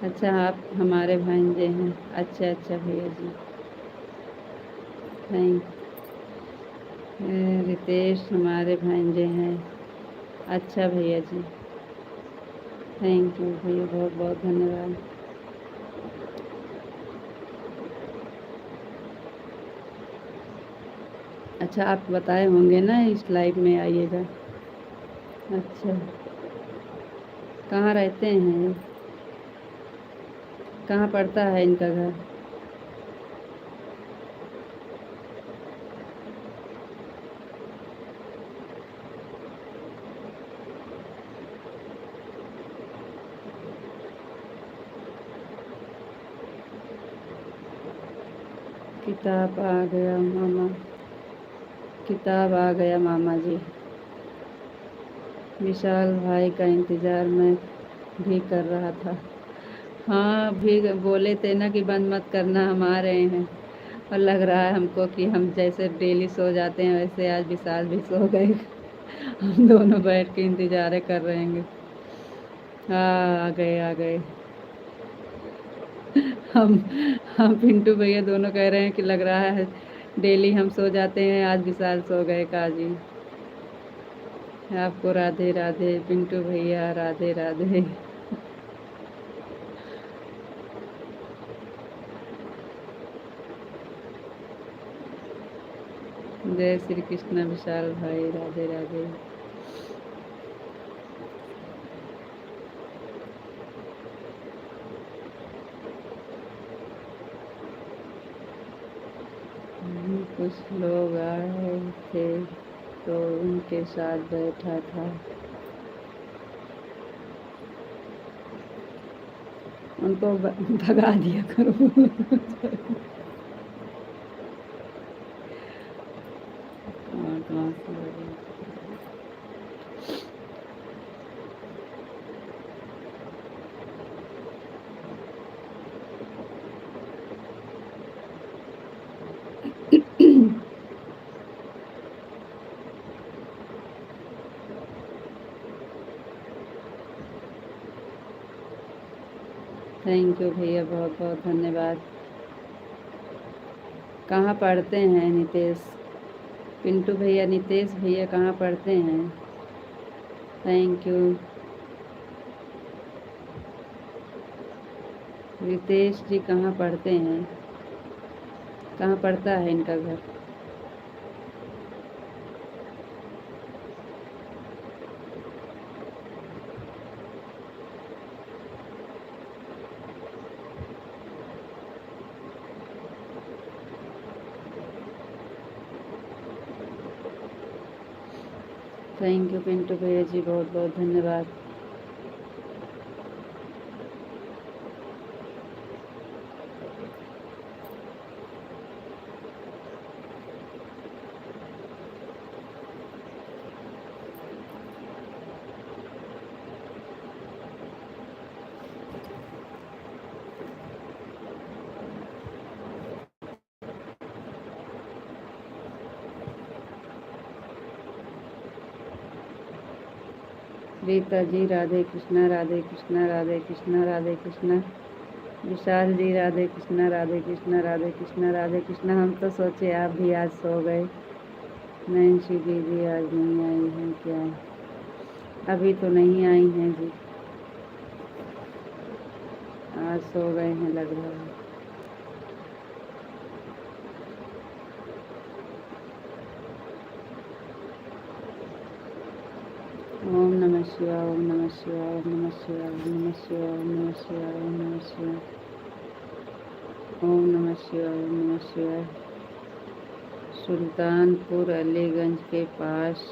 अच्छा, आप हमारे भांजे हैं? अच्छा अच्छा भैया जी, थैंक। रितेश हमारे भांजे हैं? अच्छा भैया जी, थैंक यू भैया, बहुत बहुत धन्यवाद। अच्छा, आप बताए होंगे ना इस लाइव में आइएगा। अच्छा, कहाँ रहते हैं? कहाँ पड़ता है इनका घर? किताब आ गया मामा, किताब आ गया मामा जी। विशाल भाई का इंतज़ार मैं भी कर रहा था। हाँ, भी बोले थे ना कि बंद मत करना, हम आ रहे हैं। और लग रहा है हमको कि हम जैसे डेली सो जाते हैं वैसे आज विशाल भी सो गए। हम दोनों बैठ के इंतज़ार कर रहे हैं। हाँ, आ गए आ गए। हम हम पिंटू भैया दोनों कह रहे हैं कि लग रहा है डेली हम सो जाते हैं, आज विशाल सो गए का जी। आपको राधे राधे पिंटू भैया, राधे राधे। जय श्री कृष्ण विशाल भाई, राधे राधे। कुछ लोग आए थे तो उनके साथ बैठा था, उनको भगा दिया करो। और कहाँ से लगे? थैंक यू भैया, बहुत बहुत धन्यवाद। कहाँ पढ़ते हैं नितेश? पिंटू भैया, नितेश भैया कहाँ पढ़ते हैं? Thank you. रितेश जी कहाँ पढ़ते हैं? कहाँ पड़ता है इनका घर? थैंक यू पिंटू भैया जी, बहुत बहुत धन्यवाद। रीता जी राधे कृष्णा, राधे कृष्णा, राधे कृष्णा, राधे कृष्णा। विशाल जी राधे कृष्णा, राधे कृष्णा, राधे कृष्णा, राधे कृष्णा। हम तो सोचे आप भी आज सो गए। नैन्सी दीदी आज नहीं आई हैं क्या? अभी तो नहीं आई हैं जी, आज सो गए हैं लग रहा है। ओम नमः शिवाय, ओम नमः शिवाय, ओम नमः शिवाय, ओम नमः शिवाय, ओम नमः शिवाय, ओम नमः शिवाय, ओम नमः शिवाय, ओम नमः शिवाय। सुल्तानपुर अलीगंज के पास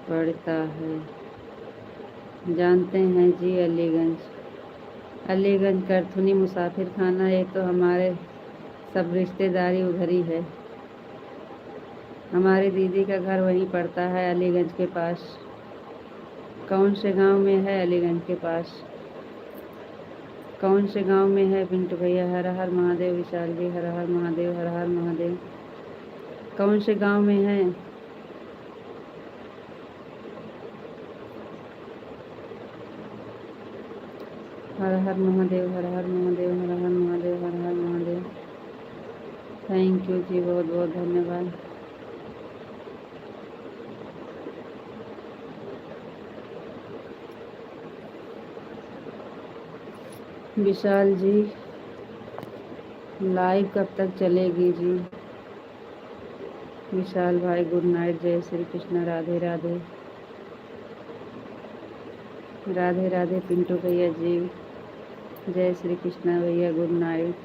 पड़ता है। जानते हैं जी अलीगंज करथुनी मुसाफिर खाना, ये तो हमारे सब रिश्तेदारी उधर ही है। हमारी दीदी का घर वहीं पड़ता है अलीगंज के पास। कौन से गांव में है अलीगंज के पास? कौन से गांव में है पिंटू भैया? हर हर महादेव विशाल जी, हर हर महादेव, हर हर महादेव। कौन से गांव में है? हर हर महादेव, हर हर महादेव, हर हर महादेव, हर हर महादेव। थैंक यू जी, बहुत बहुत धन्यवाद। विशाल जी लाइव कब तक चलेगी जी? विशाल भाई गुड नाइट, जय श्री कृष्ण, राधे राधे, राधे राधे पिंटू भैया जी, जय श्री कृष्ण भैया, गुड नाइट,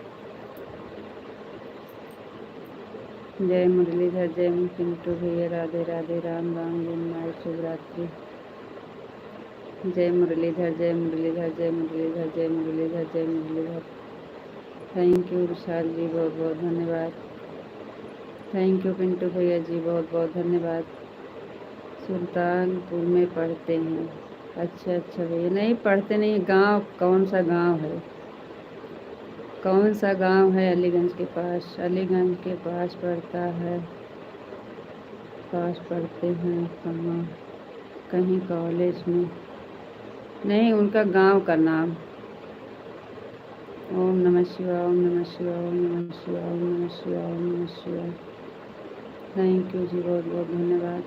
जय मुरलीधर, जय पिंटू भैया, राधे राधे, राम राम, गुड नाइट, शुभ रात्रि। जय मुरलीधर, जय मुरलीधर, जय मुरलीधर, जय मुरलीधर, जय मुरलीधर। थैंक यू विशाल जी, बहुत बहुत धन्यवाद। थैंक यू पिंटू भैया जी, बहुत बहुत धन्यवाद। सुल्तानपुर में पढ़ते हैं? अच्छा अच्छा भैया, नहीं पढ़ते नहीं। गांव कौन सा गांव है? कौन सा गांव है अलीगंज के पास? अलीगंज के पास पड़ता है। पास पढ़ते हैं कहाँ? कहीं कॉलेज में नहीं, उनका गांव का नाम। ओम नमः शिवाय, ओम नमः शिवाय, ओम नमः शिवाय, ओम नमः शिवाय, ओम नमः शिवाय। थैंक यू जी, बहुत बहुत धन्यवाद।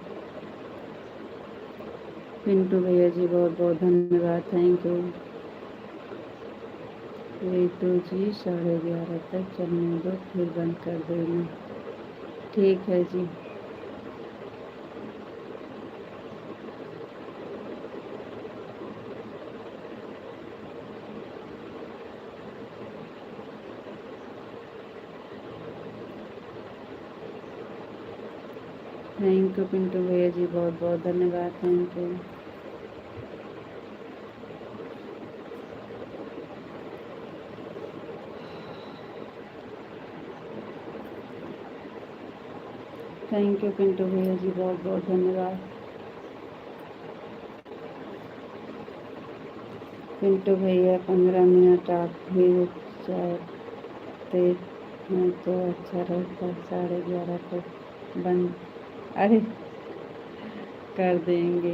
पिंटू भैया जी बहुत बहुत धन्यवाद, थैंक यू। रितु जी 11:30 तक चलने दो, फिर बंद कर देना। ठीक है जी। थैंक यू पिंटू भैया जी, बहुत बहुत धन्यवाद, thank you. Thank you Pintu भैया जी, बहुत बहुत धन्यवाद। पिंटू भैया 15 मिनट आप भी चाहते हैं तो अच्छा रहता। 11:30 को बंद अरे कर देंगे।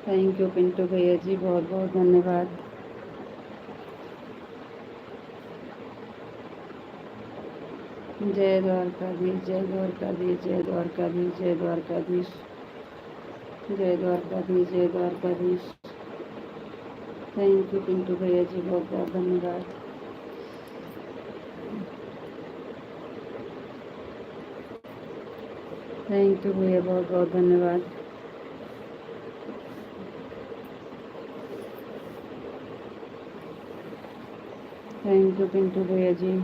थैंक यू पिंटू भैया जी, बहुत बहुत धन्यवाद। जय द्वारकाधीश, जय द्वारकाधीश, जय द्वारकाधीश, जय द्वारकाधीश, जय द्वारकाधीश, जय द्वारकाधीश। थैंक यू पिंटू भैया जी, बहुत बहुत धन्यवाद। थैंक यू भैया, बहुत बहुत धन्यवाद। थैंक यू पिंटू भैया जी।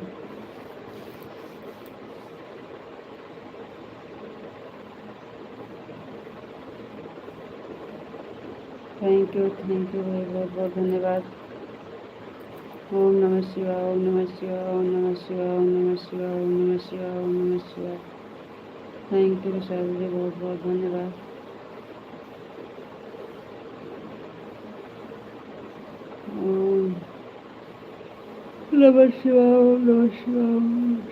थैंक यू भैया, बहुत बहुत धन्यवाद। ओम नमः शिवाय, ओम नमः शिवाय, ओम नमः शिवाय, ओम नमः शिवाय, ओम नमः शिवाय, ओम नमः शिवाय। थैंक यू विशाल जी, बहुत बहुत धन्यवाद। ओम नमः शिवाय, ओम नमः शिवाय।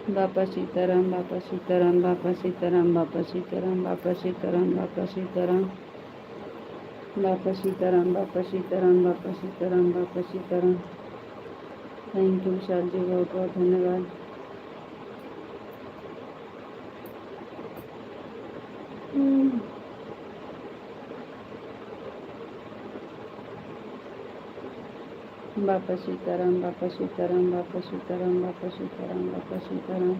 बापा सीताराम, बापा सीताराम, बापा सीताराम, बापा सीताराम, बापा सीताराम, बापा सीताराम, बापा सीताराम, बापा सीताराम, बापा सीताराम, बापा सीताराम। थैंक यू विशाल जी, बहुत बहुत धन्यवाद। बापा सीताराम, बापा सीताराम, बापा सीताराम, बापा सीताराम, बापा सीताराम।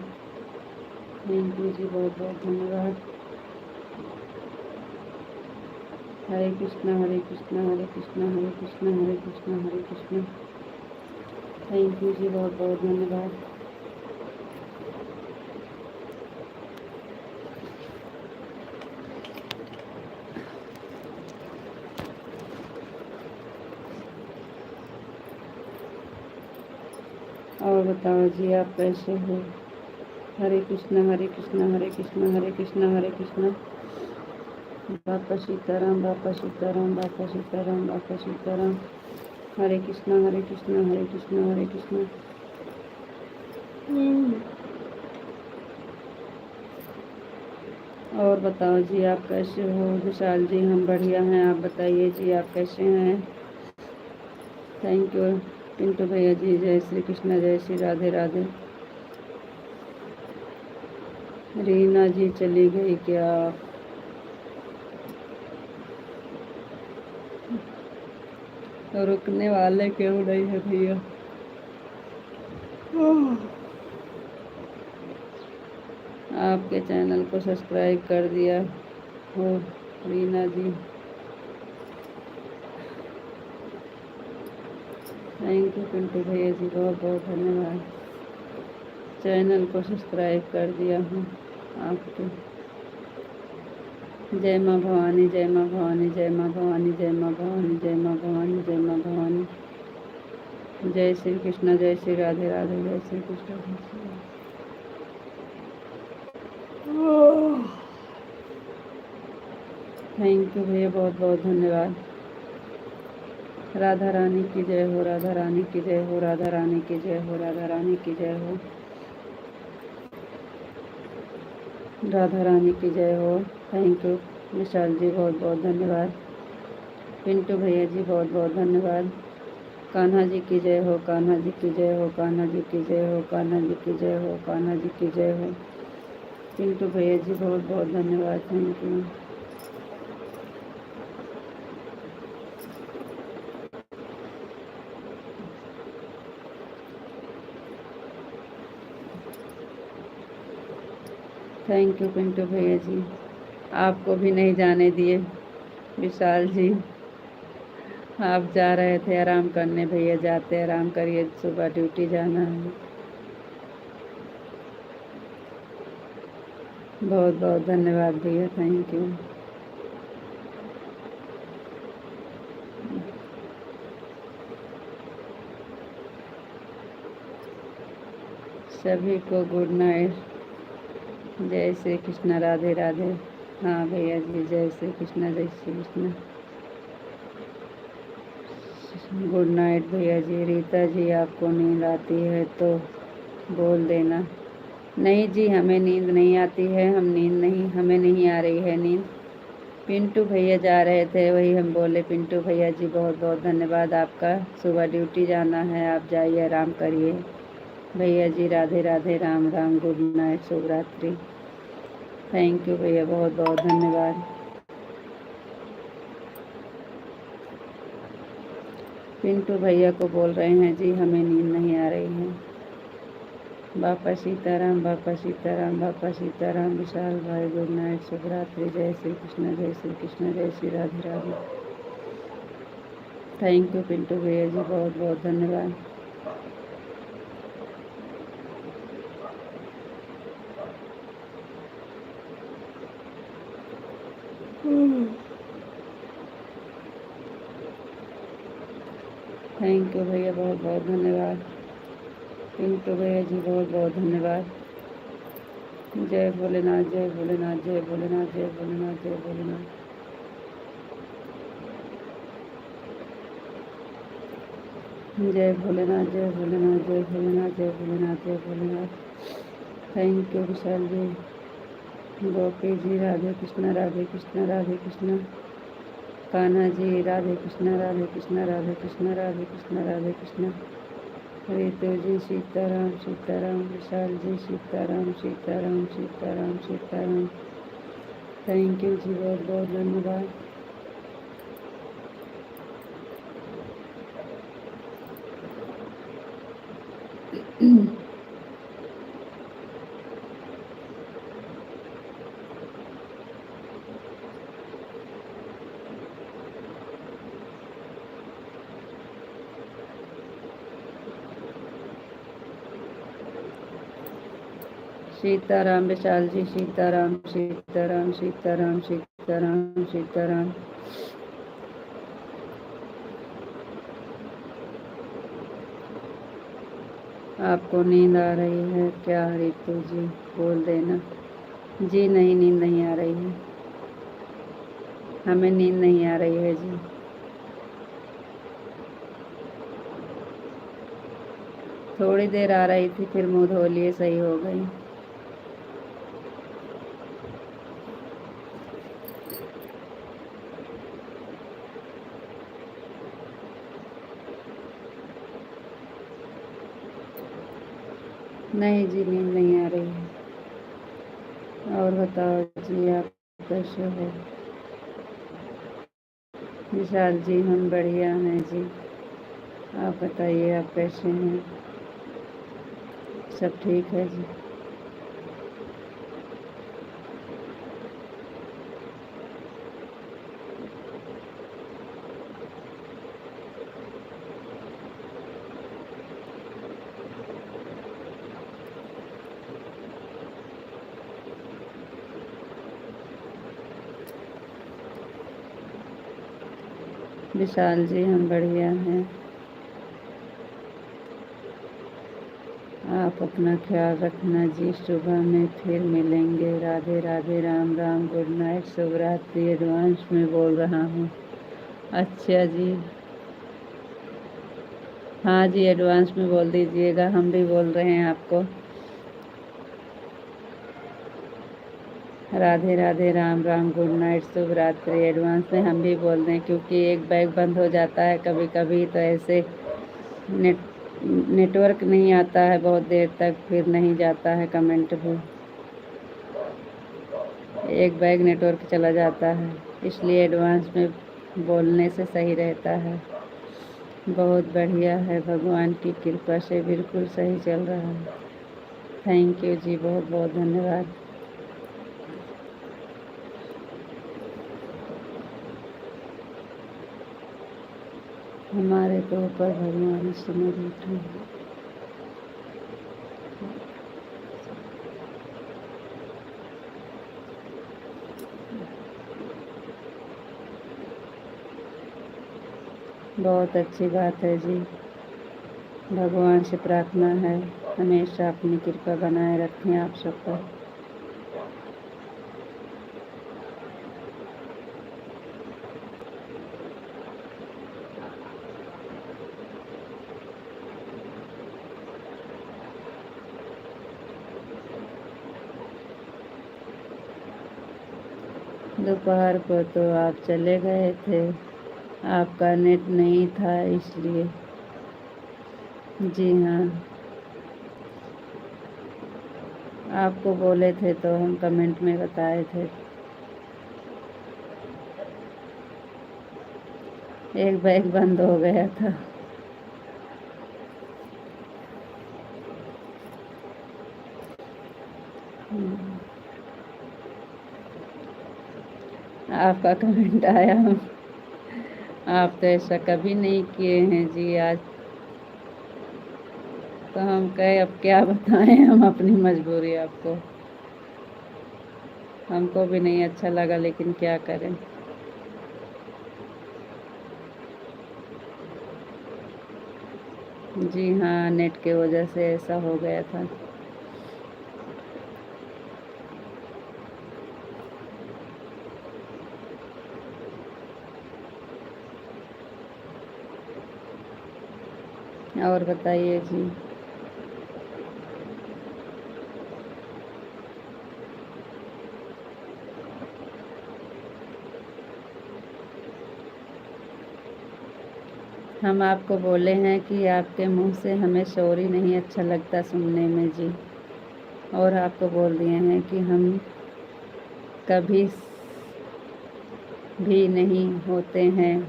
थैंक यू जी, बहुत बहुत धन्यवाद। हरे कृष्णा, हरे कृष्णा, हरे कृष्णा, हरे कृष्णा, हरे कृष्णा, हरे कृष्णा। थैंक यू जी, बहुत बहुत धन्यवाद। और बताओ जी, आप कैसे हो? हरे कृष्णा, हरे कृष्णा, हरे कृष्णा, हरे कृष्णा, हरे कृष्णा। बापा सीताराम, बापा सीताराम, बापा सीताराम, बापा सीताराम। हरे कृष्णा, हरे कृष्णा, हरे कृष्णा, हरे कृष्णा। और बताओ जी, आप कैसे हो? विशाल जी, हम बढ़िया हैं, आप बताइए जी, आप कैसे हैं? थैंक यू पिंटू भैया जी। जय श्री कृष्ण, जय श्री राधे राधे। रीना जी चली गई क्या? तो रुकने वाले क्यों नहीं है भैया? आपके चैनल को सब्सक्राइब कर दिया हो रीना जी। थैंक यू पिंटू भैया जी, बहुत बहुत धन्यवाद। चैनल को सब्सक्राइब कर दिया हूँ आपके। जय माँ भवानी, जय माँ भवानी, जय माँ भवानी, जय माँ भवानी, जय माँ भवानी, जय माँ भवानी। जय श्री कृष्ण, जय श्री राधे राधे, जय श्री कृष्ण, जय श्री राधे। थैंक यू भैया, बहुत बहुत धन्यवाद। राधा रानी की जय हो, राधा रानी की जय हो, राधा रानी की जय हो, राधा रानी की जय हो, राधा रानी की जय हो। थैंक यू विशाल जी, बहुत बहुत धन्यवाद। पिंटू भैया जी, बहुत बहुत धन्यवाद। कान्हा जी की जय हो, कान्हा जी की जय हो, कान्हा जी की जय हो, कान्हा जी की जय हो, कान्हा जी की जय हो। पिंटू भैया जी, बहुत बहुत धन्यवाद। Thank you. Thank you Pintu भैया जी, आपको भी नहीं जाने दिए विशाल जी। आप जा रहे थे आराम करने, भैया जाते आराम करिए, सुबह ड्यूटी जाना है। बहुत बहुत धन्यवाद भैया, थैंक यू। सभी को गुड नाइट। जय श्री कृष्ण, राधे राधे। हाँ भैया जी, जय श्री कृष्ण, जय श्री कृष्ण। गुड नाइट भैया जी। रीता जी, आपको नींद आती है तो बोल देना। नहीं जी, हमें नींद नहीं आती है, हमें नहीं आ रही है नींद। पिंटू भैया जा रहे थे, वही हम बोले। पिंटू भैया जी, बहुत बहुत धन्यवाद आपका। सुबह ड्यूटी जाना है, आप जाइए आराम करिए। भैया जी, राधे राधे, राम राम, गुड नाइट, शुभ रात्रि। थैंक यू भैया, बहुत बहुत धन्यवाद। पिंटू भैया को बोल रहे हैं जी, हमें नींद नहीं आ रही है। बापा सीताराम, बापा सीताराम, बापा सीताराम। विशाल भाई, गुड नाइट, शुभ रात्रि। जय श्री कृष्ण, जय श्री कृष्ण, जय श्री राधे राधे। थैंक यू पिंटू भैया जी, बहुत बहुत धन्यवाद। थैंक यू भैया, बहुत बहुत धन्यवाद। पिंटू भैया जी, बहुत बहुत धन्यवाद। जय भोलेनाथ, जय भोलेनाथ, जय भोलेनाथ, जय भोलेनाथ, जय भोलेनाथ। जय भोलेनाथ, जय भोलेनाथ, जय भोलेनाथ, जय भोलेनाथ, जय Bholenath. Thank you Vishal ji. Gopi ji Radhe Krishna Radhe Krishna Radhe Krishna. Kanha ji Radhe Krishna Radhe Krishna Radhe Krishna Radhe Krishna Radhe Krishna. Ritu ji Sitaram Sitaram. Vishal ji Sitaram Sitaram Sitaram Sitaram. Thank you जी, बहुत बहुत धन्यवाद। सीताराम विशाल जी सीताराम सीताराम सीताराम सीताराम सीताराम। आपको नींद आ रही है क्या रितु जी? बोल देना। जी नहीं, नींद नहीं आ रही है, हमें नींद नहीं आ रही है जी। थोड़ी देर आ रही थी, फिर मुँह धो लिए, सही हो गई। नहीं जी, नींद नहीं आ रही है। और बताओ जी, आप कैसे हो? विशाल जी हम बढ़िया हैं जी। आप बताइए, आप कैसे हैं? सब ठीक है जी। विशाल जी हम बढ़िया हैं। आप अपना ख्याल रखना जी। सुबह में फिर मिलेंगे। राधे राधे, राम राम, गुड नाइट, शुभ रात्रि। एडवांस में बोल रहा हूँ। अच्छा जी, हाँ जी, एडवांस में बोल दीजिएगा, हम भी बोल रहे हैं आपको। राधे राधे, राम राम, गुड नाइट, शुभ रात्रि। एडवांस में हम भी बोल दें, क्योंकि एक बैग बंद हो जाता है कभी कभी, तो ऐसे नेटवर्क नहीं आता है बहुत देर तक, फिर नहीं जाता है कमेंट भी। एक बैग नेटवर्क चला जाता है, इसलिए एडवांस में बोलने से सही रहता है। बहुत बढ़िया है, भगवान की कृपा से बिल्कुल सही चल रहा है। थैंक यू जी, बहुत बहुत धन्यवाद। हमारे तो ऊपर भगवान इस समय बैठे हैं। बहुत अच्छी बात है जी। भगवान से प्रार्थना है हमेशा अपनी कृपा बनाए रखें आप सब पर। दोपहर को तो आप चले गए थे, आपका नेट नहीं था इसलिए। जी हाँ, आपको बोले थे तो हम कमेंट में बताए थे। एक बैग बंद हो गया था। आपका कमेंट आया, आप तो ऐसा कभी नहीं किए हैं जी। आज तो हम कहे अब क्या बताएं हम अपनी मजबूरी आपको। हमको भी नहीं अच्छा लगा, लेकिन क्या करें। जी हाँ, नेट के वजह से ऐसा हो गया था। और बताइए जी। हम आपको बोले हैं कि आपके मुंह से हमें शोरी नहीं अच्छा लगता सुनने में जी, और आपको बोल दिए हैं कि हम कभी भी नहीं होते हैं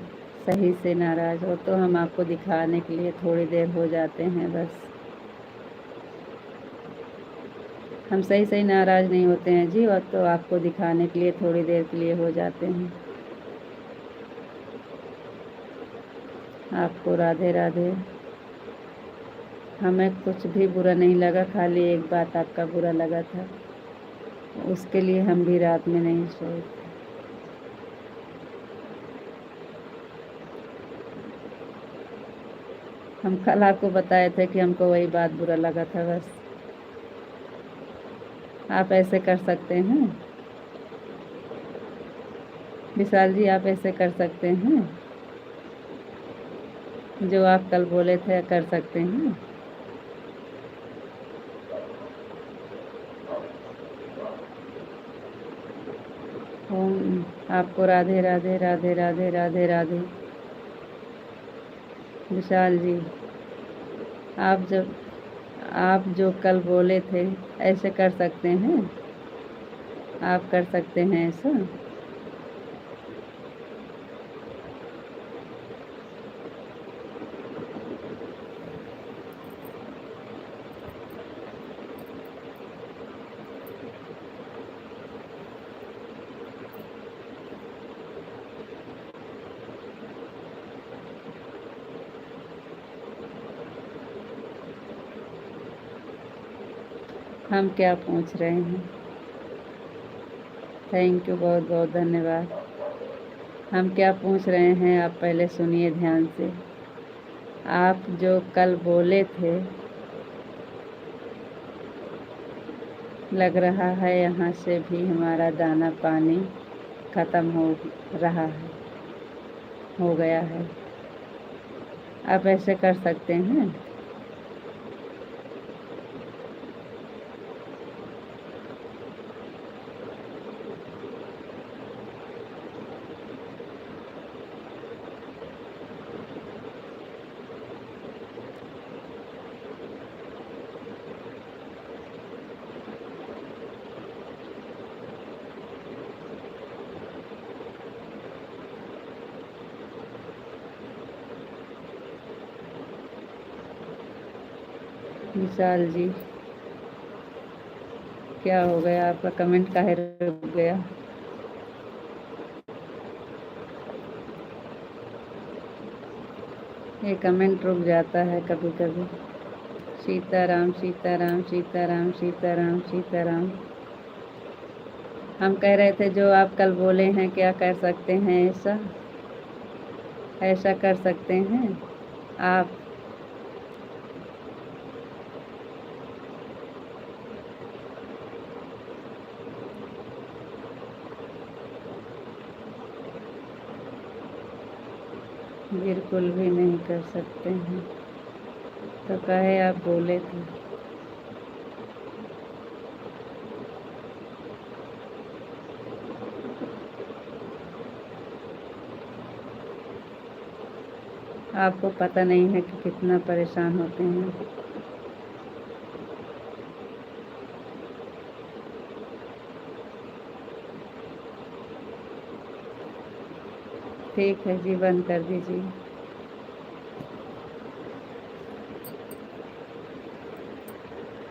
सही से नाराज़ हो, तो हम आपको दिखाने के लिए थोड़ी देर हो जाते हैं बस। हम सही सही नाराज़ नहीं होते हैं जी, और तो आपको दिखाने के लिए थोड़ी देर के लिए हो जाते हैं। आपको राधे राधे। हमें कुछ भी बुरा नहीं लगा, खाली एक बात आपका बुरा लगा था, उसके लिए हम भी रात में नहीं सोए। हम कल आपको बताए थे कि हमको वही बात बुरा लगा था बस। आप ऐसे कर सकते हैं विशाल जी, आप ऐसे कर सकते हैं, जो आप कल बोले थे कर सकते हैं। ओम आपको राधे राधे राधे राधे राधे राधे। विशाल जी, आप जो कल बोले थे ऐसे कर सकते हैं, आप कर सकते हैं ऐसा। हम क्या पूछ रहे हैं? थैंक यू, बहुत बहुत धन्यवाद। हम क्या पूछ रहे हैं आप पहले सुनिए ध्यान से। आप जो कल बोले थे, लग रहा है यहाँ से भी हमारा दाना पानी ख़त्म हो रहा है, हो गया है। आप ऐसे कर सकते हैं। विशाल जी, क्या हो गया? आपका कमेंट काहे रुक गया? ये कमेंट रुक जाता है कभी कभी। सीताराम सीताराम सीताराम सीताराम सीताराम। हम कह रहे थे जो आप कल बोले हैं क्या कर सकते हैं ऐसा, ऐसा कर सकते हैं आप। बिल्कुल भी नहीं कर सकते हैं, तो कहे आप बोले थे। आपको पता नहीं है कि कितना परेशान होते हैं। ठीक है जी, बंद कर दीजिए।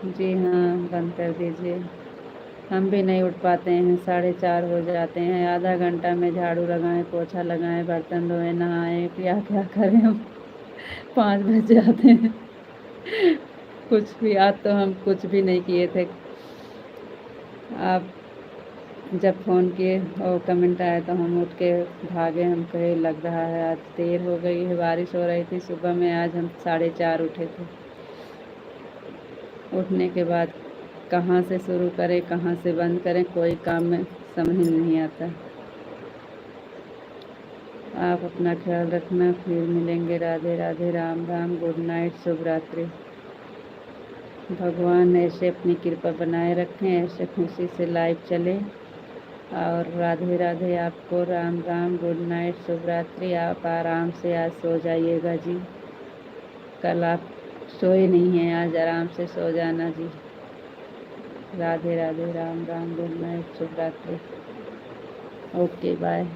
जी हाँ, बंद कर दीजिए। हम भी नहीं उठ पाते हैं, 4:30 हो जाते हैं। आधा घंटा में झाड़ू लगाएं, पोछा लगाएं, बर्तन धोएं, नहाएं, क्या क्या करें हम। 5 बज जाते हैं। कुछ भी आज तो हम कुछ भी नहीं किए थे। आप जब फ़ोन किए और कमेंट आया तो हम उठ के भागे। हम कहे लग रहा है आज देर हो गई है, बारिश हो रही थी सुबह में। आज हम 4:30 उठे थे। उठने के बाद कहाँ से शुरू करें, कहाँ से बंद करें, कोई काम में समझ नहीं आता। आप अपना ख्याल रखना, फिर मिलेंगे। राधे राधे, राम राम, गुड नाइट, शुभ रात्रि। भगवान ऐसे अपनी कृपा बनाए रखें, ऐसे खुशी से लाइफ चले। और राधे राधे, आपको राम राम, गुड नाइट, शुभ रात्रि। आप आराम से आज सो जाइएगा जी। कल आप सोए नहीं हैं, आज आराम से सो जाना जी। राधे राधे, राम राम, गुड नाइट, शुभ रात्रि। Okay bye.